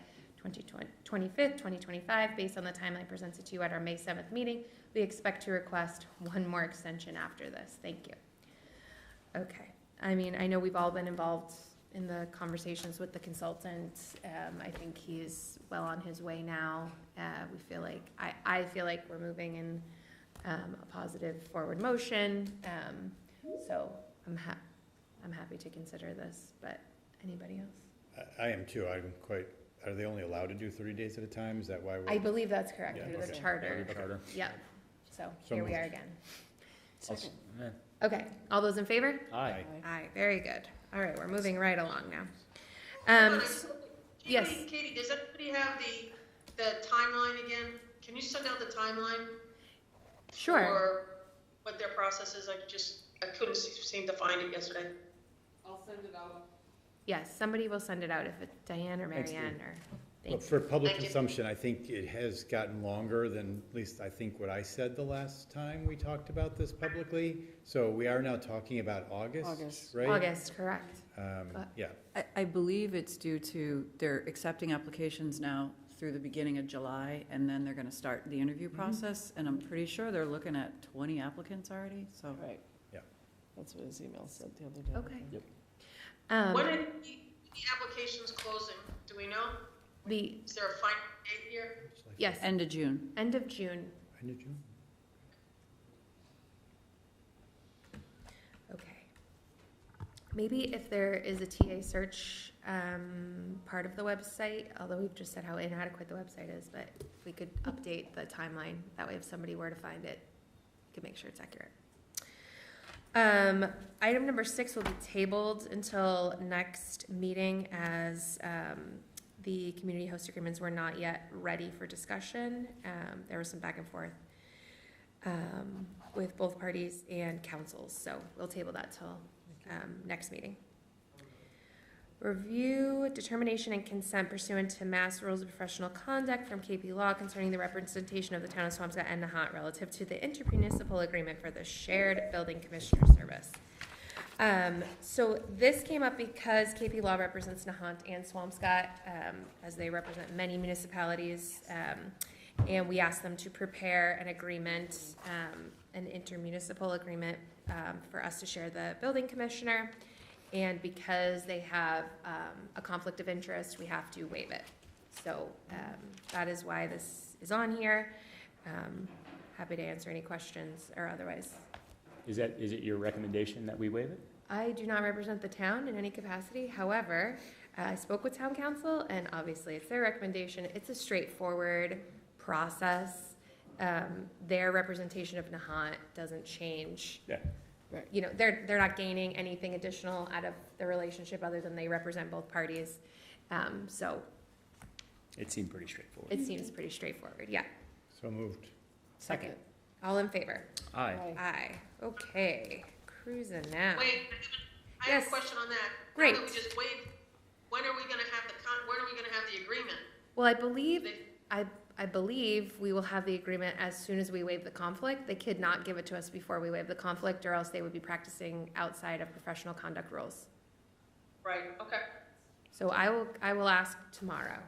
25th, 2025, based on the timeline presented to you at our May 7th meeting. We expect to request one more extension after this. Thank you. Okay. I mean, I know we've all been involved in the conversations with the consultant. I think he's well on his way now. We feel like, I feel like we're moving in a positive forward motion. So I'm happy to consider this, but anybody else? I am too. Are they only allowed to do 30 days at a time? Is that why we're? I believe that's correct, Yeah, through the okay. charter. Yep. So here we are again. Second. Okay, all those in favor? Aye. Aye, very good. All right, we're moving right along now. Yes. Katie, does everybody have the timeline again? Can you send out the timeline? Sure. what their process is. I couldn't seem to find it yesterday. I'll send it out. Yes, somebody will send it out, if it's Diane or Thanks, Marianne Steve. or, Well, thanks. for public Thank you. consumption, I think it has gotten longer than, at least I think what I said the last time we talked about this publicly. So we are now talking about August, right? August, correct. Yeah. I believe it's due to, they're accepting applications now through the beginning of July, and then they're gonna start the interview process, and I'm pretty sure they're looking at 20 applicants already, so. Right. Yeah. That's what his email said the other day. Okay. Yep. When are the applications closing? Do we know? Is there a final date here? Yes, End of June. end of June. End of June? Okay. Maybe if there is a TA search part of the website, although we've just said how inadequate the website is, but if we could update the timeline, that way if somebody were to find it, we could make sure it's accurate. Item number 6 will be tabled until next meeting, as the community host agreements were not yet ready for discussion. There was some back and forth with both parties and councils, so we'll table that till next meeting. Review, determination, and consent pursuant to Mass Rules of Professional Conduct from KP Law concerning the representation of the town of Swampscott and Nahant relative to the intermunicipal agreement for the shared building commissioner service. So this came up because KP Law represents Nahant and Swampscott, as they represent many municipalities, and we asked them to prepare an agreement, an intermunicipal agreement, for us to share the building commissioner. And because they have a conflict of interest, we have to waive it. So that is why this is on here. Happy to answer any questions or otherwise. Is it your recommendation that we waive it? I do not represent the town in any capacity. However, I spoke with town council, and obviously it's their recommendation. It's a straightforward process. Their representation of Nahant doesn't change. Yeah. Right. You know, they're not gaining anything additional out of the relationship other than they represent both parties. So It seemed pretty straightforward. it seems pretty straightforward, yeah. So moved. Second. All in favor? Aye. Aye. Okay, cruising now. Wait, I have a question on that. Great. Now that we just waived, when are we gonna have the agreement? Well, I believe we will have the agreement as soon as we waive the conflict. They could not give it to us before we waive the conflict, or else they would be practicing outside of professional conduct rules. Right, okay. So I will ask tomorrow,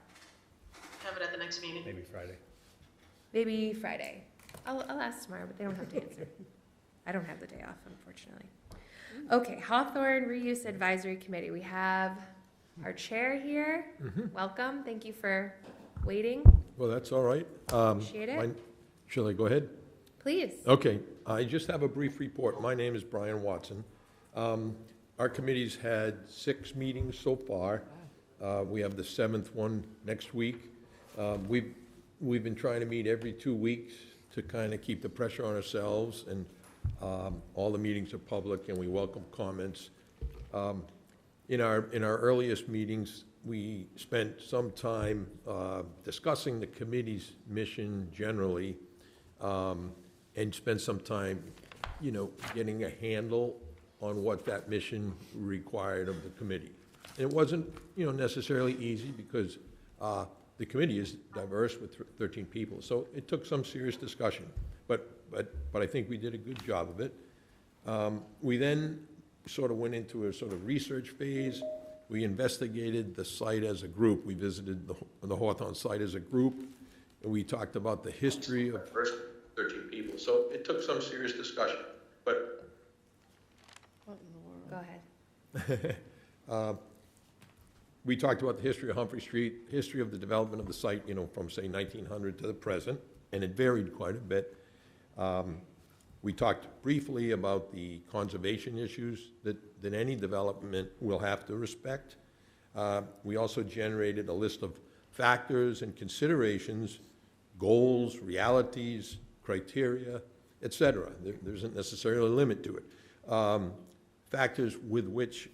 Have it at the next meeting. Maybe Friday. maybe Friday. I'll ask tomorrow, but they don't have to answer. I don't have the day off, unfortunately. Okay, Hawthorne Reuse Advisory Committee. We have our chair here. Welcome. Thank you for waiting. Well, that's all right. Appreciate it. Shall I go ahead? Please. Okay, I just have a brief report. My name is Brian Watson. Our committee's had 6 meetings so far. We have the 7th one next week. We've been trying to meet every 2 weeks to kind of keep the pressure on ourselves, and all the meetings are public, and we welcome comments. In our earliest meetings, we spent some time discussing the committee's mission generally, and spent some time, getting a handle on what that mission required of the committee. And it wasn't, necessarily easy, because the committee is diverse with 13 people, so it took some serious discussion. But I think we did a good job of it. We then sort of went into a sort of research phase. We investigated the site as a group. We visited the Hawthorne site as a group, and we talked about the history of the first 13 people. So it took some serious discussion, but Go ahead. we talked about the history of Humphrey Street, history of the development of the site, from, say, 1900 to the present, and it varied quite a bit. We talked briefly about the conservation issues that any development will have to respect. We also generated a list of factors and considerations, goals, realities, criteria, etc. There isn't necessarily a limit to it. Factors with which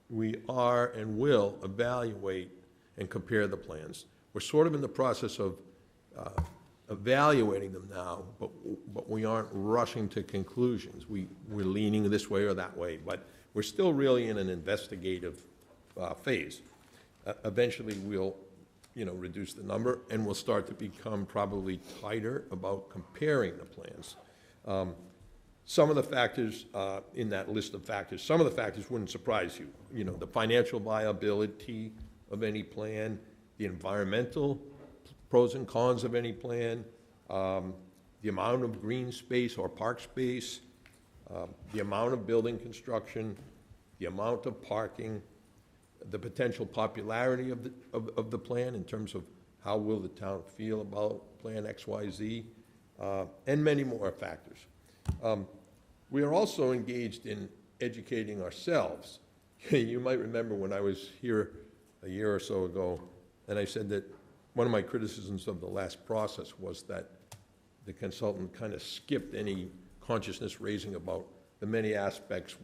we are and will evaluate and compare the plans. We're sort of in the process of evaluating them now, but we aren't rushing to conclusions. We're leaning this way or that way, but we're still really in an investigative phase. Eventually, we'll, reduce the number, and we'll start to become probably tighter about comparing the plans. Some of the factors in that list of factors, some of the factors wouldn't surprise you. The financial viability of any plan, the environmental pros and cons of any plan, the amount of green space or park space, the amount of building construction, the amount of parking, the potential popularity of the plan in terms of how will the town feel about Plan XYZ, and many more factors. We are also engaged in educating ourselves. You might remember when I was here a year or so ago, and I said that one of my criticisms of the last process was that the consultant kind of skipped any consciousness raising about the many aspects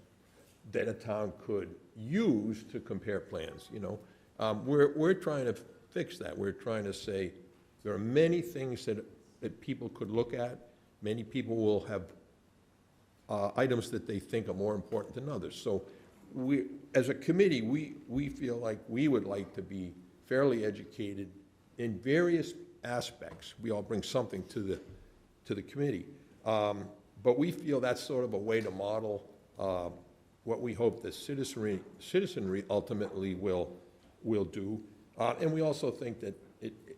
that a town could use to compare plans. We're trying to fix that. We're trying to say there are many things that people could look at. Many people will have items that they think are more important than others. So as a committee, we feel like we would like to be fairly educated in various aspects. We all bring something to the committee. But we feel that's sort of a way to model what we hope the citizenry ultimately will do. And we also think that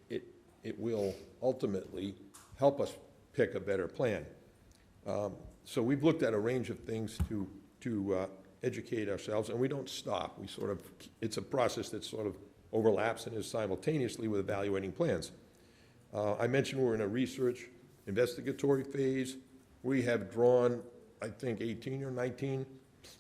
it will ultimately help us pick a better plan. So we've looked at a range of things to educate ourselves, and we don't stop. It's a process that sort of overlaps and is simultaneously with evaluating plans. I mentioned we're in a research investigatory phase. We have drawn, I think, 18 or 19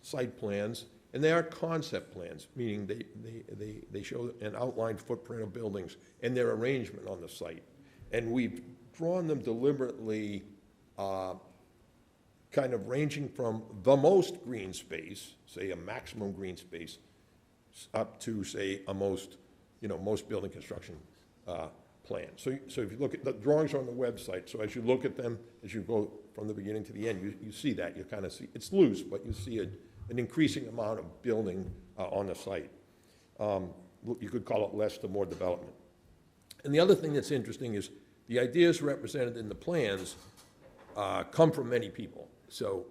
site plans, and they are concept plans, meaning they show an outlined footprint of buildings and their arrangement on the site. And we've drawn them deliberately, kind of ranging from the most green space, say a maximum green space, up to, say, a most building construction plan. So if you look at the drawings on the website, so as you look at them, as you go from the beginning to the end, you see that. You kind of see, it's loose, but you see an increasing amount of building on the site. You could call it less to more development. And the other thing that's interesting is the ideas represented in the plans come from many people. So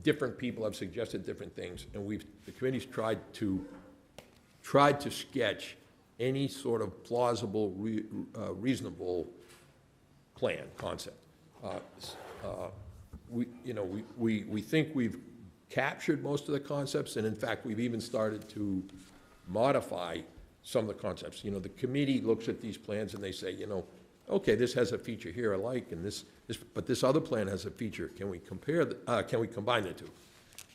different people have suggested different things, and the committee's tried to sketch any sort of plausible, reasonable plan, concept. We think we've captured most of the concepts, and in fact, we've even started to modify some of the concepts. The committee looks at these plans and they say, okay, this has a feature here I like, and but this other plan has a feature. Can we can we combine the two?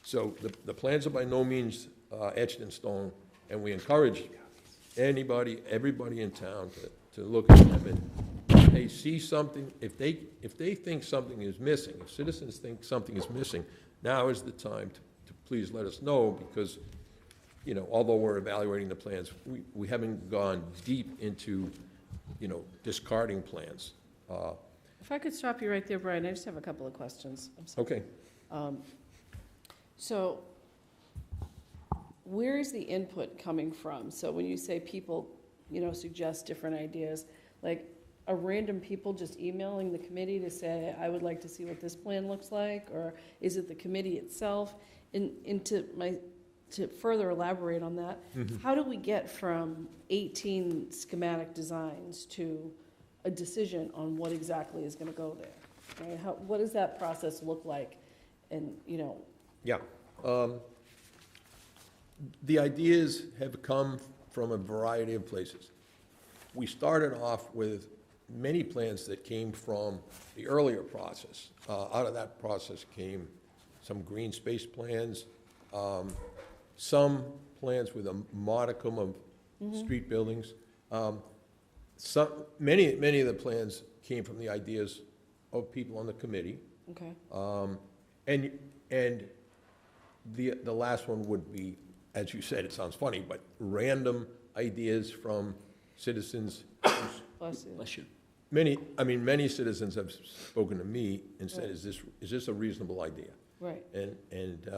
So the plans are by no means etched in stone, and we encourage everybody in town to look at them, and if they see something, if they think something is missing, if citizens think something is missing, now is the time to please let us know, because although we're evaluating the plans, we haven't gone deep into discarding plans. If I could stop you right there, Brian, I just have a couple of questions. I'm sorry. Okay. So where is the input coming from? So when you say people, suggest different ideas, like, are random people just emailing the committee to say, I would like to see what this plan looks like? Or is it the committee itself? And to further elaborate on that, how do we get from 18 schematic designs to a decision on what exactly is going to go there? Right? What does that process look like? And, Yeah. The ideas have come from a variety of places. We started off with many plans that came from the earlier process. Out of that process came some green space plans, some plans with a modicum of street buildings. Many of the plans came from the ideas of people on the committee. Okay. And the last one would be, as you said, it sounds funny, but random ideas from citizens Bless you. many citizens have spoken to me and said, Right. is this a reasonable idea? Right. And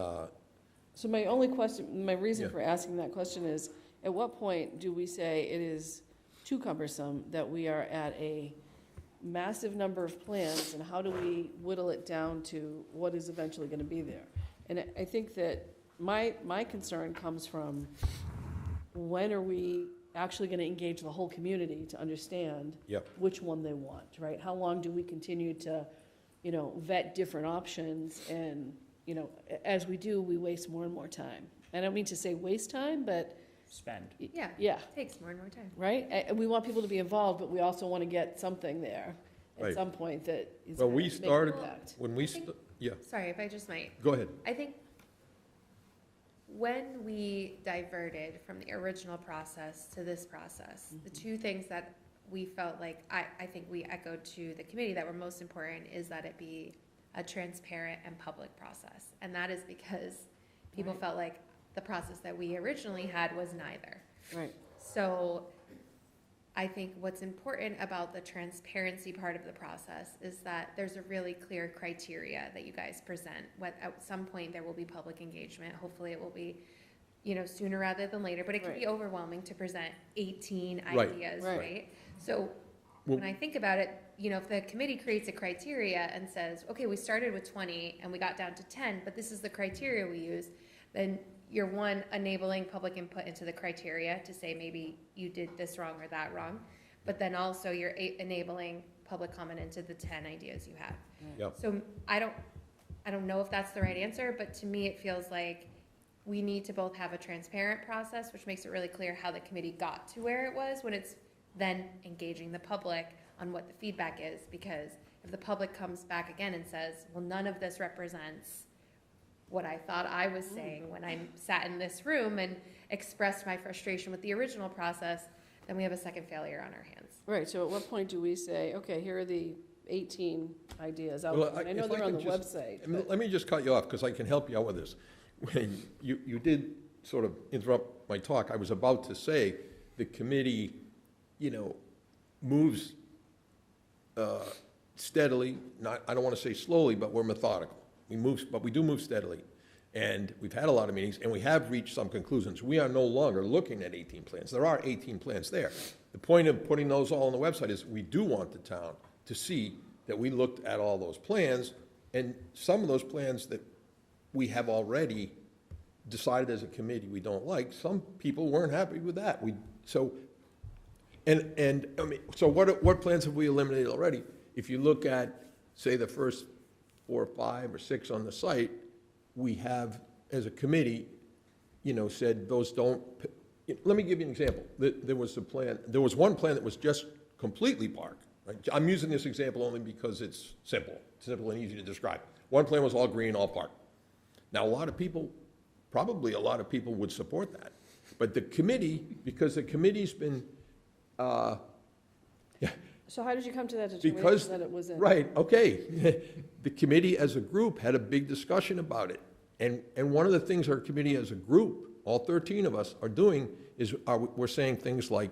So my only question, my reason Yeah. for asking that question is, at what point do we say it is too cumbersome that we are at a massive number of plans, and how do we whittle it down to what is eventually gonna be there? And I think that my concern comes from, when are we actually gonna engage the whole community to understand Yep. which one they want, right? How long do we continue to, vet different options, and, as we do, we waste more and more time. I don't mean to say waste time, but. Spend. Yeah. Yeah. Takes more and more time. Right? And we want people to be involved, but we also want to get something there at Right. some point that is Well, gonna we make an started, impact. when we, yeah, Sorry, if I just might. go ahead. I think when we diverted from the original process to this process, the two things that we felt like, I think we echoed to the committee that were most important is that it be a transparent and public process. And that is because people Right. felt like the process that we originally had was neither. Right. So I think what's important about the transparency part of the process is that there's a really clear criteria that you guys present. At some point, there will be public engagement. Hopefully, it will be, sooner rather than later, but it can be overwhelming to present 18 Right. ideas, Right. right? So Well- when I think about it, if the committee creates a criteria and says, okay, we started with 20 and we got down to 10, but this is the criteria we use, then you're one, enabling public input into the criteria to say maybe you did this wrong or that wrong, but then also you're enabling public comment into the 10 ideas you have. Yep. So I don't know if that's the right answer, but to me, it feels like we need to both have a transparent process, which makes it really clear how the committee got to where it was, when it's then engaging the public on what the feedback is, because if the public comes back again and says, well, none of this represents what I thought I was saying when I sat in this room and expressed my frustration with the original process, then we have a second failure on our hands. Right, so at what point do we say, okay, here are the 18 ideas out Well, there? And I know if they're on can the just- website. Let me just cut you off, because I can help you out with this. When you did sort of interrupt my talk, I was about to say, the committee, moves steadily, I don't want to say slowly, but we're methodical. But we do move steadily. And we've had a lot of meetings, and we have reached some conclusions. We are no longer looking at 18 plans. There are 18 plans there. The point of putting those all on the website is we do want the town to see that we looked at all those plans, and some of those plans that we have already decided as a committee we don't like, some people weren't happy with that. So what plans have we eliminated already? If you look at, say, the first 4 or 5 or 6 on the site, we have, as a committee, said those don't. Let me give you an example. There was one plan that was just completely park. Right? I'm using this example only because it's simple and easy to describe. One plan was all green, all park. Now, probably a lot of people would support that. But the committee, because the committee's been, So how did you come to that because, determination that it was in? right, okay. The committee as a group had a big discussion about it. And one of the things our committee as a group, all 13 of us, are doing is we're saying things like,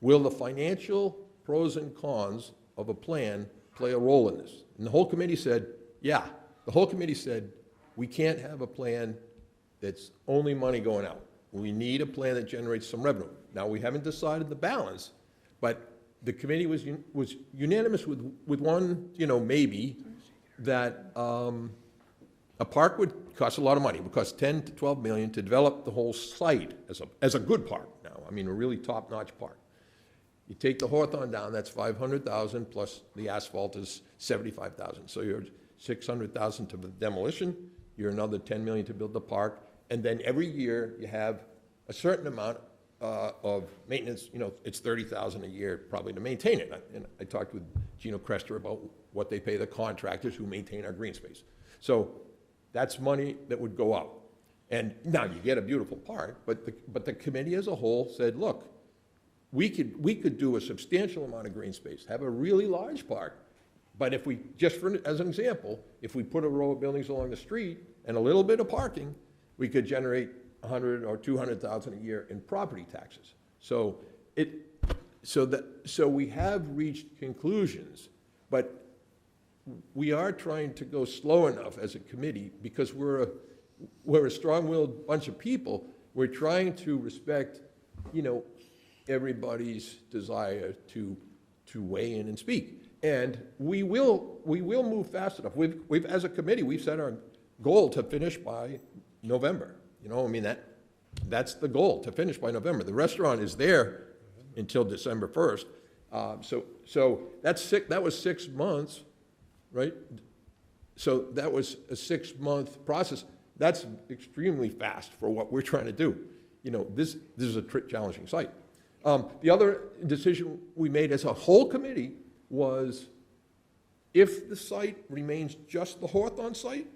will the financial pros and cons of a plan play a role in this? And the whole committee said, yeah. The whole committee said, we can't have a plan that's only money going out. We need a plan that generates some revenue. Now, we haven't decided the balance, but the committee was unanimous with one, maybe, that a park would cost a lot of money. It would cost 10 to 12 million to develop the whole site as a good park now. I mean, a really top-notch park. You take the Hawthorne down, that's 500,000, plus the asphalt is 75,000. So you're 600,000 to the demolition, you're another 10 million to build the park, and then every year you have a certain amount of maintenance. It's 30,000 a year probably to maintain it. And I talked with Gino Crester about what they pay the contractors who maintain our green space. So that's money that would go out. And now you get a beautiful park, but the committee as a whole said, look, we could do a substantial amount of green space, have a really large park. But if we, as an example, if we put a row of buildings along the street and a little bit of parking, we could generate 100 or 200,000 a year in property taxes. So So we have reached conclusions, but we are trying to go slow enough as a committee because we're a strong-willed bunch of people. We're trying to respect, everybody's desire to weigh in and speak. And we will move fast enough. We've as a committee, we've set our goal to finish by November. That's the goal, to finish by November. The restaurant is there until December 1st. So that was 6 months, right? So that was a 6-month process. That's extremely fast for what we're trying to do. This is a challenging site. The other decision we made as a whole committee was if the site remains just the Hawthorne site,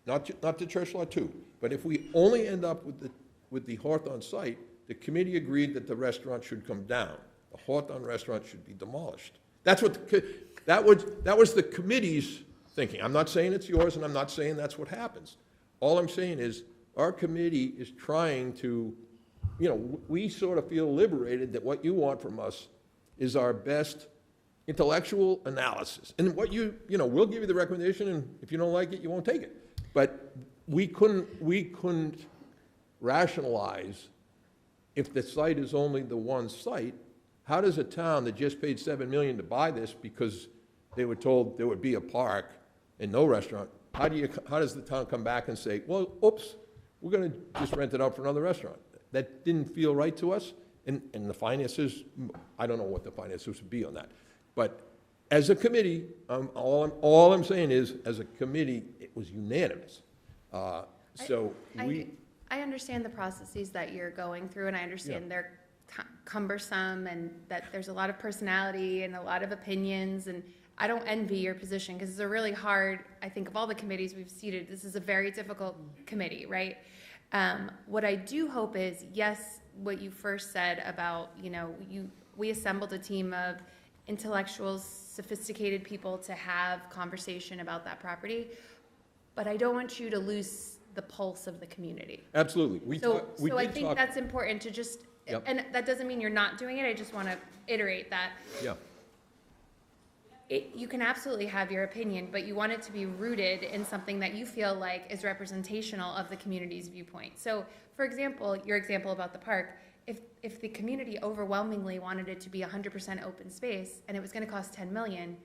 not the Church Lot 2, but if we only end up with the Hawthorne site, the committee agreed that the restaurant should come down. The Hawthorne restaurant should be demolished. That's what that was the committee's thinking. I'm not saying it's yours, and I'm not saying that's what happens. All I'm saying is our committee is trying to, we sort of feel liberated that what you want from us is our best intellectual analysis. And what we'll give you the recommendation, and if you don't like it, you won't take it. But we couldn't rationalize if the site is only the one site. How does a town that just paid $7 million to buy this because they were told there would be a park and no restaurant, how does the town come back and say, well, oops, we're going to just rent it out for another restaurant? That didn't feel right to us, and the finances, I don't know what the finances would be on that. But as a committee, all I'm saying is, as a committee, it was unanimous. I understand the processes that you're going through, and I understand they're cumbersome and that there's a lot of personality and a lot of opinions, and I don't envy your position because it's a really hard, I think of all the committees we've seated, this is a very difficult committee, right? What I do hope is, yes, what you first said about, we assembled a team of intellectuals, sophisticated people to have conversation about that property, but I don't want you to lose the pulse of the community. Absolutely. I think that's important to just, and that doesn't mean you're not doing it, I just want to iterate that. Yeah. You can absolutely have your opinion, but you want it to be rooted in something that you feel like is representational of the community's viewpoint. So, for example, your example about the park, if the community overwhelmingly wanted it to be 100% open space and it was going to cost $10 million,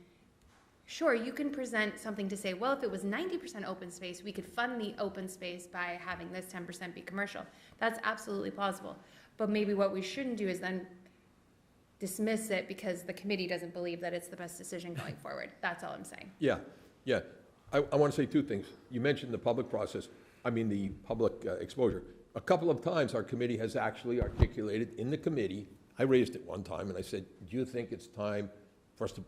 sure, you can present something to say, well, if it was 90% open space, we could fund the open space by having this 10% be commercial. That's absolutely plausible. But maybe what we shouldn't do is then dismiss it because the committee doesn't believe that it's the best decision going forward. That's all I'm saying. Yeah. I want to say two things. You mentioned the public process, the public exposure. A couple of times our committee has actually articulated in the committee, I raised it one time and I said, do you think it's time for us to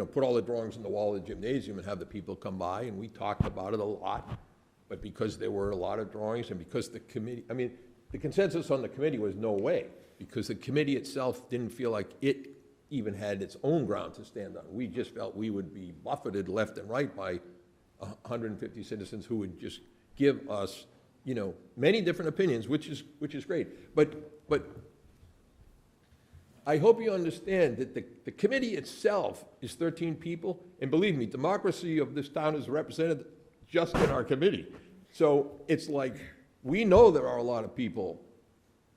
put all the drawings on the wall of the gymnasium and have the people come by? And we talked about it a lot, but because there were a lot of drawings and because the committee, the consensus on the committee was no way, because the committee itself didn't feel like it even had its own ground to stand on. We just felt we would be buffeted left and right by 150 citizens who would just give us, many different opinions, which is great. But I hope you understand that the committee itself is 13 people, and believe me, democracy of this town is represented just in our committee. So it's like, we know there are a lot of people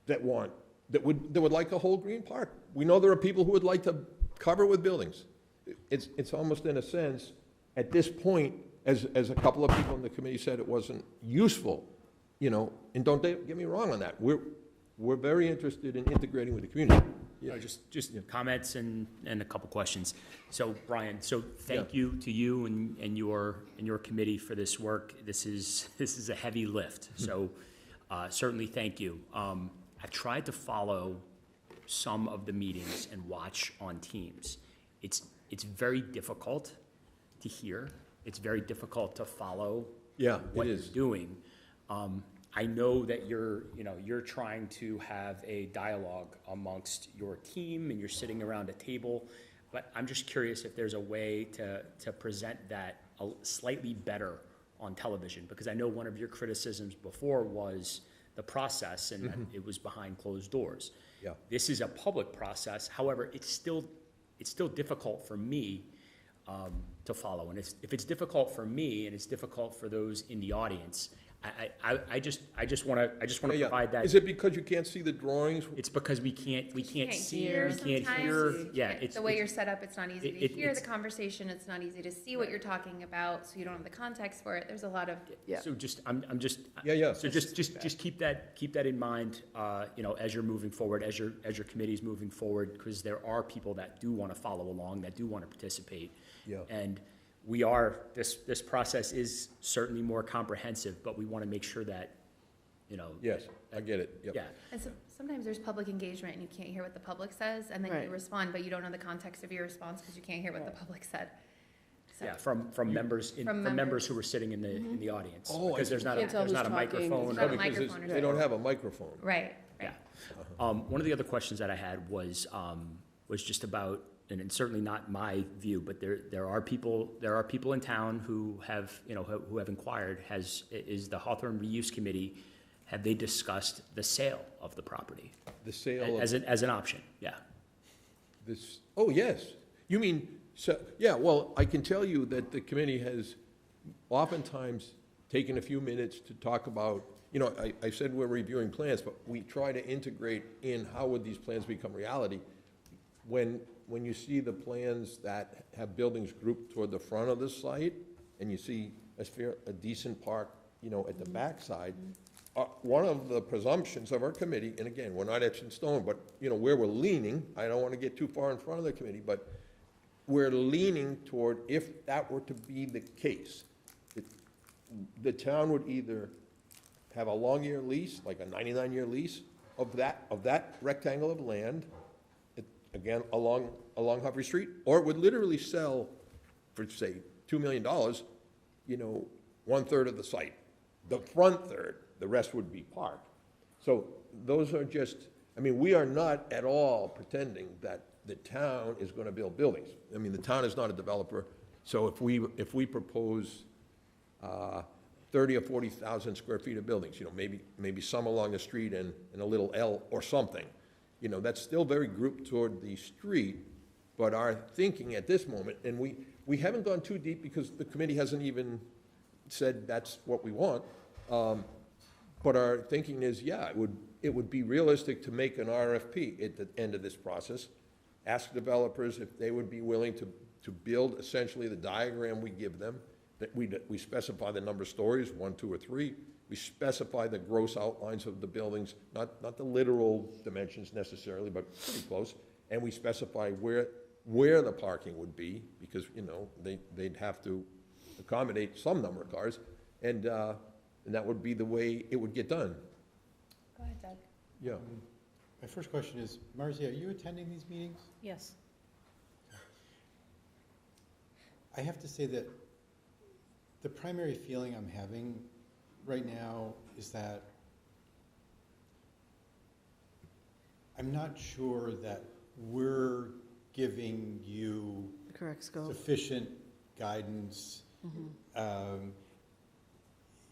that would like a whole green park. We know there are people who would like to cover with buildings. It's almost in a sense, at this point, as a couple of people in the committee said, it wasn't useful, and don't get me wrong on that. We're very interested in integrating with the community. Yeah. Just comments and a couple questions. So Brian, thank you to you and your committee for this work. This is a heavy lift. So certainly thank you. I've tried to follow some of the meetings and watch on Teams. It's very difficult to hear. It's very difficult to follow what you're doing. I know that you're trying to have a dialogue amongst your team and you're sitting around a table, but I'm just curious if there's a way to present that slightly better on television, because I know one of your criticisms before was the process and that it was behind closed doors. Yeah. This is a public process, however, it's still difficult for me to follow. And if it's difficult for me and it's difficult for those in the audience, I just want to provide that. Is it because you can't see the drawings? It's because we can't see, we can't sometimes. hear. Yeah, it's the way you're set up, it's not easy to hear the it's- conversation. It's not easy to see what you're talking about, so you don't have the context for it. There's a lot of So I'm just. Yeah. So just keep that in mind, as you're moving forward, as your committee's moving forward, because there are people that do want to follow along, that do want to participate. Yeah. And this process is certainly more comprehensive, but we want to make sure that, Yes, I get it. Yep. Yeah. And so, sometimes there's public engagement and you can't hear what the public says, and then Right. you respond, but you don't know the context of your response because you can't hear what the public said. So, Yeah, from members from members who were sitting in the audience. Oh, I Because there's see. not a Can't tell who's talking. microphone. There's not a Because microphone or they don't have a microphone. Right. Yeah. One of the other questions that I had was just about, and certainly not my view, but there are people in town who have inquired. Is the Hawthorne Reuse Committee, have they discussed the sale of the property The sale of as an option? Yeah. this, oh, yes. You mean, so, yeah, well, I can tell you that the committee has oftentimes taken a few minutes to talk about, I said we're reviewing plans, but we try to integrate in how would these plans become reality. When you see the plans that have buildings grouped toward the front of the site, and you see a decent park, at the backside, one of the presumptions of our committee, and again, we're not etched in stone, but, where we're leaning, I don't want to get too far in front of the committee, but we're leaning toward, if that were to be the case, the town would either have a long-year lease, like a 99-year lease of that rectangle of land, again, along Humphrey Street, or it would literally sell for, say, $2 million, 1/3 of the site. The front third, the rest would be park. So those are just, we are not at all pretending that the town is going to build buildings. The town is not a developer, so if we propose 30 or 40,000 square feet of buildings, maybe some along the street and a little L or something, that's still very grouped toward the street, but our thinking at this moment, and we haven't gone too deep because the committee hasn't even said that's what we want, but our thinking is, it would be realistic to make an RFP at the end of this process, ask developers if they would be willing to build essentially the diagram we give them, that we specify the number of stories, 1, 2, or 3, we specify the gross outlines of the buildings, not the literal dimensions necessarily, but pretty close, and we specify where the parking would be, because, they'd have to accommodate some number of cars, and that would be the way it would get done. Go ahead, Doug. Yeah. My first question is, Marzi, are you attending these meetings? Yes. I have to say that the primary feeling I'm having right now is that I'm not sure that we're giving you The correct scope. sufficient guidance.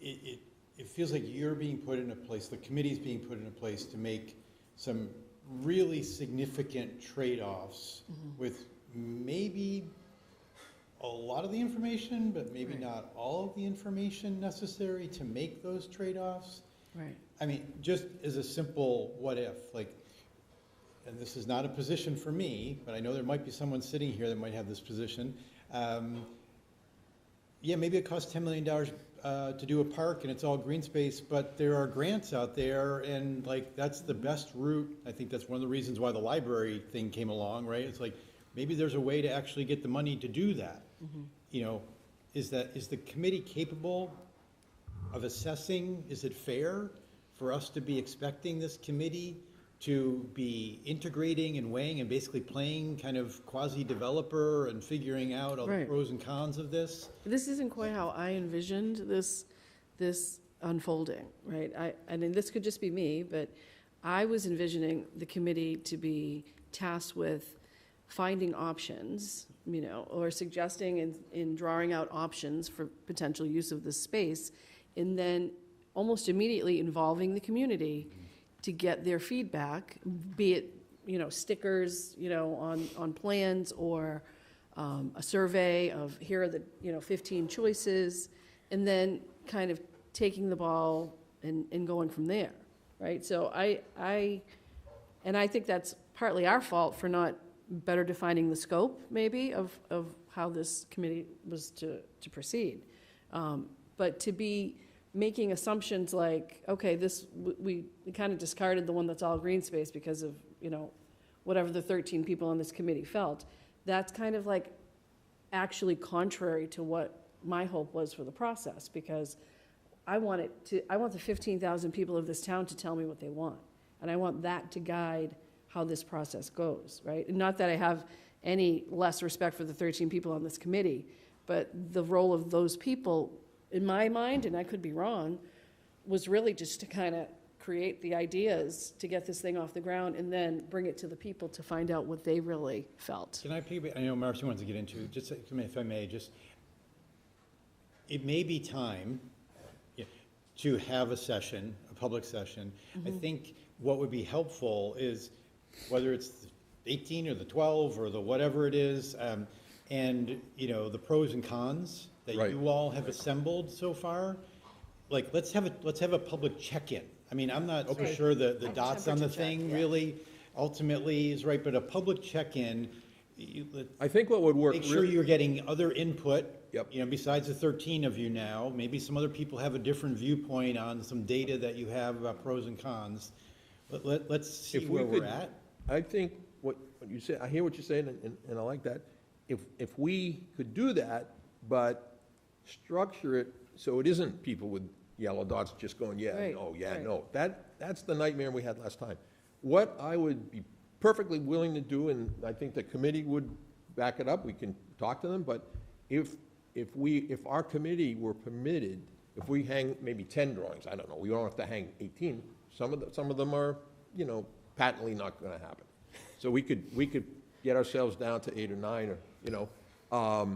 It feels like you're being put in a place, the committee's being put in a place to make some really significant trade-offs with maybe a lot of the information, but maybe not all of the information necessary to make those trade-offs. Right. Just as a simple what if, and this is not a position for me, but I know there might be someone sitting here that might have this position. Maybe it costs $10 million to do a park and it's all green space, but there are grants out there and that's the best route. I think that's one of the reasons why the library thing came along, right? It's maybe there's a way to actually get the money to do that. Is the committee capable of assessing, is it fair for us to be expecting this committee to be integrating and weighing and basically playing kind of quasi-developer and figuring out all the pros and cons of this? This isn't quite how I envisioned this unfolding, right? This could just be me, but I was envisioning the committee to be tasked with finding options, or suggesting and drawing out options for potential use of this space, and then almost immediately involving the community to get their feedback, be it, stickers, on plans, or a survey of here are the, 15 choices, and then kind of taking the ball and going from there, right? So I think that's partly our fault for not better defining the scope, maybe, of how this committee was to proceed. But to be making assumptions like, okay, we kind of discarded the one that's all green space because of, whatever the 13 people on this committee felt, that's kind of like actually contrary to what my hope was for the process, because I want the 15,000 people of this town to tell me what they want. And I want that to guide how this process goes, right? And not that I have any less respect for the 13 people on this committee, but the role of those people, in my mind, and I could be wrong, was really just to kind of create the ideas to get this thing off the ground and then bring it to the people to find out what they really felt. Can I piggyback? I know Marcy wants to get into, just if I may, it may be time to have a session, a public session. I think what would be helpful is, whether it's the 18 or the 12 or the whatever it is, and the pros and cons that you all have assembled so far, like let's have a public check-in. I mean, I'm not so sure the dots on the thing really ultimately is right, but a public check-in. I think what would work. Make sure you're getting other input. Yep. Besides the 13 of you now, maybe some other people have a different viewpoint on some data that you have about pros and cons. Let's see where we're at. I think what you say, I hear what you're saying, and I like that. If we could do that, but structure it so it isn't people with yellow dots just going, no. That's the nightmare we had last time. What I would be perfectly willing to do, and I think the committee would back it up, we can talk to them, but if our committee were permitted, if we hang maybe 10 drawings, I don't know, we don't have to hang 18. Some of them are, patently not going to happen. So we could get ourselves down to 8 or 9, or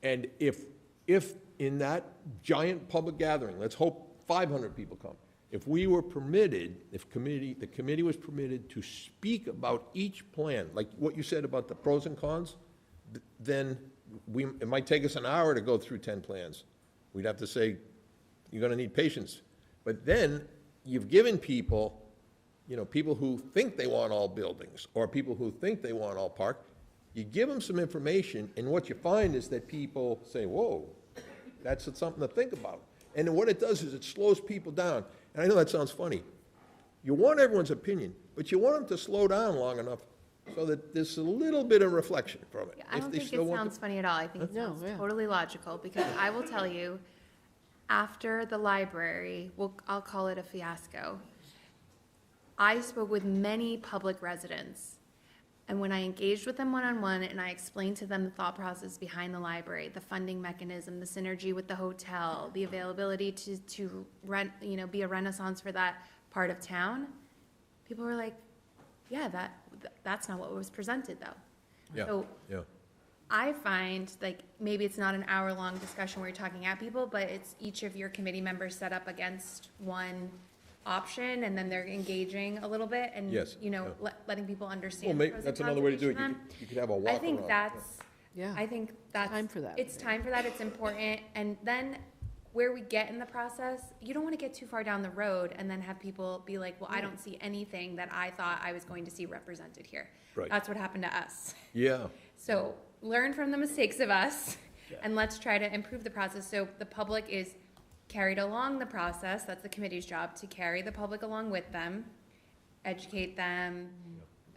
and if in that giant public gathering, let's hope 500 people come. If we were permitted, the committee was permitted to speak about each plan, like what you said about the pros and cons, then it might take us an hour to go through 10 plans. We'd have to say, you're going to need patience. But then you've given people, people who think they want all buildings or people who think they want all park, you give them some information, and what you find is that people say, whoa, that's something to think about. And then what it does is it slows people down. And I know that sounds funny. You want everyone's opinion, but you want them to slow down long enough so that there's a little bit of reflection from it. I don't think it sounds funny at all. I think it sounds totally logical, because I will tell you, after the library, I'll call it a fiasco, I spoke with many public residents, and when I engaged with them one-on-one and I explained to them the thought process behind the library, the funding mechanism, the synergy with the hotel, the availability to rent, be a renaissance for that part of town, people were like, yeah, that's not what was presented though. Yeah. So I find like maybe it's not an hour-long discussion where you're talking at people, but it's each of your committee members set up against one option, and then they're engaging a little bit and letting people understand. Well, that's another way to do it. You could have a walk around. I think that's time for that. It's time for that. It's important. And then where we get in the process, you don't want to get too far down the road and then have people be like, well, I don't see anything that I thought I was going to see represented here. Right. That's what happened to us. Yeah. So learn from the mistakes of us, and let's try to improve the process so the public is carried along the process. That's the committee's job, to carry the public along with them, educate them,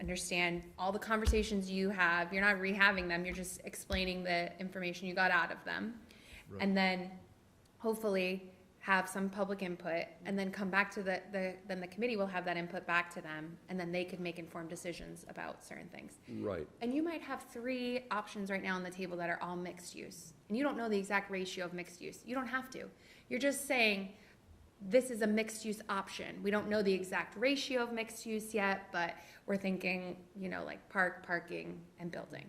understand all the conversations you have. You're not rehabbing them, you're just explaining the information you got out of them. Right. And then hopefully have some public input, and then come back to then the committee will have that input back to them, and then they could make informed decisions about certain things. Right. And you might have 3 options right now on the table that are all mixed use, and you don't know the exact ratio of mixed use. You don't have to. You're just saying, this is a mixed use option. We don't know the exact ratio of mixed use yet, but we're thinking, like parking and building.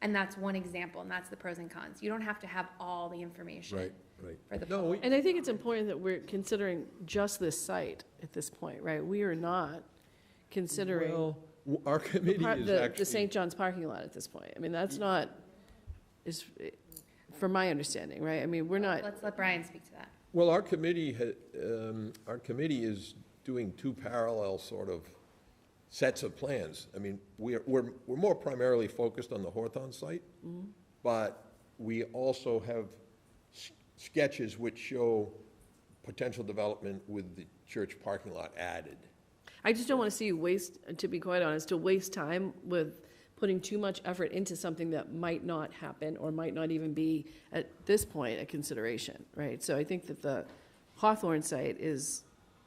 And that's one example, and that's the pros and cons. You don't have to have all the information. Right. For the No, And I think it's important that we're considering just this site at this point, right? We are not considering Well, our committee is the actually. St. John's parking lot at this point. I mean, that's not, is, from my understanding, right? I mean, we're not. Let's let Brian speak to that. Well, our committee is doing two parallel sort of sets of plans. I mean, we're more primarily focused on the Hawthorne site, but we also have sketches which show potential development with the church parking lot added. I just don't want to see you waste, to be quite honest, to waste time with putting too much effort into something that might not happen or might not even be, at this point, a consideration, right? So I think that the Hawthorne site is,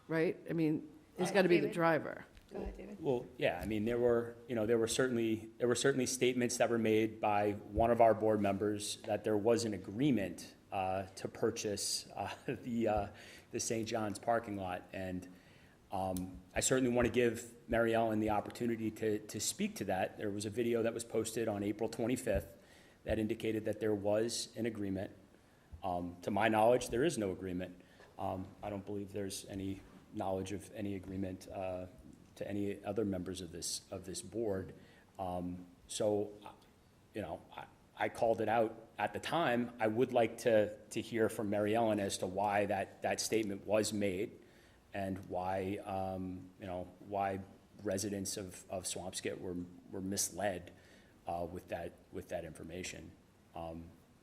right, I mean, it's got to be the driver. Go ahead, David. Well, yeah, I mean, there were certainly statements that were made by one of our board members that there was an agreement to purchase the St. John's parking lot, and I certainly want to give Mary Ellen the opportunity to speak to that. There was a video that was posted on April 25th that indicated that there was an agreement. To my knowledge, there is no agreement. I don't believe there's any knowledge of any agreement to any other members of this board. So, you know, I called it out at the time. I would like to hear from Mary Ellen as to why that statement was made and why, you know, why residents of Swampscott were misled with that information.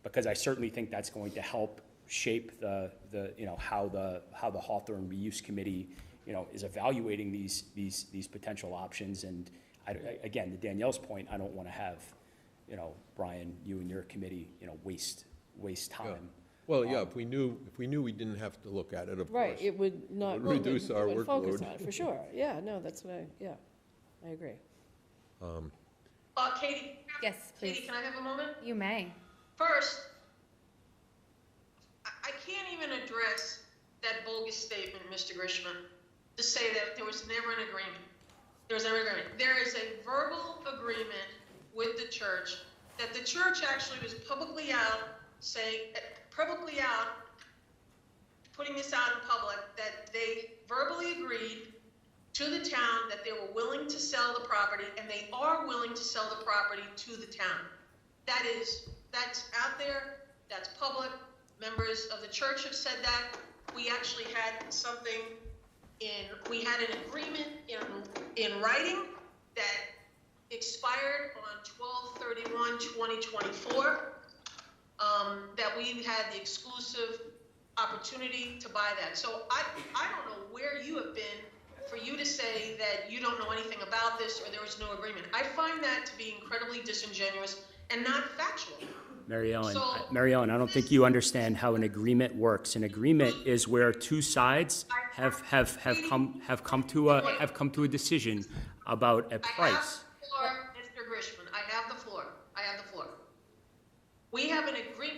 Because I certainly think that's going to help shape the you know, how the Hawthorne Reuse Committee, you know, is evaluating these potential options. And again, to Danielle's point, I don't want to have, you know, Brian, you and your committee, you know, waste time. Yeah. Well, yeah, if we knew we didn't have to look at it, of Right, course. it would not. It would reduce our it would focus workload. on it, for sure. Yeah, no, that's what I agree. Katie? Yes, please. Katie, can I have a moment? You may. First, I can't even address that bogus statement, Mr. Grisham, to say that there was never an agreement. There was never an agreement. There is a verbal agreement with the church that the church actually was publicly out putting this out in public, that they verbally agreed to the town that they were willing to sell the property, and they are willing to sell the property to the town. That's out there, that's public. Members of the church have said that. We actually had something we had an agreement in writing that expired on 12/31/2024, that we had the exclusive opportunity to buy that. So I don't know where you have been for you to say that you don't know anything about this or there was no agreement. I find that to be incredibly disingenuous and not factual. Mary Ellen, I don't think you understand how an agreement works. An agreement is where two sides have come to a decision about a price. I have the floor, Mr. Grisham. I have the floor. We have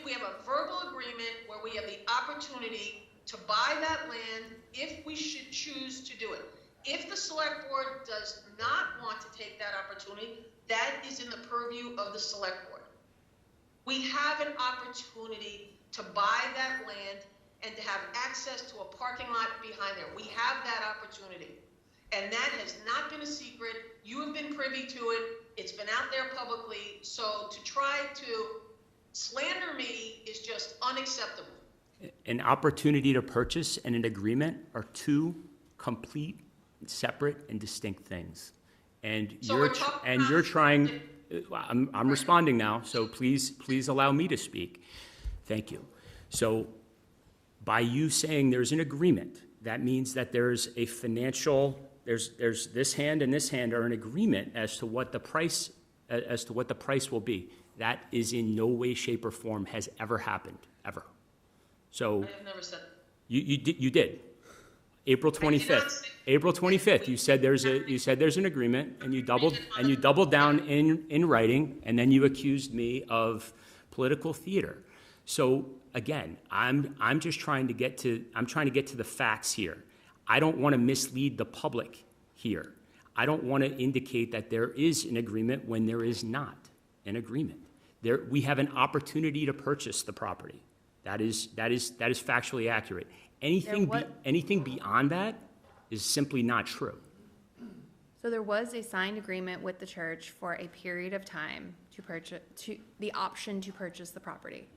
we have a verbal agreement where we have the opportunity to buy that land if we should choose to do it. If the select board does not want to take that opportunity, that is in the purview of the select board. We have an opportunity to buy that land and to have access to a parking lot behind there. We have that opportunity. And that has not been a secret. You have been privy to it. It's been out there publicly. So to try to slander me is just unacceptable. An opportunity to purchase and an agreement are two complete, separate, and distinct things. And you're trying. I'm responding now, so please allow me to speak. Thank you. So by you saying there's an agreement, that means that there's a financial, there's this hand and this hand are in agreement as to what the price will be. That is in no way, shape, or form has ever happened, ever. So I have never said that. You did. April 25th. April 25th. You said there's an agreement, and you doubled down in writing, and then you accused me of political theater. So again, I'm just trying to get to the facts here. I don't want to mislead the public here. I don't want to indicate that there is an agreement when there is not an agreement. we have an opportunity to purchase the property. That is factually accurate. Anything beyond that is simply not true. So there was a signed agreement with the church for a period of time to purchase, the option to purchase the property.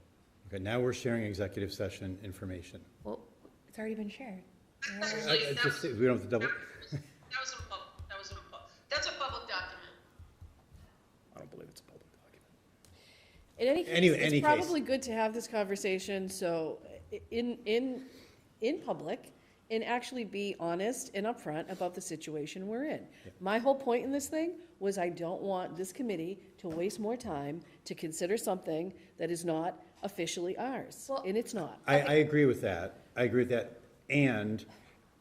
Okay, now we're sharing executive session information. Well, it's already been shared. We don't have to double. That's a public document. I don't believe it's a public document. In any case, Any it's probably case. good to have this conversation, so in public, and actually be honest and upfront about the situation we're in. My whole point in this thing was I don't want this committee to waste more time to consider something that is not officially ours, and it's not. I agree with that. I agree with that. And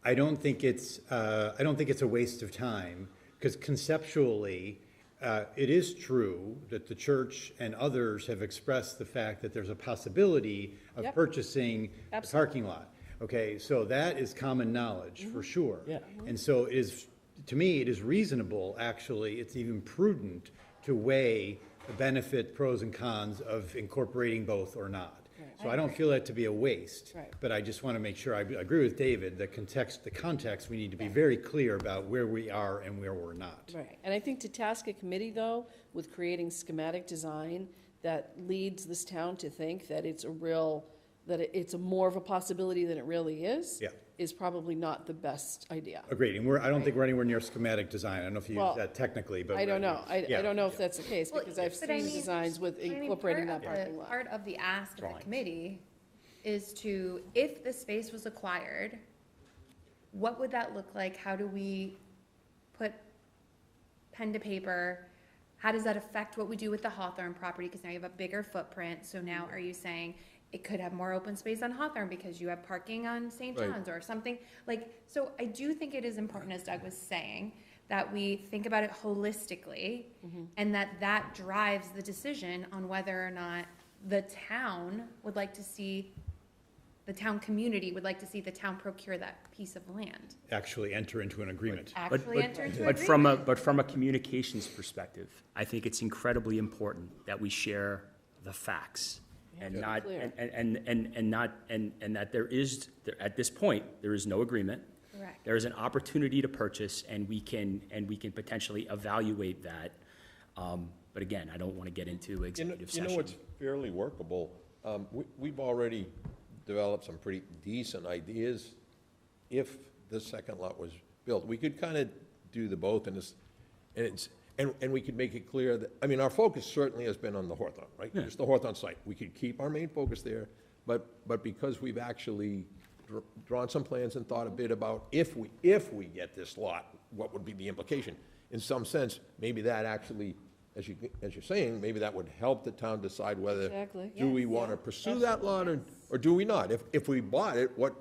I don't think it's a waste of time, because conceptually, it is true that the church and others have expressed the fact that there's a possibility of purchasing the parking lot. Okay, so that is common knowledge for sure. Yeah. And so it is, to me, it is reasonable, actually, it's even prudent to weigh the benefit, pros and cons of incorporating both or not. So I don't feel that to be a waste, but I just want to make sure, I agree with David, the context, we need to be very clear about where we are and where we're not. Right, and I think to task a committee, though, with creating schematic design that leads this town to think that it's it's more of a possibility than it really is probably not the best idea. Agreed, and I don't think we're anywhere near schematic design. I don't know if you use that technically, but. I don't know. I don't know if that's the case, because I've seen designs with incorporating that parking lot. Part of the ask of the committee is to, if the space was acquired, what would that look like? How do we put pen to paper? How does that affect what we do with the Hawthorne property? Because now you have a bigger footprint, so now are you saying it could have more open space on Hawthorne because you have parking on St. John's or something? So I do think it is important, as Doug was saying, that we think about it holistically, and that drives the decision on whether or not the town would like to see, the town community would like to see the town procure that piece of land. Actually enter into an agreement. But from a communications perspective, I think it's incredibly important that we share the facts. And not, and that there is, at this point, there is no agreement. Correct. There is an opportunity to purchase, and we can potentially evaluate that. But again, I don't want to get into executive session. You know what's fairly workable? We've already developed some pretty decent ideas. If the second lot was built, we could kind of do the both, and we could make it clear that, I mean, our focus certainly has been on the Hawthorne, right? Yeah. It's the Hawthorne site. We could keep our main focus there, but because we've actually drawn some plans and thought a bit about if we get this lot, what would be the implication? In some sense, maybe that actually, as you're saying, maybe that would help the town decide whether do we want to pursue that lot or do we not? If we bought it, what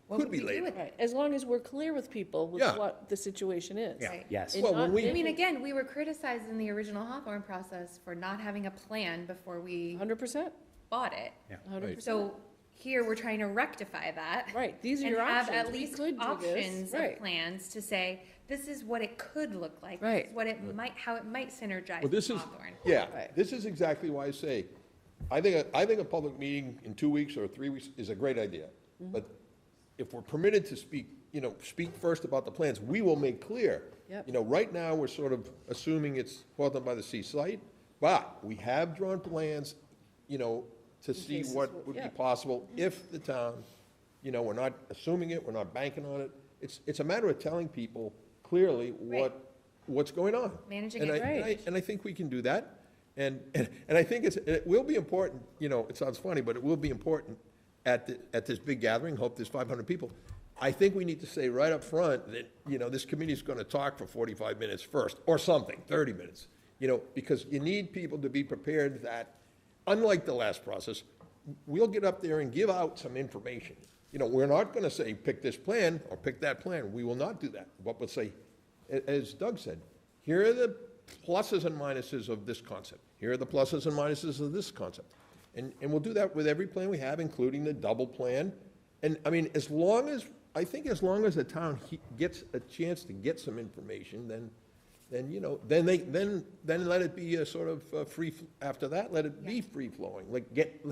could be later? Right, as long as we're clear with people with what the situation is. Right. Yes. And Well, not when I mean, again, we were criticized in the original Hawthorne process for not having a plan before we 100%. bought it. 100%. So here, we're trying to rectify that. Right, these are and your have options. at We least could do options this. Right. of plans to say, this is what it could look like. Right. This is what it might, how it might synergize Well, this with is, Hawthorne. this is exactly why I say, I think a public meeting in 2 weeks or 3 weeks is a great idea. But if we're permitted to speak first about the plans, we will make clear. Yep. Right now, we're sort of assuming it's Hawthorne by the Sea site, but we have drawn plans, to see what would be possible if the town, we're not assuming it, we're not banking on it. It's a matter of telling people clearly what's going on. Managing it right. And I think we can do that. And I think it will be important, it sounds funny, but it will be important at this big gathering, hope there's 500 people. I think we need to say right up front that, this committee's going to talk for 45 minutes first, or something, 30 minutes, because you need people to be prepared that, unlike the last process, we'll get up there and give out some information. We're not going to say, pick this plan or pick that plan. We will not do that. But we'll say, as Doug said, here are the pluses and minuses of this concept. Here are the pluses and minuses of this concept. And we'll do that with every plan we have, including the double plan. And, I mean, as long as the town gets a chance to get some information, then then, you know, then let it be a sort of free, after that, let it be free-flowing. Like,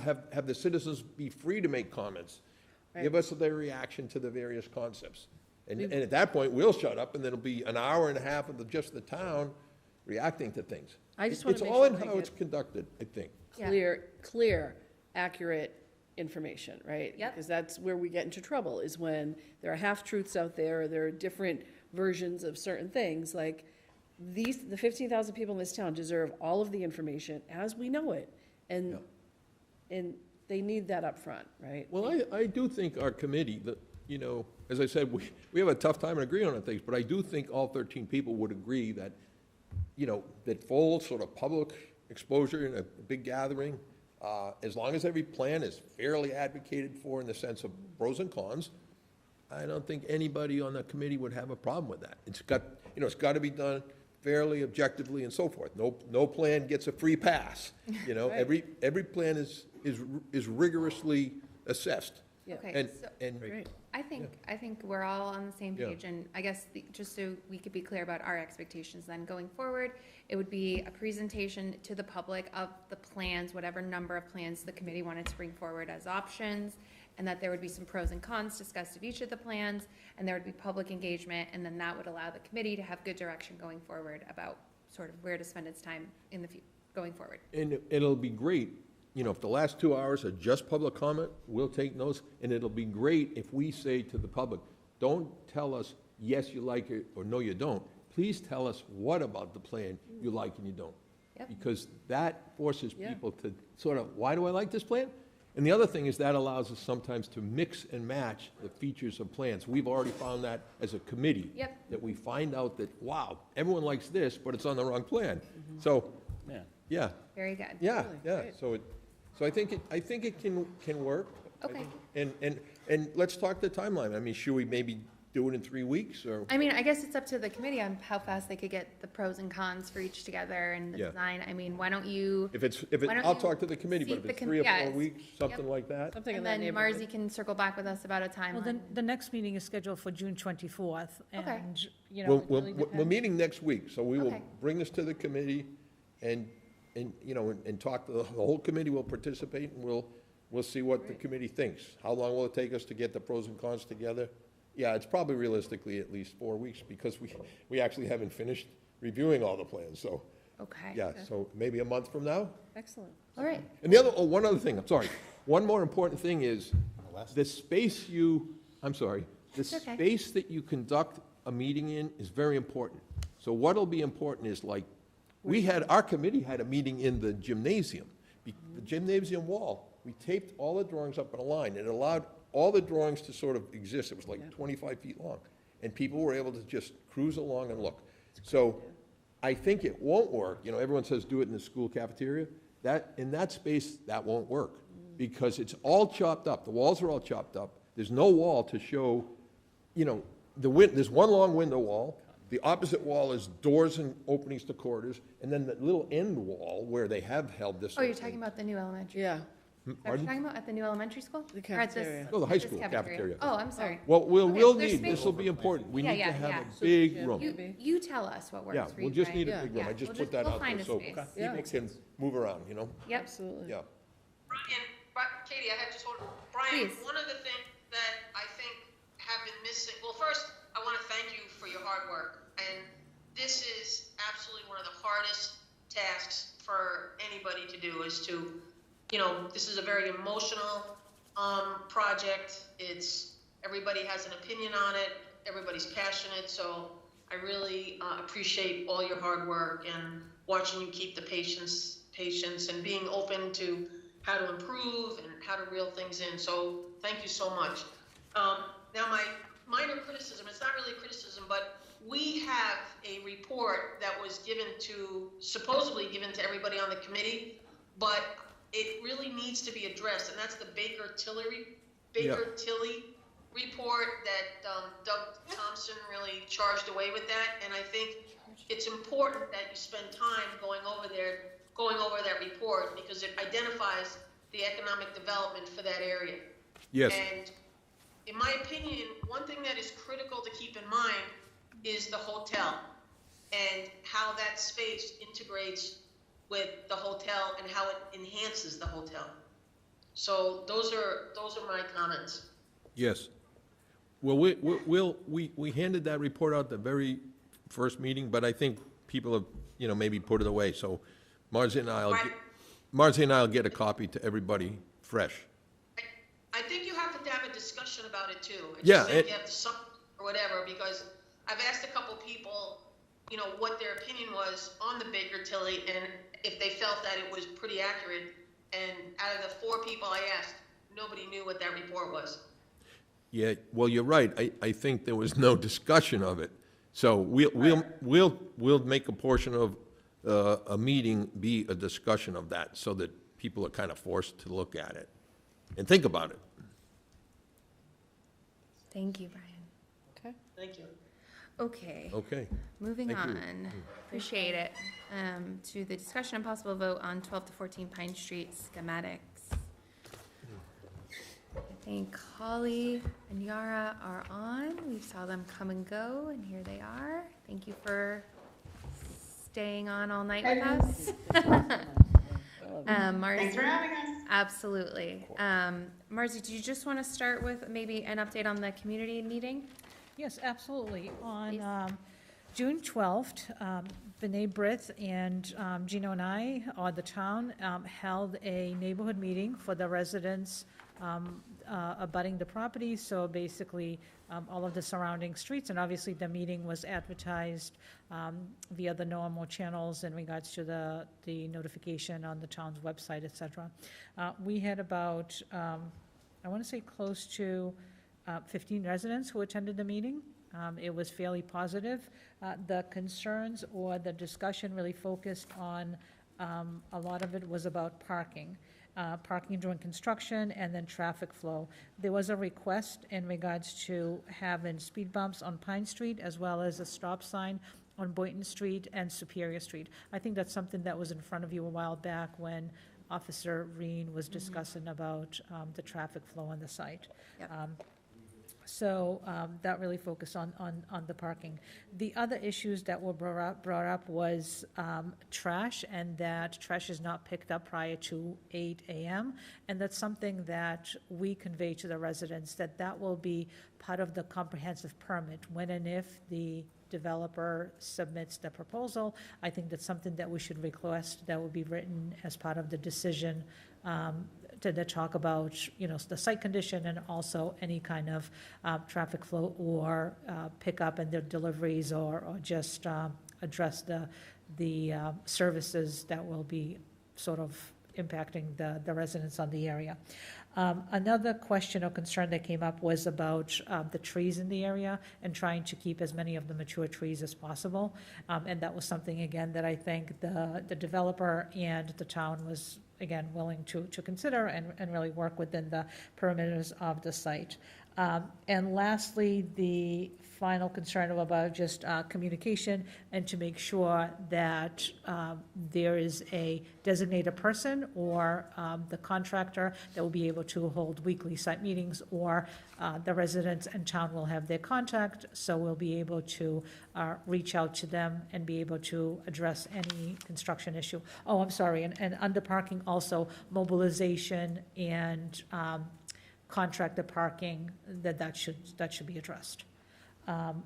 have the citizens be free to make comments. Give us their reaction to the various concepts. And at that point, we'll shut up, and then it'll be an hour and a half of just the town reacting to things. I just want to It's make all sure in we how get it's conducted, I think. clear, accurate information, right? Yep. Because that's where we get into trouble, is when there are half-truths out there, or there are different versions of certain things, like the 15,000 people in this town deserve all of the information as we know it, and they need that up front, right? Well, I do think our committee, that, you know, as I said, we have a tough time in agreeing on things, but I do think all 13 people would agree that, you know, that full sort of public exposure in a big gathering, as long as every plan is fairly advocated for in the sense of pros and cons, I don't think anybody on the committee would have a problem with that. It's got, you know, it's got to be done fairly objectively and so forth. No plan gets a free pass. You know, Right. every plan is rigorously assessed. Okay, And I think we're all on the same Yeah. page, and I guess just so we could be clear about our expectations then going forward, it would be a presentation to the public of the plans, whatever number of plans the committee wanted to bring forward as options, and that there would be some pros and cons discussed of each of the plans, and there would be public engagement, and then that would allow the committee to have good direction going forward about sort of where to spend its time in the going forward. And it'll be great, you know, if the last 2 hours are just public comment, we'll take notes, and it'll be great if we say to the public, don't tell us, yes, you like it, or no, you don't. Please tell us what about the plan you like and you don't. Yep. Because that forces people to sort of, why do I like this plan? And the other thing is that allows us sometimes to mix and match the features of plans. We've already found that as a committee. Yep. That we find out that, wow, everyone likes this, but it's on the wrong plan. So, yeah. Very good. Yeah, yeah, so I think it can work. Okay. And let's talk the timeline. I mean, should we maybe do it in 3 weeks, or? I mean, I guess it's up to the committee on how fast they could get the pros and cons for each together and the Yeah. design. I mean, why don't you? Why don't I'll talk to the committee, but seek if the it's com- 3 or 4 yes. weeks, something like that. Something in And that then neighborhood. Marzi can circle back with us about a timeline. Well, then, the next meeting is scheduled for June 24th, Okay. and, you know, it really We're depends. meeting next week, so we will Okay. bring this to the committee and, you know, and talk, the whole committee will participate, and we'll see what the committee thinks. How long will it take us to get the pros and cons together? Yeah, it's probably realistically at least 4 weeks, because we actually haven't finished reviewing all the plans, so. Okay. Yeah, so maybe a month from now? Excellent. All right. And one other thing, I'm sorry. One more important thing is the space the It's okay. space that you conduct a meeting in is very important. So what'll be important is, like, our committee had a meeting in the gymnasium, the gymnasium wall. We taped all the drawings up in a line. It allowed all the drawings to sort of exist. It was like 25 feet long. And people were able to just cruise along and look. So I think it won't work. You know, everyone says do it in the school cafeteria. In that space, that won't work, because it's all chopped up. The walls are all chopped up. There's no wall to show, you know, there's one long window wall. The opposite wall is doors and openings to corridors, and then the little end wall where they have held this. Oh, you're talking about the new elementary? Yeah. Is that what Pardon? you're talking about at the new elementary school? The Or at this- cafeteria. No, the high this school cafeteria. Oh, I'm sorry. Well, Okay, we'll there's need, space. this will be important. We Yeah, need to yeah, have yeah. a big room. You tell us what works Yeah, for you. we'll just Brian. need a big room. Yeah, I just we'll put that we'll out there, find a so space. people can move around, you know? Yep. Absolutely. Yeah. Katie, I had just one. Brian, Please. one of the things that I think have been missing, well, first, I want to thank you for your hard work. And this is absolutely one of the hardest tasks for anybody to do, is to, you know, this is a very emotional project. Everybody has an opinion on it. Everybody's passionate. So I really appreciate all your hard work and watching you keep the patience and being open to how to improve and how to reel things in. So thank you so much. Now, my minor criticism, it's not really a criticism, but we have a report that was supposedly given to everybody on the committee, but it really needs to be addressed, and that's the Baker-Tilly report that Doug Thompson really charged away with that. And I think it's important that you spend time going over that report, because it identifies the economic development for that area. Yes. And in my opinion, one thing that is critical to keep in mind is the hotel. and how that space integrates with the hotel and how it enhances the hotel. So those are my comments. Yes. Well, we handed that report out the very first meeting, but I think people have, maybe put it away. So Marzi and I'll get a copy to everybody fresh. I think you have to have a discussion about it too. I Yeah, just think you have to summarize or whatever, because I've asked a couple people, what their opinion was on the Baker Tilly and if they felt that it was pretty accurate. And out of the 4 people I asked, nobody knew what that report was. Yeah, well, you're right. I think there was no discussion of it. So we'll make a portion of a meeting be a discussion of that, so that people are kind of forced to look at it and think about it. Thank you, Brian. Okay. Thank you. Okay. Okay. Moving Thank you. on. Appreciate it. To the discussion and possible vote on 12 to 14 Pine Street schematics. I think Holly and Yara are on. We saw them come and go, and here they are. Thank you for staying on all night with us. Marzi, Thanks for having us. absolutely. Marzi, do you just want to start with maybe an update on the community meeting? Yes, absolutely. On June 12th, B'nai B'rith and Gino and I, or the town, held a neighborhood meeting for the residents abutting the property. So basically, all of the surrounding streets, and obviously the meeting was advertised via the normal channels in regards to the notification on the town's website, et cetera. We had about, I want to say close to 15 residents who attended the meeting. It was fairly positive. The concerns or the discussion really focused on, a lot of it was about parking. Parking during construction, and then traffic flow. There was a request in regards to having speed bumps on Pine Street, as well as a stop sign on Boynton Street and Superior Street. I think that's something that was in front of you a while back when Officer Reen was discussing about the traffic flow on the site. Yep. So that really focused on the parking. The other issues that were brought up was trash, and that trash is not picked up prior to 8 a.m. And that's something that we convey to the residents, that will be part of the comprehensive permit when and if the developer submits the proposal. I think that's something that we should request that will be written as part of the decision to talk about, the site condition and also any kind of traffic flow or pickup and their deliveries, or just address the services that will be sort of impacting the residents on the area. Another question or concern that came up was about the trees in the area and trying to keep as many of the mature trees as possible. And that was something, again, that I think the developer and the town was, again, willing to consider and really work within the perimeters of the site. And lastly, the final concern about just communication, and to make sure that there is a designated person or the contractor that will be able to hold weekly site meetings, or the residents and town will have their contact, so we'll be able to reach out to them and be able to address any construction issue. Oh, I'm sorry, and under parking also, mobilization and contractor parking, that should be addressed.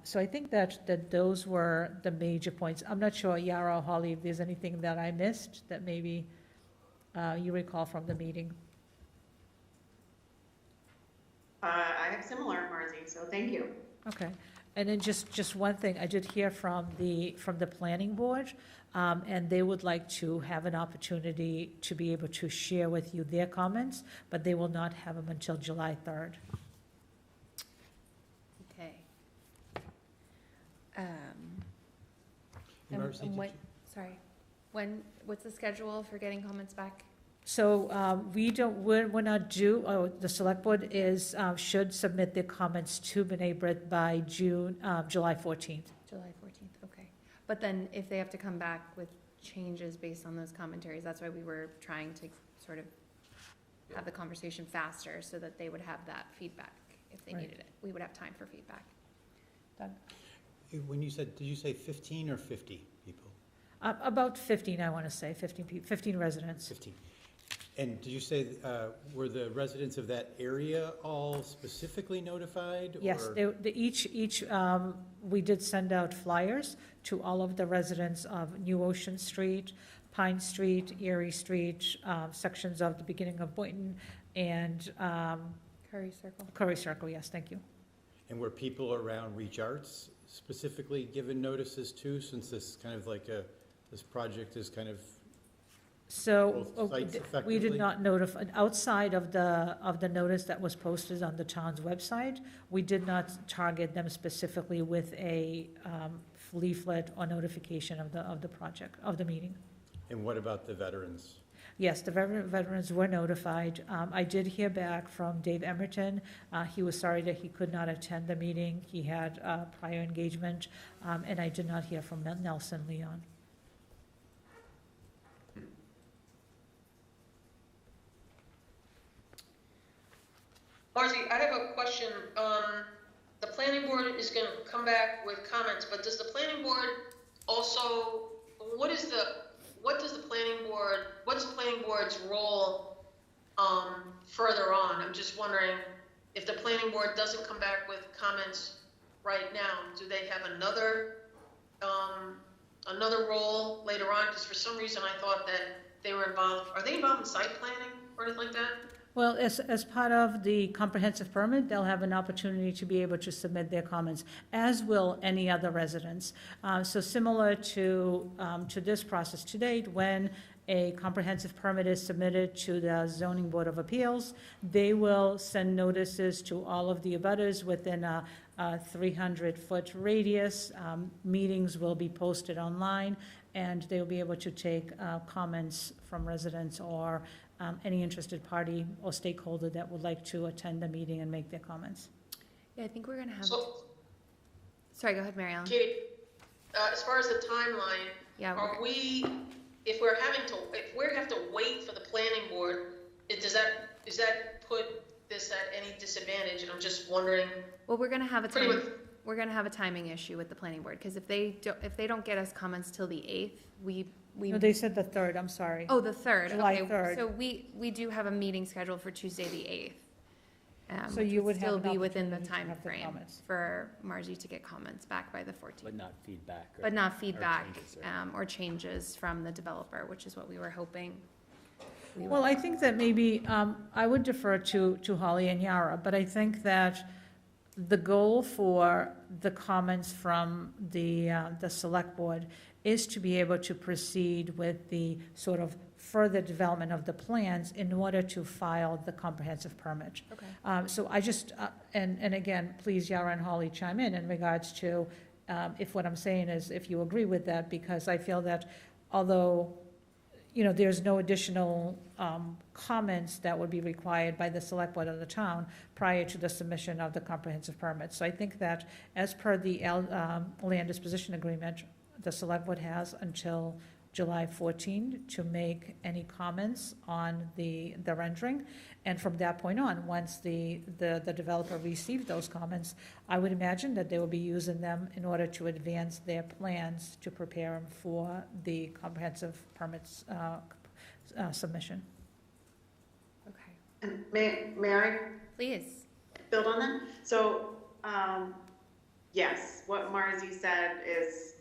So I think that those were the major points. I'm not sure, Yara or Holly, if there's anything that I missed that maybe you recall from the meeting. I have similar, Marzi, so thank you. Okay. And then just one thing, I did hear from the planning board, and they would like to have an opportunity to be able to share with you their comments, but they will not have them until July 3rd. Okay. What's the schedule for getting comments back? So we're not due, the select board should submit their comments to B'nai B'rith by July 14th. July 14th, okay. But then if they have to come back with changes based on those commentaries, that's why we were trying to sort of have the conversation faster, so that they would have that feedback if they Right. needed it. We would have time for feedback. Doug? When you said, did you say 15 or 50 people? About 15, I want to say, 15 residents. 15. And did you say, were the residents of that area all specifically notified? Yes, or? we did send out flyers to all of the residents of New Ocean Street, Pine Street, Erie Street, sections of the beginning of Boynton, and Curry Circle. Curry Circle, yes, thank you. And were people around Reach Arts specifically given notices too, since this kind of like this project is kind of So both sites we effectively? did not notify, outside of the notice that was posted on the town's website, we did not target them specifically with a leaflet or notification of the project, of the meeting. And what about the veterans? Yes, the veterans were notified. I did hear back from Dave Emerton. He was sorry that he could not attend the meeting. He had prior engagement, and I did not hear from Nelson Leon. Marcy, I have a question. The planning board is going to come back with comments, but does the planning board also, what's the planning board's role further on? I'm just wondering, if the planning board doesn't come back with comments right now, do they have another role later on? Because for some reason I thought that they were involved. Are they involved in site planning or anything like that? Well, as part of the comprehensive permit, they'll have an opportunity to be able to submit their comments, as will any other residents. So similar to this process to date, when a comprehensive permit is submitted to the Zoning Board of Appeals, they will send notices to all of the abutters within a 300-foot radius. Meetings will be posted online, and they'll be able to take comments from residents or any interested party or stakeholder that would like to attend the meeting and make their comments. Yeah, I think we're gonna have. Sorry, go ahead, Mary Ellen. Kate, as far as the timeline, Yeah, are we, if we have to wait for the planning board, does that put this at any disadvantage? And I'm just wondering. Well, we're gonna have a timing issue with the planning board, because if they don't get us comments till the 8th, No, they said the 3rd, I'm sorry. Oh, the 3rd. July Okay, 3rd. so we do have a meeting scheduled for Tuesday, the 8th. So you would have still an be within the opportunity to time have the frame comments. for Margie to get comments back by the 14th. But not feedback. But not feedback changes, or changes from the developer, which is what we were hoping. Well, I think that maybe, I would defer to Holly and Yara, but I think that the goal for the comments from the select board is to be able to proceed with the sort of further development of the plans in order to file the comprehensive permit. Okay. So I just, and again, please, Yara and Holly, chime in regards to if what I'm saying is, if you agree with that, because I feel that although, there's no additional comments that would be required by the select board of the town prior to the submission of the comprehensive permit. So I think that as per the land disposition agreement, the select board has until July 14 to make any comments on the rendering. And from that point on, once the developer received those comments, I would imagine that they will be using them in order to advance their plans to prepare them for the comprehensive permits submission. Okay. And may I Please. build on that? So, yes, what Marzi said is,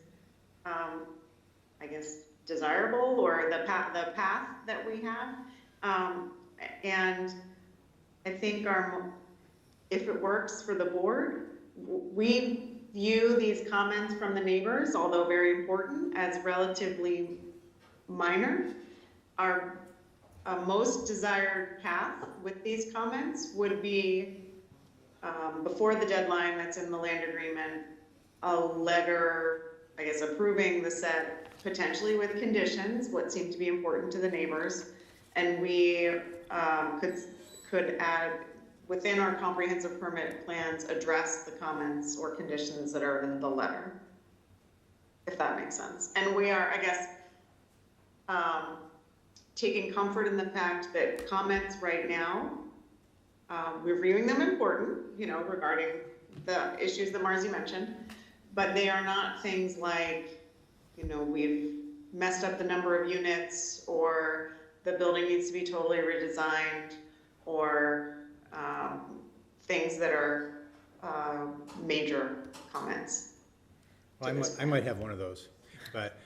I guess, desirable, or the path that we have. And I think if it works for the board, we view these comments from the neighbors, although very important, as relatively minor. Our most desired path with these comments would be, before the deadline that's in the land agreement, a letter, I guess, approving the set, potentially with conditions, what seemed to be important to the neighbors. And we could add, within our comprehensive permit plans, address the comments or conditions that are in the letter, if that makes sense. And we are, I guess, taking comfort in the fact that comments right now, we're viewing them important, regarding the issues that Marzi mentioned, but they are not things like, we've messed up the number of units, or the building needs to be totally redesigned, or things that are major comments. Well, I might have one of those, but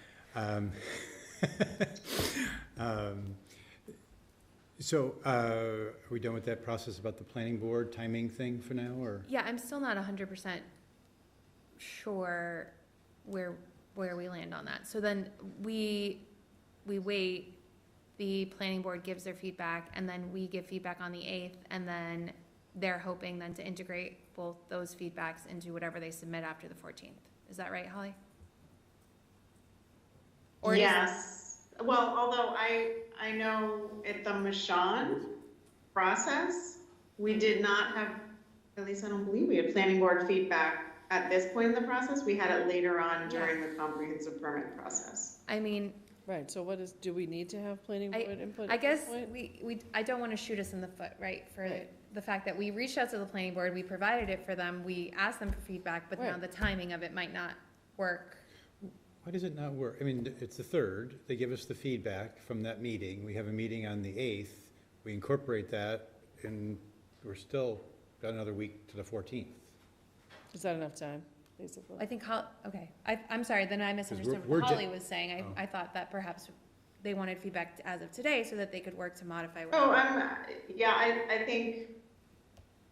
so are we done with that process about the planning board timing thing for now, or? Yeah, I'm still not 100% sure where we land on that. So then we wait, the planning board gives their feedback, and then we give feedback on the 8th, and then they're hoping then to integrate both those feedbacks into whatever they submit after the 14th. Is that right, Holly? Or yes. Well, although I know at the Michon process, we did not have, at least I don't believe we had planning board feedback at this point in the process. We had it later on during the comprehensive permit process. I mean, Right, so do we need to have planning board input? I at this guess point? I don't want to shoot us in the foot, right? For the fact that we reached out to the planning board, we provided it for them, we asked them for feedback, but now Right. the timing of it might not work. Why does it not work? I mean, it's the 3rd, they give us the feedback from that meeting, we have a meeting on the 8th, we incorporate that, and we're still got another week to the 14th. Is that enough time, basically? I think, okay, I'm sorry, then I misunderstood we're what ju- Holly was saying. I thought that perhaps they wanted feedback as of today so that they could work to modify. Oh, I think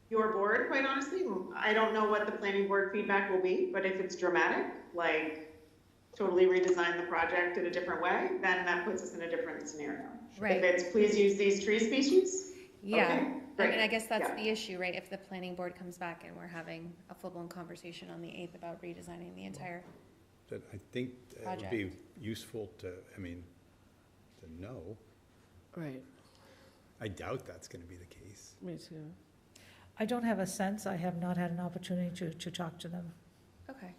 your board, quite honestly, I don't know what the planning board feedback will be, but if it's dramatic, like totally redesign the project in a different way, then that puts us in a different scenario. Right. If it's please use these tree species, Yeah, okay, I great. mean, I guess that's Yeah. the issue, right? If the planning board comes back and we're having a full-blown conversation on the 8th about redesigning the entire, That I think it would be useful to know. Right. I doubt that's gonna be the case. Me too. I don't have a sense. I have not had an opportunity to talk to them. okay.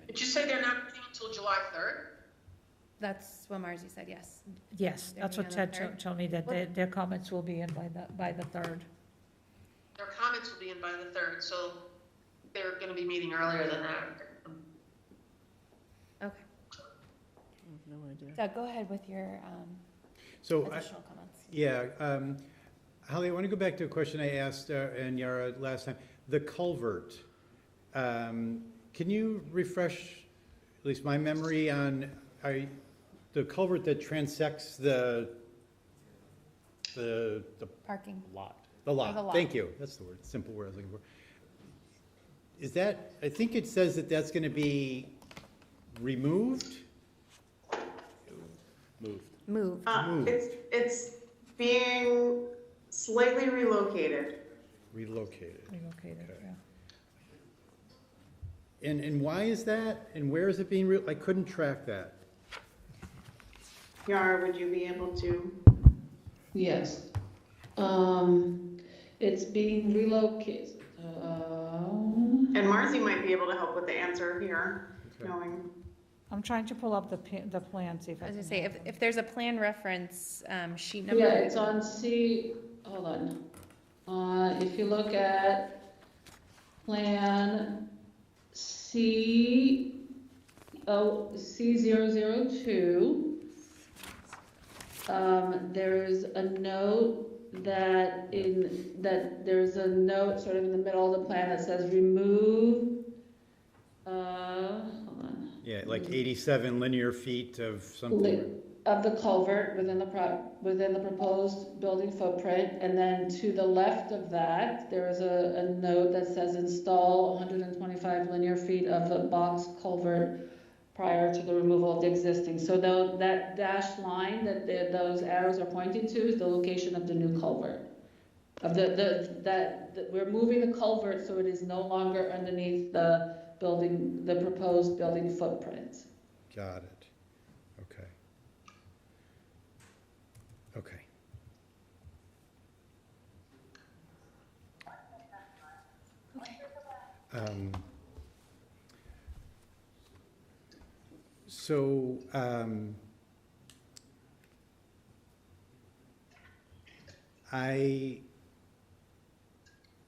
Did you say they're not meeting until July 3rd? That's what Marzi said, yes. Yes, They're that's what meeting on Ted the 3rd? told me, that their comments will be in by the 3rd. Their comments will be in by the 3rd, so they're gonna be meeting earlier than that. Okay. No idea. Doug, go ahead with your So, additional comments. yeah, Holly, I want to go back to a question I asked and Yara last time. The culvert, can you refresh at least my memory on the culvert that transects the Parking. lot? The Or lot, the lot. thank you, that's the word, simple word I was looking for. Is that, I think it says that that's going to be removed? Moved. It's being slightly relocated. Relocated. Relocated, Okay. yeah. And why is that? And where is it being, I couldn't track that. Yara, would you be able to? Yes. It's being relocated. And Marcy might be able to help with the answer here, Okay. knowing. I'm trying to pull up the plan, see if I I was can. gonna say, help them. if there's a plan reference, sheet number. Yeah, it's on hold on. If you look at plan C002, there's a note there's a note sort of in the middle of the plan that says remove, hold on. Yeah, like 87 linear feet of something. Of the culvert within the proposed building footprint, and then to the left of that, there is a note that says install 125 linear feet of a box culvert prior to the removal of the existing. So that dashed line that those arrows are pointing to is the location of the new culvert. We're moving the culvert so it is no longer underneath the proposed building footprint. Got it. Okay. Okay. So, I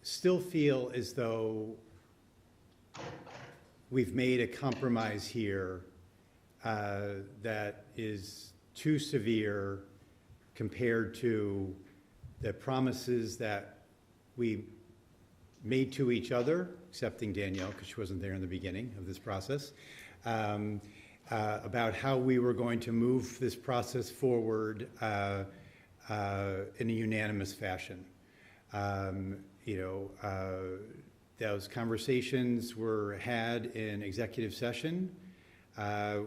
still feel as though we've made a compromise here that is too severe compared to the promises that we made to each other, excepting Danielle, because she wasn't there in the beginning of this process, about how we were going to move this process forward in a unanimous fashion. Those conversations were had in executive session.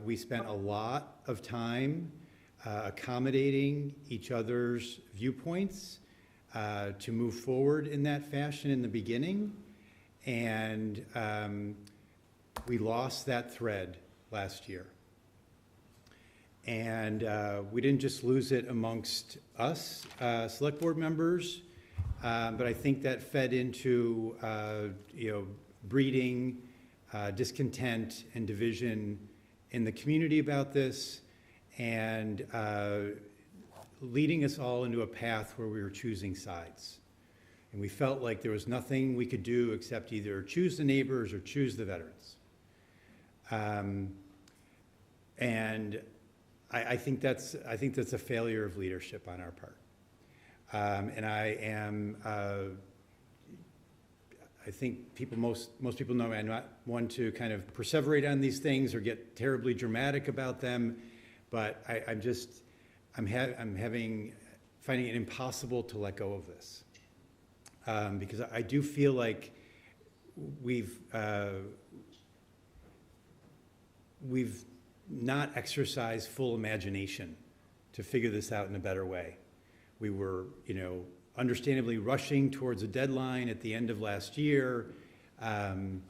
We spent a lot of time accommodating each other's viewpoints to move forward in that fashion in the beginning. And we lost that thread last year. And we didn't just lose it amongst us, select board members, but I think that fed into, breeding discontent and division in the community about this, and leading us all into a path where we were choosing sides. And we felt like there was nothing we could do except either choose the neighbors or choose the veterans. And I think that's a failure of leadership on our part. And I am, I think most people know I'm not one to kind of perseverate on these things or get terribly dramatic about them, but I'm finding it impossible to let go of this. Because I do feel like we've not exercised full imagination to figure this out in a better way. We were, understandably rushing towards a deadline at the end of last year, and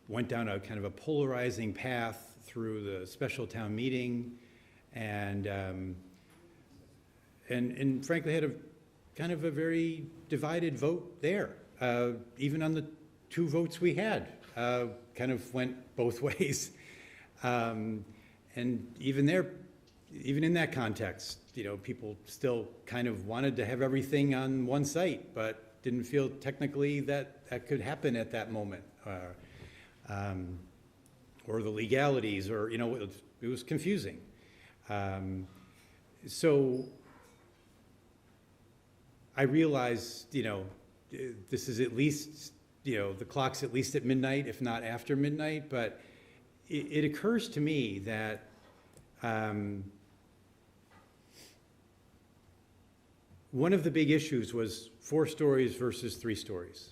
went down a kind of a polarizing path through the special town meeting, and frankly had a kind of a very divided vote there. Even on the 2 votes we had, kind of went both ways. And even in that context, people still kind of wanted to have everything on one site, but didn't feel technically that could happen at that moment. Or the legalities, or, it was confusing. So I realized, this is at least, the clock's at least at midnight, if not after midnight, but it occurs to me that one of the big issues was 4 stories versus 3 stories.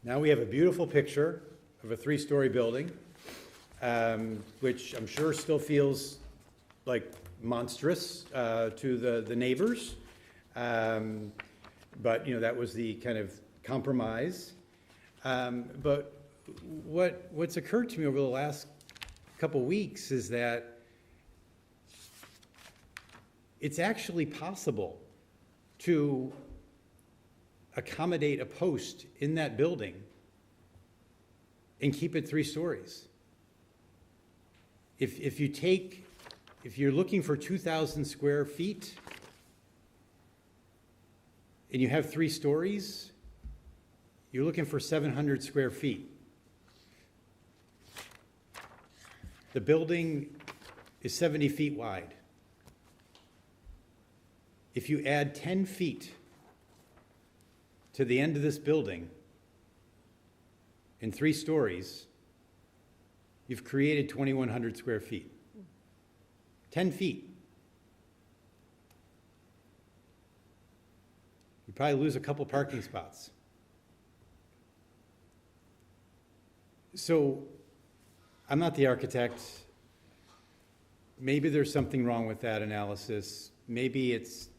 Now we have a beautiful picture of a 3-story building, which I'm sure still feels like monstrous to the neighbors. But that was the kind of compromise. But what's occurred to me over the last couple weeks is that it's actually possible to accommodate a post in that building and keep it 3 stories. If you're looking for 2,000 square feet and you have 3 stories, you're looking for 700 square feet. The building is 70 feet wide. If you add 10 feet to the end of this building in 3 stories, you've created 2,100 square feet. 10 feet. You probably lose a couple parking spots. So I'm not the architect. Maybe there's something wrong with that analysis. Maybe it's,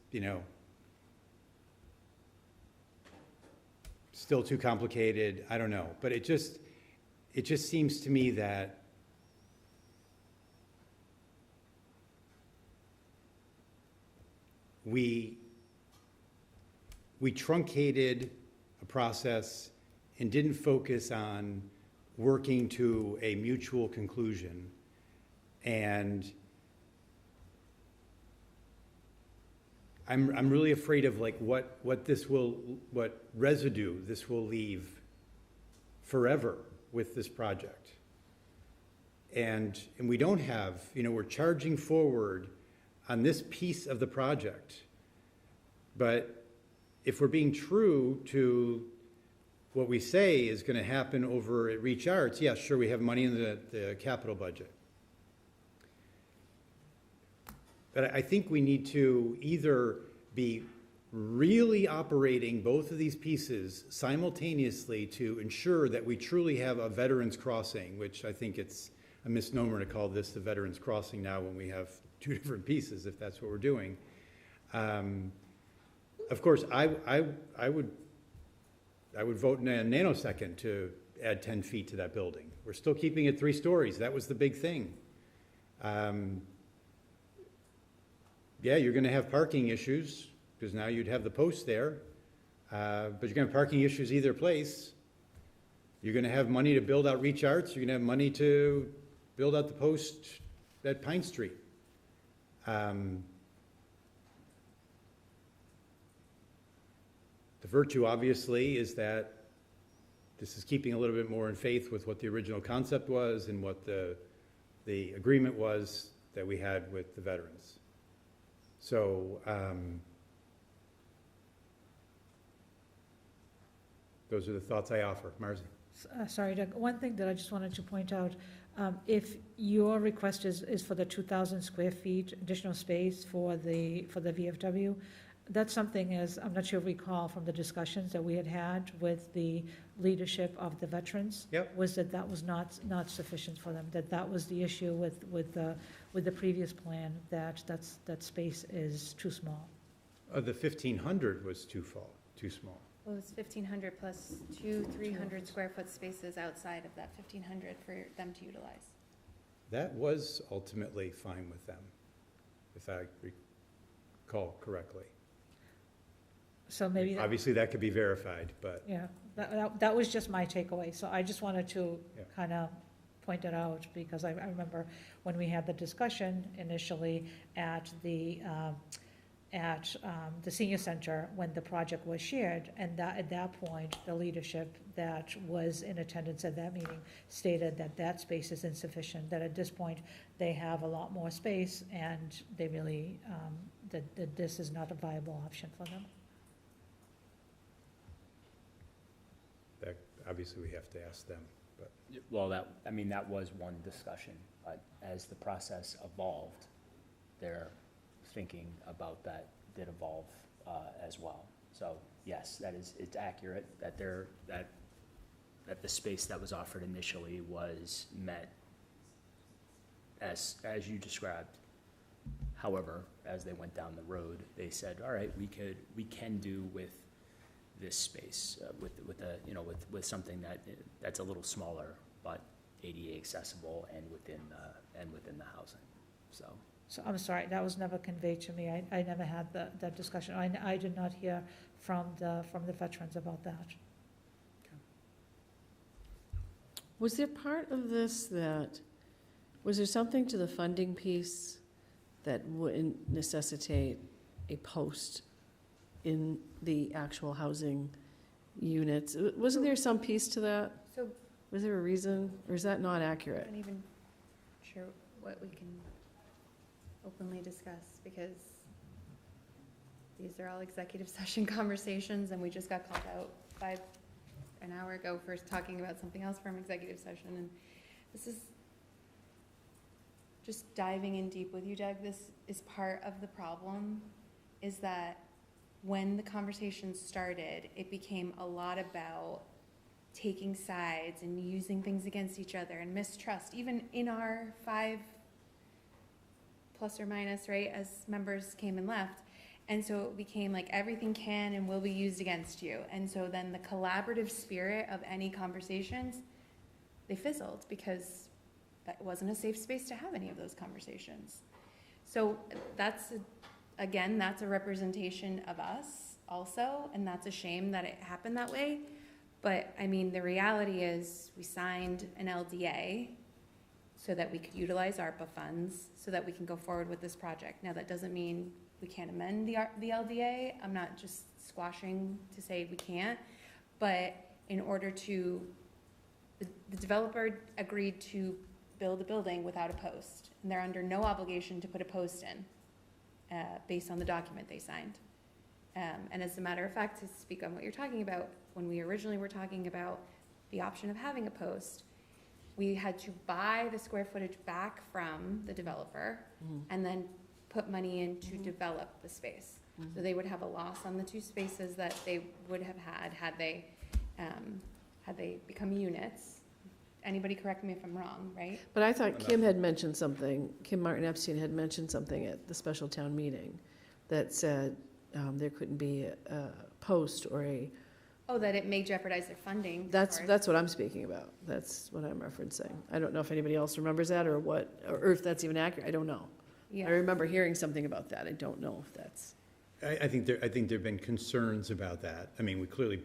still too complicated. I don't know. But it just seems to me that we truncated a process and didn't focus on working to a mutual conclusion. And I'm really afraid of what residue this will leave forever with this project. And we don't have, we're charging forward on this piece of the project. But if we're being true to what we say is going to happen over at Reach Arts, yes, sure, we have money in the capital budget. But I think we need to either be really operating both of these pieces simultaneously to ensure that we truly have a veterans crossing, which I think it's a misnomer to call this the veterans crossing now when we have two different pieces, if that's what we're doing. Of course, I would vote in a nanosecond to add 10 feet to that building. We're still keeping it 3 stories. That was the big thing. Yeah, you're going to have parking issues because now you'd have the post there, but you're going to have parking issues either place. You're going to have money to build out Reach Arts. You're going to have money to build out the post at Pine Street. The virtue, obviously, is that this is keeping a little bit more in faith with what the original concept was and what the agreement was that we had with the veterans. So those are the thoughts I offer. Marzi? Sorry, Doug. One thing that I just wanted to point out, if your request is for the 2,000 square feet additional space for the VFW, that's something, as I'm not sure if we recall from the discussions that we had with the leadership of the veterans, was that was not sufficient for them. That was the issue with the previous plan, that space is too small. The 1,500 was too small. Well, it's 1,500 plus 2 300 square foot spaces outside of that 1,500 for them to utilize. That was ultimately fine with them, if I recall correctly. So maybe obviously that could be verified, but yeah, that was just my takeaway. So I just wanted to kind of point it out because I remember when we had the discussion initially at the senior center when the project was shared, and that at that point the leadership that was in attendance at that meeting stated that space is insufficient, that at this point they have a lot more space and they really that this is not a viable option for them. that obviously we have to ask them. But well, that was one discussion, but as the process evolved, their thinking about that did evolve as well. So yes, it's accurate that that the space that was offered initially was met as you described. However, as they went down the road, they said, all right, we can do with this space with something that's a little smaller but ADA accessible and within the housing. So I'm sorry, that was never conveyed to me. I never had that discussion. I did not hear from the veterans about that. Was there part of this was there something to the funding piece that wouldn't necessitate a post in the actual housing units? Wasn't there some piece to that? So was there a reason, or is that not accurate? I'm not even sure what we can openly discuss, because these are all executive session conversations, and we just got called out an hour ago for talking about something else from executive session, and this is just diving in deep with you, Doug. This is part of the problem, is that when the conversation started, it became a lot about taking sides and using things against each other and mistrust, even in our 5 plus or minus, right, as members came and left. And so it became like everything can and will be used against you. And so then the collaborative spirit of any conversations, they fizzled, because that wasn't a safe space to have any of those conversations. So that's a representation of us also, and that's a shame that it happened that way. But I mean, the reality is we signed an LDA so that we could utilize ARPA funds so that we can go forward with this project. Now, that doesn't mean we can't amend the LDA. I'm not just squashing to say we can't, but in order to the developer agreed to build a building without a post, and they're under no obligation to put a post in, based on the document they signed. And as a matter of fact, to speak on what you're talking about, when we originally were talking about the option of having a post, we had to buy the square footage back from the developer and then put money in to develop the space. So they would have a loss on the 2 spaces that they would have had they become units. Anybody correct me if I'm wrong, right? But I thought Kim had mentioned something, Kim Martin Epstein had mentioned something at the special town meeting that said there couldn't be a post or a. Oh, that it may jeopardize their funding. That's what I'm speaking about. That's what I'm referencing. I don't know if anybody else remembers that or what, or if that's even accurate. I don't know. Yeah. I remember hearing something about that. I don't know if that's. I think there've been concerns about that. I mean, we clearly,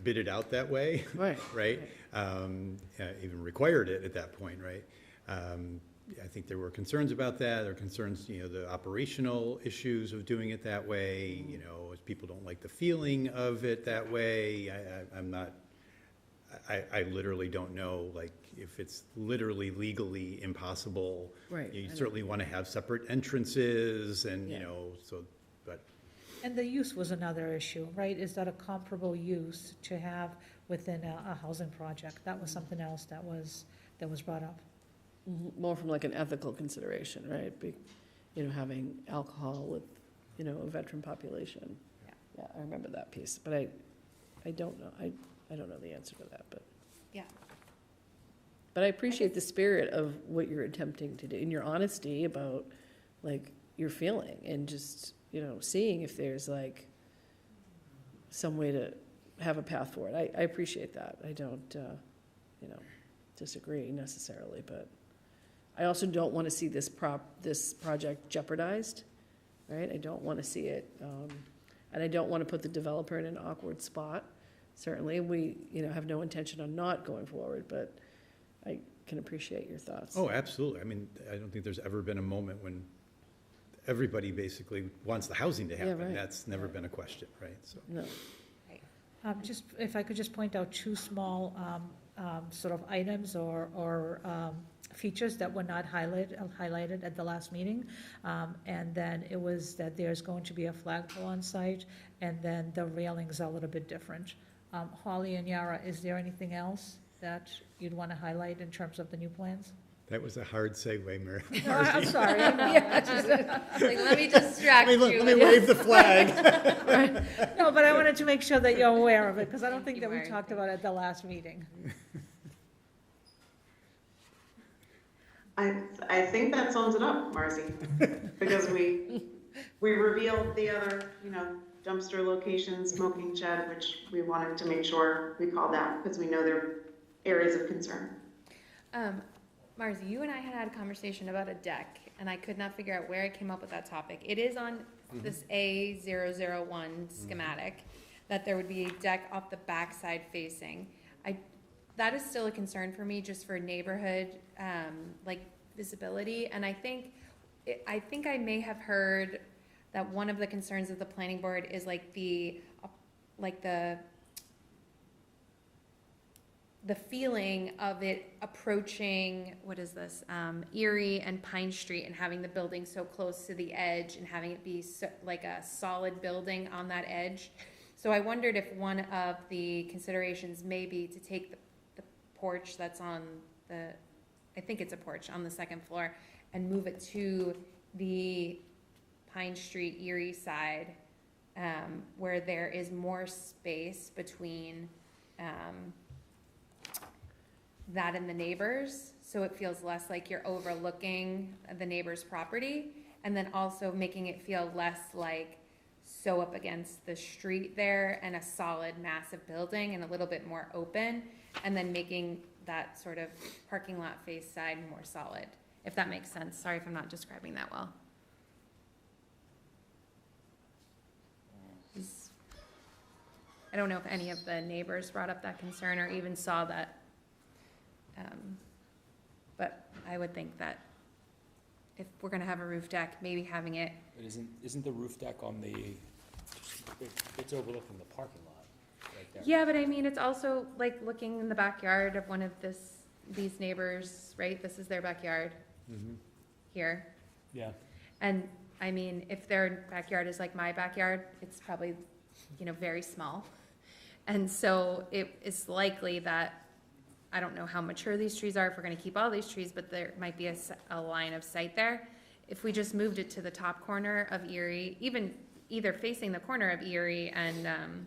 bid it out that way. Right. Right? Even required it at that point, right? I think there were concerns about that. There were concerns, the operational issues of doing it that way. If people don't like the feeling of it that way. I literally don't know, like, if it's literally legally impossible. Right. You certainly want to have separate entrances and, but. And the use was another issue, right? Is that a comparable use to have within a housing project? That was something else that was brought up. More from like an ethical consideration, right? Having alcohol with, a veteran population. Yeah, I remember that piece, but I don't know. I don't know the answer to that, but. Yeah. But I appreciate the spirit of what you're attempting to do and your honesty about like your feeling and just, seeing if there's like some way to have a path forward. I appreciate that. I don't, disagree necessarily, but I also don't want to see this project jeopardized, right? I don't want to see it, and I don't want to put the developer in an awkward spot. Certainly, we, have no intention on not going forward, but I can appreciate your thoughts. Oh, absolutely. I mean, I don't think there's ever been a moment when everybody basically wants the housing to happen. right. That's never been a question, right? So. No. Just, if I could just point out 2 small sort of items or features that were not highlighted at the last meeting. And then it was that there's going to be a flagpole on site, and then the railings are a little bit different. Holly and Yara, is there anything else that you'd want to highlight in terms of the new plans? That was a hard segue, Mary. No, I'm sorry. Let me distract you. Let me wave the flag. Right. No, but I wanted to make sure that you're aware of it, because I don't think that we talked about it at the last meeting. I think that sums it up, Marcy, because we revealed the other, dumpster location, smoking shed, which we wanted to make sure we called out because we know they're areas of concern. Marcy, you and I had a conversation about a deck, and I could not figure out where I came up with that topic. It is on this A001 schematic that there would be a deck off the backside facing. That is still a concern for me, just for neighborhood, like visibility. And I think I may have heard that one of the concerns of the planning board is like the feeling of it approaching, what is this, Erie and Pine Street, and having the building so close to the edge and having it be like a solid building on that edge. So I wondered if one of the considerations may be to take the porch that's on I think it's a porch on the 2nd floor, and move it to the Pine Street Erie side, where there is more space between that and the neighbors, so it feels less like you're overlooking the neighbor's property, and then also making it feel less like so up against the street there and a solid massive building and a little bit more open, and then making that sort of parking lot face side more solid, if that makes sense. Sorry if I'm not describing that well. I don't know if any of the neighbors brought up that concern or even saw that. But I would think that if we're gonna have a roof deck, maybe having it. But isn't the roof deck on the, it's overlooking the parking lot? Like, there. Yeah, but I mean, it's also like looking in the backyard of one of these neighbors, right? This is their backyard here. Yeah. And I mean, if their backyard is like my backyard, it's probably, very small. And so it is likely that, I don't know how mature these trees are, if we're gonna keep all these trees, but there might be a line of sight there. If we just moved it to the top corner of Erie, either facing the corner of Erie and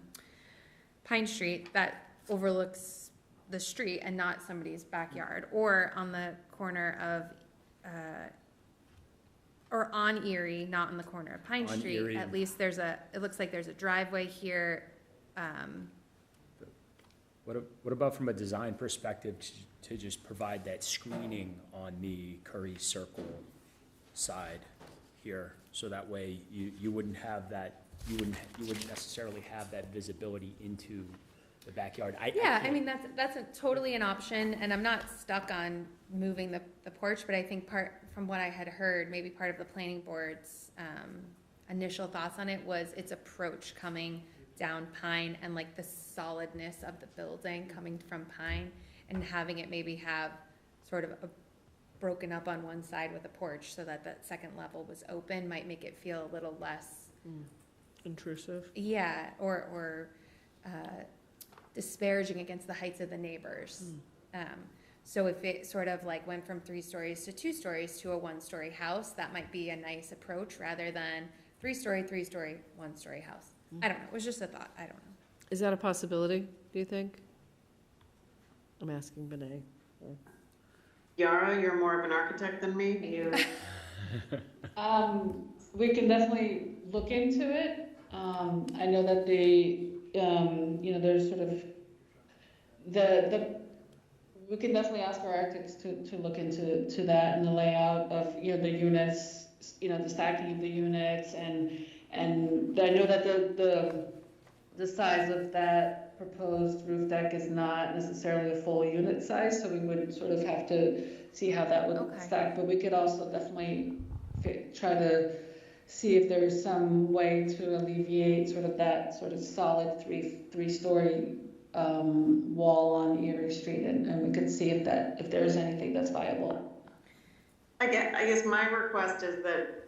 Pine Street, that overlooks the street and not somebody's backyard, or on the corner of, or on Erie, not on the corner of Pine On Street. Erie. At least it looks like there's a driveway here. What about from a design perspective to just provide that screening on the Curry Circle side here? So that way you wouldn't have that, you wouldn't necessarily have that visibility into the backyard. Yeah, I mean, that's totally an option, and I'm not stuck on moving the porch, but I think from what I had heard, maybe part of the planning board's initial thoughts on it was its approach coming down Pine and like the solidness of the building coming from Pine, and having it maybe have sort of broken up on one side with a porch so that that second level was open might make it feel a little less intrusive. Yeah, or disparaging against the heights of the neighbors. So if it sort of like went from 3 stories to 2 stories to a 1-story house, that might be a nice approach rather than 3-story, 3-story, 1-story house. I don't know. It was just a thought. I don't know. Is that a possibility, do you think? I'm asking Benet. Yara, you're more of an architect than me. We can definitely look into it. I know that there's sort of we can definitely ask our architects to look into that and the layout of, the units, the stacking of the units, and I know that the size of that proposed roof deck is not necessarily a full unit size, so we would sort of have to see how that would stack, but we could also definitely try to see if there's some way to alleviate sort of that sort of solid three-story wall on Erie Street, and we could see if there's anything that's viable. I guess my request is that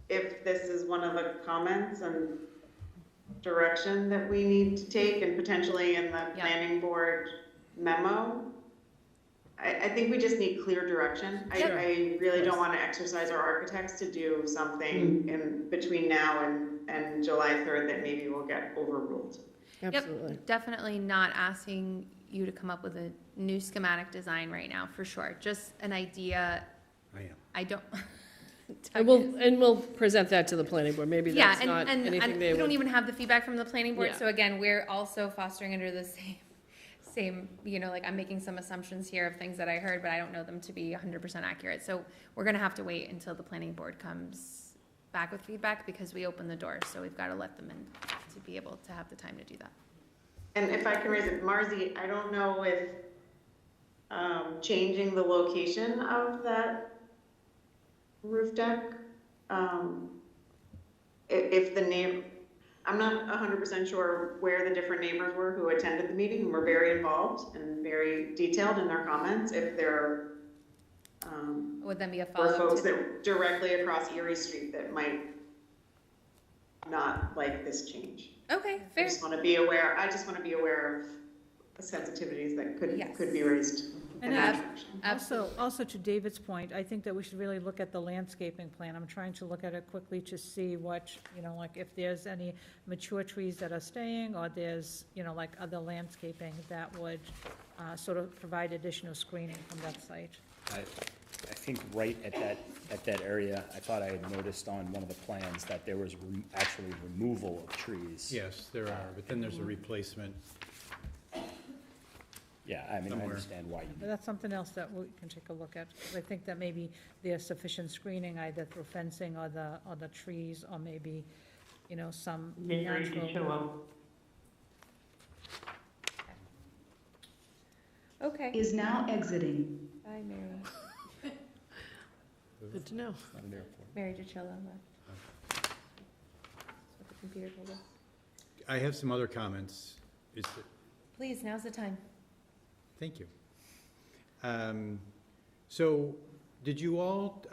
if this is one of the comments and direction that we need to take, and potentially in the planning board memo, I think we just need clear direction. I really don't want to exercise our architects to do something in between now and July 3rd that maybe will get overruled. Absolutely. Yep, definitely not asking you to come up with a new schematic design right now, for sure. Just an idea. I am. I don't. And we'll present that to the planning board. Maybe that's not anything they we would. don't even have the feedback from the planning board. Yeah. So again, we're also fostering under the same, like I'm making some assumptions here of things that I heard, but I don't know them to be 100% accurate. So we're going to have to wait until the planning board comes back with feedback, because we open the door. So we've got to let them in to be able to have the time to do that. And if I can raise it, Marzi, I don't know if changing the location of that roof deck, if the name, I'm not 100% sure where the different neighbors were who attended the meeting and were very involved and very detailed in their comments. If there would then be a were follow-up folks that directly across Erie Street that might not like this change. Okay, fair. I just want to be aware of the sensitivities that could be raised. And also to David's point, I think that we should really look at the landscaping plan. I'm trying to look at it quickly to see what, like if there's any mature trees that are staying, or there's, like other landscaping that would sort of provide additional screening from that site. I think right at that area, I thought I had noticed on one of the plans that there was actually removal of trees. Yes, there are, but then there's a replacement. Yeah, I mean, I understand why you But that's something else that we can take a look at, because I think that maybe there's sufficient screening either through fencing or the trees, or maybe, some natural. Okay. Is now exiting. Bye, Mary. Good to know. Not an airport. Mary Gichilla left. That's what the computer told us. I have some other comments. is it? Please, now's the time. Thank you. So, did you all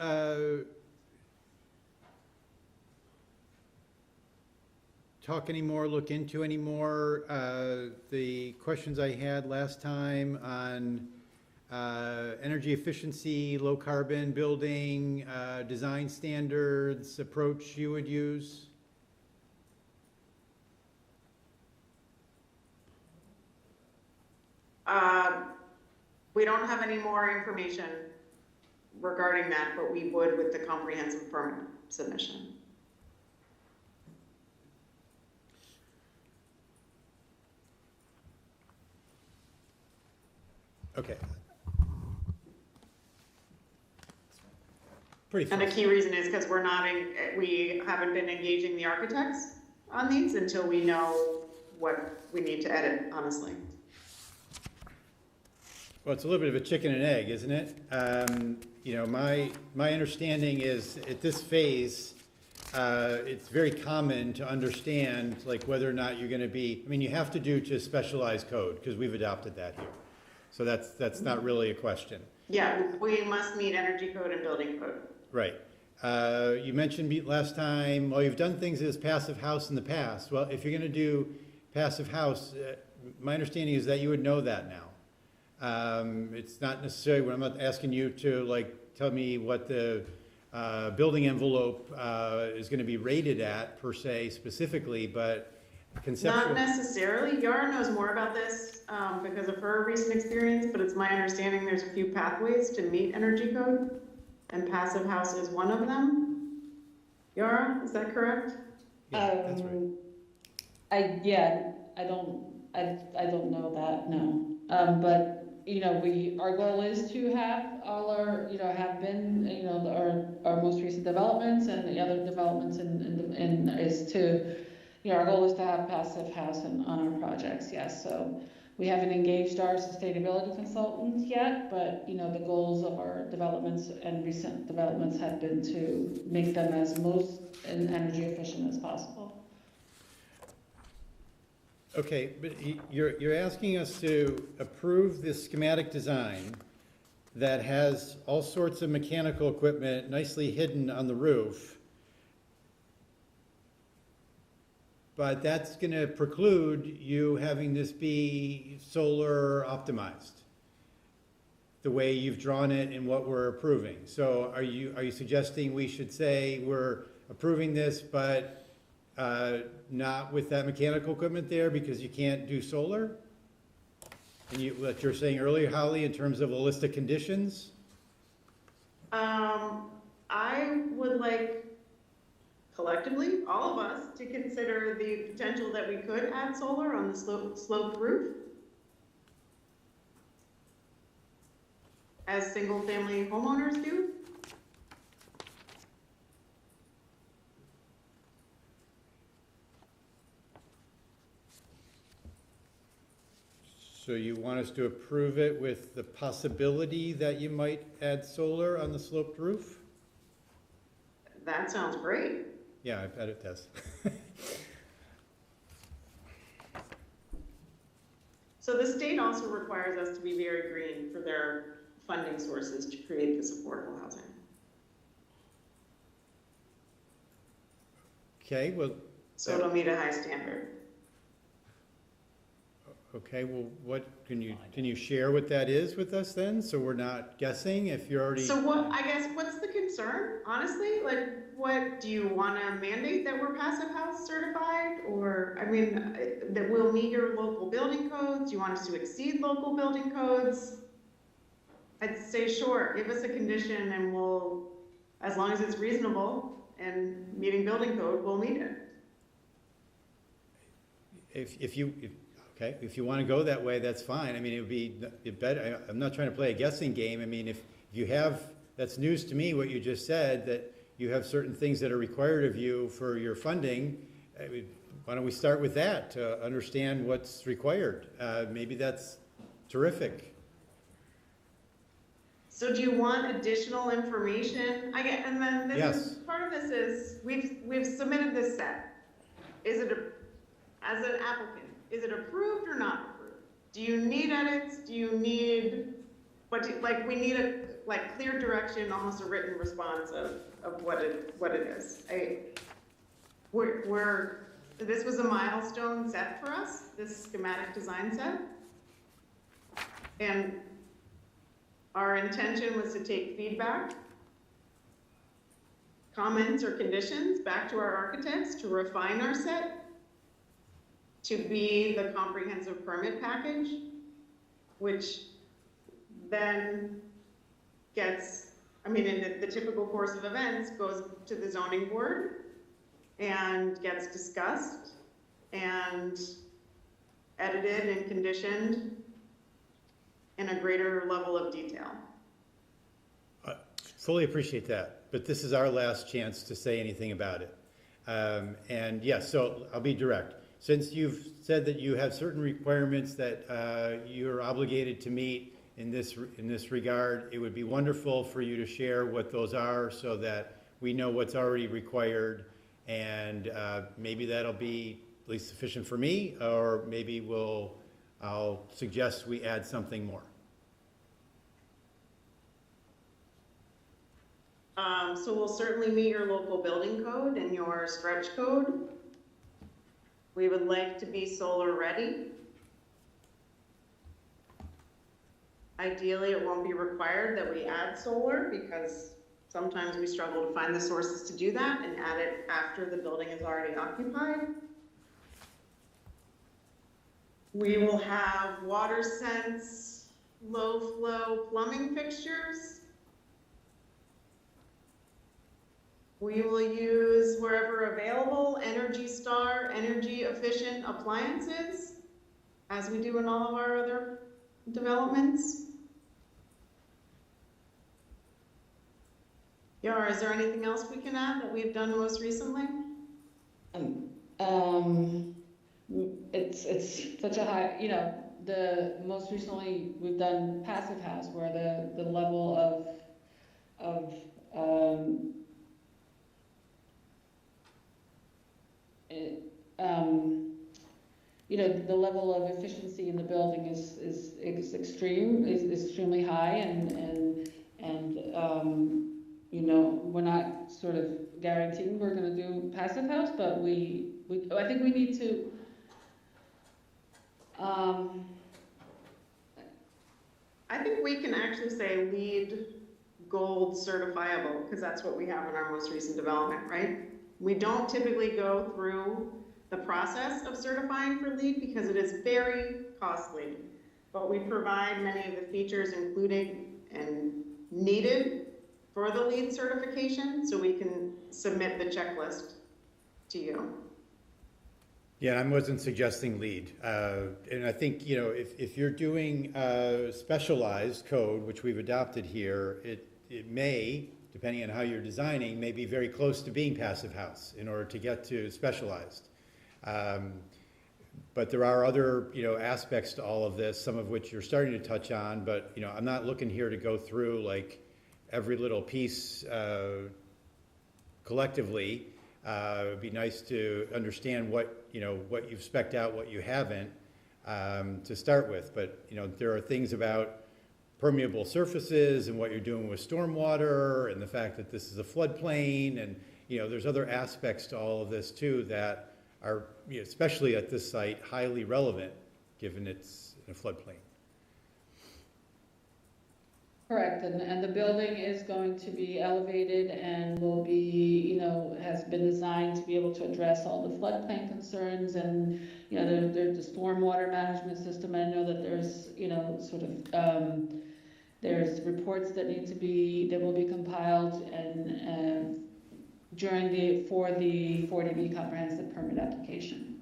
talk anymore, look into anymore the questions I had last time on energy efficiency, low carbon building, design standards, approach you would use? We don't have any more information regarding that, but we would with the comprehensive permit submission. Okay. Pretty And the fast. key reason is because we haven't been engaging the architects on these until we know what we need to edit, honestly. Well, it's a little bit of a chicken and egg, isn't it? You know, my understanding is at this phase, it's very common to understand like whether or not you're going to be, I mean, you have to do to specialized code because we've adopted that here. So that's not really a question. Yeah, we must meet energy code and building code. Right. You mentioned last time, well, you've done things as passive house in the past. Well, if you're going to do passive house, my understanding is that you would know that now. It's not necessarily, I'm not asking you to like tell me what the building envelope is going to be rated at per se specifically, but conceptual. Not necessarily. Yara knows more about this because of her recent experience, but it's my understanding there's a few pathways to meet energy code, and passive house is one of them. Yara, is that correct? Yeah, that's right. I don't know that, no. But you know, our goal is to have all our, you know, have been, you know, our most recent developments and the other developments is to, you know, our goal is to have passive house on our projects, yes. So we haven't engaged our sustainability consultants yet, but, you know, the goals of our developments and recent developments have been to make them as most energy efficient as possible. Okay, but you're asking us to approve this schematic design that has all sorts of mechanical equipment nicely hidden on the roof, but that's going to preclude you having this be solar optimized the way you've drawn it and what we're approving. So are you suggesting we should say we're approving this, but not with that mechanical equipment there because you can't do solar? And what you're saying earlier, Holly, in terms of a list of conditions? I would like collectively, all of us, to consider the potential that we could add solar on the sloped roof as single-family homeowners do. So you want us to approve it with the possibility that you might add solar on the sloped roof? That sounds great. Yeah, I bet it does. So the state also requires us to be very green for their funding sources to create this affordable housing. Okay, well. So it'll meet a high standard. Okay, well, what, can you share what that is with us then? So we're not guessing if you're already. So what's the concern, honestly? Like, what, do you want to mandate that we're passive house certified? Or, I mean, that we'll meet your local building codes? Do you want us to exceed local building codes? I'd say sure, give us a condition and we'll, as long as it's reasonable and meeting building code, we'll meet it. Okay, if you want to go that way, that's fine. I mean, it would be better. I'm not trying to play a guessing game. I mean, if you have, that's news to me what you just said, that you have certain things that are required of you for your funding. I mean, why don't we start with that to understand what's required? Maybe that's terrific. So do you want additional information? And then this Yes. is, part of this is, we've submitted this set. Is it as an applicant, Is it approved or not approved? Do you need edits? Do you need, we need a, clear direction, almost a written response of what it is. This was a milestone set for us, this schematic design set. And our intention was to take feedback, comments or conditions back to our architects to refine our set to be the comprehensive permit package, which then gets, in the typical course of events, goes to the zoning board and gets discussed and edited and conditioned in a greater level of detail. Fully appreciate that, but this is our last chance to say anything about it. And yes, so I'll be direct. Since you've said that you have certain requirements that you're obligated to meet in this regard, it would be wonderful for you to share what those are so that we know what's already required, and maybe that'll be at least sufficient for me, or maybe I'll suggest we add something more. So we'll certainly meet your local building code and your stretch code. We would like to be solar ready. Ideally, it won't be required that we add solar because sometimes we struggle to find the sources to do that and add it after the building is already occupied. We will have water sense, low flow plumbing fixtures. We will use, wherever available, Energy Star energy efficient appliances, as we do in all of our other developments. Yara, is there anything else we can add that we've done most recently? It's such a high, the most recently we've done passive house where the level of the level of efficiency in the building is extremely high, and we're not sort of guaranteeing we're going to do passive house, but I think we need to I think we can actually say LEED Gold certifiable, because that's what we have in our most recent development, right? We don't typically go through the process of certifying for LEED because it is very costly, but we provide many of the features including and needed for the LEED certification, so we can submit the checklist to you. Yeah, I wasn't suggesting LEED. And I think, if you're doing specialized code, which we've adopted here, it may, depending on how you're designing, may be very close to being passive house in order to get to specialized. But there are other, aspects to all of this, some of which you're starting to touch on, but, I'm not looking here to go through like every little piece collectively. It'd be nice to understand what you've spec'd out, what you haven't, to start with. But, there are things about permeable surfaces and what you're doing with stormwater and the fact that this is a floodplain, and, there's other aspects to all of this too that are, especially at this site, highly relevant given it's in a floodplain. correct, and the building is going to be elevated and will be, has been designed to be able to address all the floodplain concerns, and, there's the stormwater management system. I know that there's, there's reports that will be compiled and for the 40B comprehensive permit application.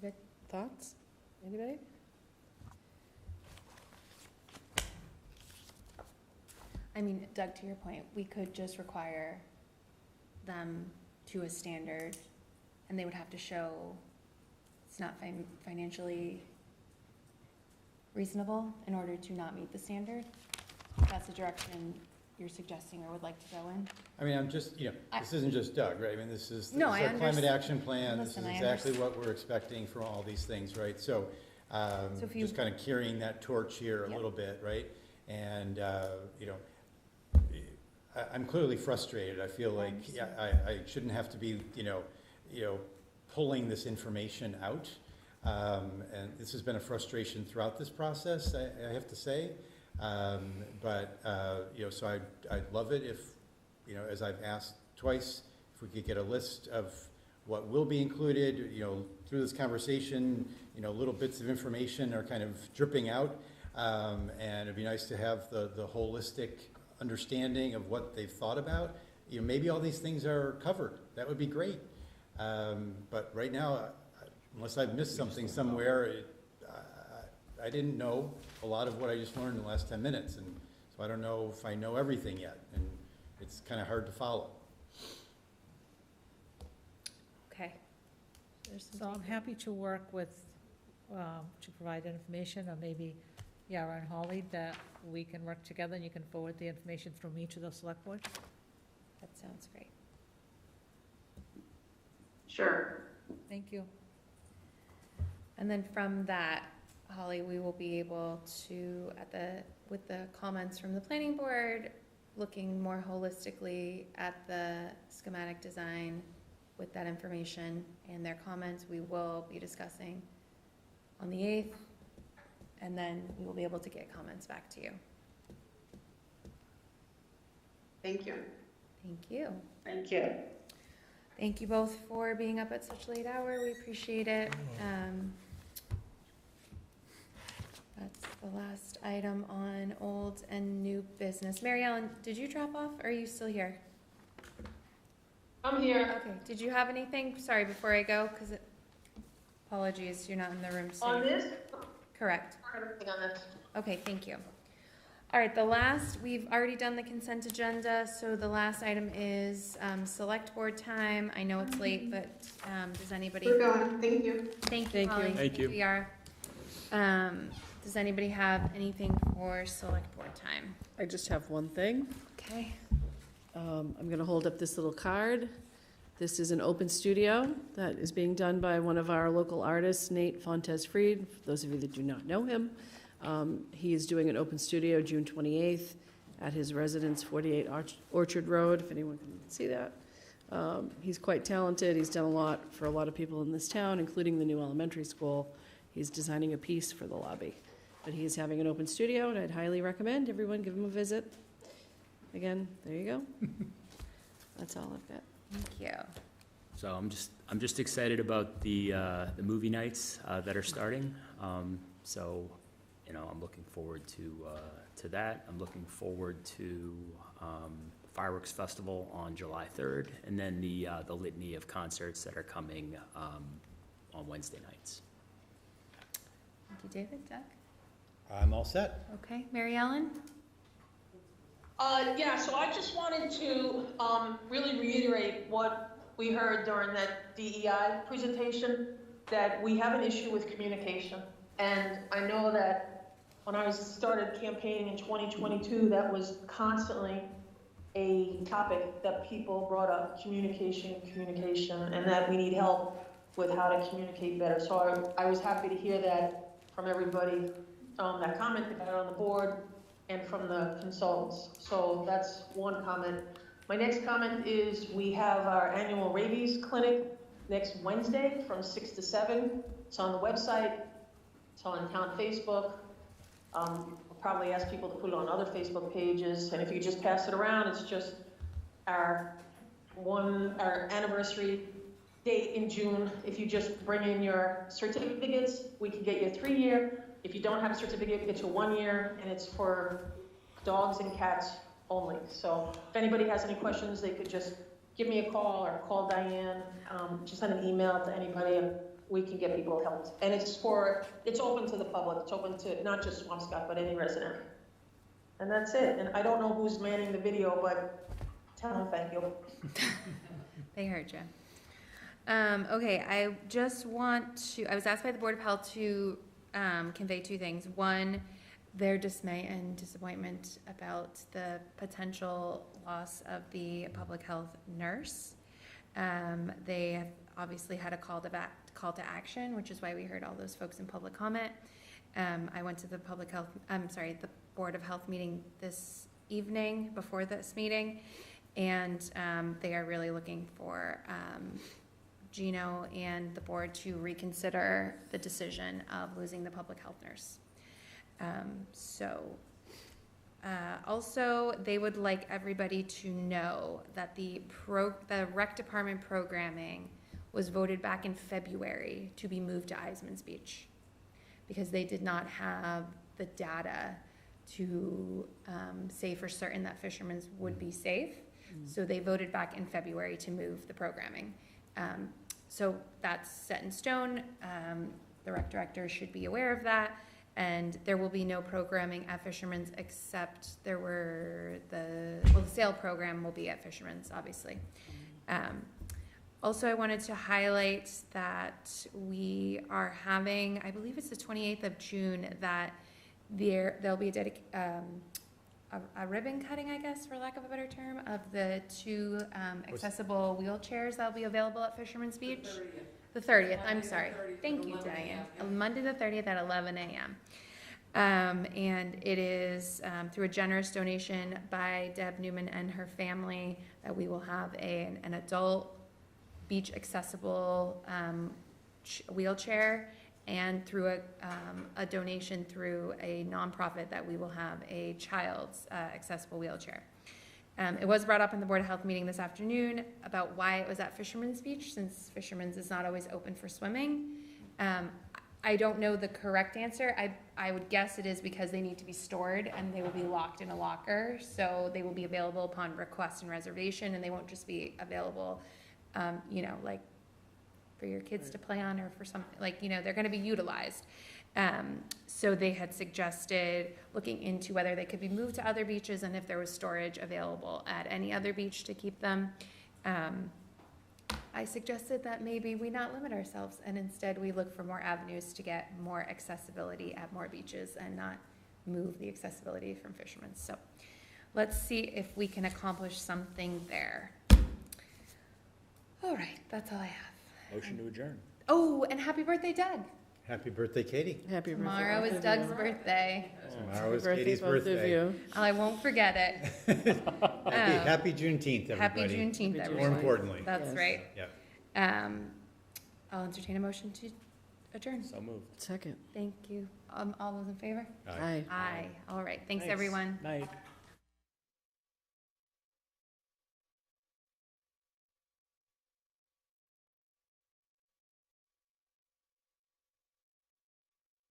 Good thoughts? Anybody? I mean, Doug, to your point, we could just require them to a standard, and they would have to show it's not financially reasonable in order to not meet the standard. If that's the direction you're suggesting or would like to go in. I mean, I'm just, this isn't just Doug, right? I mean, this is No, our climate action plan. Listen, This is exactly what we're expecting from all these things, right? So, if you- just kind of carrying that torch here a little bit, right? And, I'm clearly frustrated. I feel like I shouldn't have to be, pulling this information out. And this has been a frustration throughout this process, I have to say. So I'd love it if, as I've asked twice, if we could get a list of what will be included, through this conversation, little bits of information are kind of dripping out. And it'd be nice to have the holistic understanding of what they've thought about. Maybe all these things are covered. That would be great. But right now, unless I've missed something somewhere, I didn't know a lot of what I just learned in the last 10 minutes. And so I don't know if I know everything yet. And it's kind of hard to follow. Okay. So I'm happy to work with, to provide information, or maybe Yara and Holly, that we can work together and you can forward the information through me to the select board. That sounds great. Sure. Thank you. And then from that, Holly, we will be able to, with the comments from the planning board, looking more holistically at the schematic design with that information and their comments, we will be discussing on the 8th, and then we will be able to get comments back to you. Thank you. Thank you. Thank you. Thank you both for being up at such a late hour. We appreciate it. That's the last item on old and new business. Mary Ellen, did you drop off, or are you still here? I'm here. Okay, did you have anything? Sorry, before I go, because apologies, you're not in the room. So On this? Correct. Everything on this. Okay, thank you. All right, we've already done the consent agenda, so the last item is select board time. I know it's late, but does anybody? We're going. Thank you. Thank you, Holly. Thank you. We are. Does anybody have anything for select board time? I just have one thing. Okay. I'm going to hold up this little card. This is an open studio that is being done by one of our local artists, Nate Fontes-Freed. For those of you that do not know him, he is doing an open studio June 28th at his residence, 48 Orchard Road, if anyone can see that. He's quite talented. He's done a lot for a lot of people in this town, including the new elementary school. He's designing a piece for the lobby. But he's having an open studio, and I'd highly recommend everyone give him a visit. Again, there you go. That's all I've got. Thank you. So I'm just excited about the movie nights that are starting. So, I'm looking forward to that. I'm looking forward to Fireworks Festival on July 3rd, and then the litany of concerts that are coming on Wednesday nights. Thank you, David. Doug? I'm all set. Okay. Mary Ellen? Yeah, so I just wanted to really reiterate what we heard during that DEI presentation, that we have an issue with communication. And I know that when I started campaigning in 2022, that was constantly a topic that people brought up, communication, and that we need help with how to communicate better. So I was happy to hear that from everybody that commented on the board and from the consultants. So that's one comment. My next comment is we have our annual rabies clinic next Wednesday from 6 to 7. It's on the website. It's on town Facebook. We'll probably ask people to put it on other Facebook pages. And if you just pass it around, it's just our anniversary date in June. If you just bring in your certificates, we can get you a 3-year. If you don't have a certificate, get you a 1-year, and it's for dogs and cats only. So if anybody has any questions, they could just give me a call or call Diane. Just send an email to anybody, and we can get people helped. And it's open to the public. It's open to not just Swampscott, but any resident. And that's it. And I don't know who's manning the video, but Thank you. They heard you. Okay, I just want to, I was asked by the Board of Health to convey two things. One, their dismay and disappointment about the potential loss of the public health nurse. They have obviously had a call to action, which is why we heard all those folks in public comment. I went to the the Board of Health meeting this evening before this meeting, and they are really looking for Gino and the board to reconsider the decision of losing the public health nurse. Also, they would like everybody to know that the rec department programming was voted back in February to be moved to Eisman's Beach because they did not have the data to say for certain that Fisherman's would be safe. So they voted back in February to move the programming. So that's set in stone. The rec director should be aware of that. And there will be no programming at Fisherman's except the sale program will be at Fisherman's, obviously. Also, I wanted to highlight that we are having, I believe it's the 28th of June, that there'll be a ribbon cutting, I guess, for lack of a better term, of the two accessible wheelchairs that'll be available at Fisherman's Beach. The 30th, I'm sorry. Thank you, Diane. Monday the 30th at 11 a.m. And it is through a generous donation by Deb Newman and her family that we will have an adult beach accessible wheelchair, and through a donation through a nonprofit that we will have a child's accessible wheelchair. It was brought up in the Board of Health meeting this afternoon about why it was at Fisherman's Beach, since Fisherman's is not always open for swimming. I don't know the correct answer. I would guess it is because they need to be stored and they will be locked in a locker. So they will be available upon request and reservation, and they won't just be available, like for your kids to play on or for something, they're going to be utilized. So they had suggested looking into whether they could be moved to other beaches and if there was storage available at any other beach to keep them. I suggested that maybe we not limit ourselves and instead we look for more avenues to get more accessibility at more beaches and not move the accessibility from Fisherman's. So let's see if we can accomplish something there. All right, that's all I have. Motion to adjourn. Oh, and happy birthday, Doug. Happy birthday, Katie. Happy birthday. Tomorrow is Doug's birthday. Tomorrow is Katie's birthday. Oh, I won't forget it. Happy Juneteenth, everybody. Happy Juneteenth, everybody. More importantly. That's right. Yep. I'll entertain a motion to adjourn. So moved. Second. Thank you. All those in favor? Aye. Aye. All right. Thanks, everyone. Night.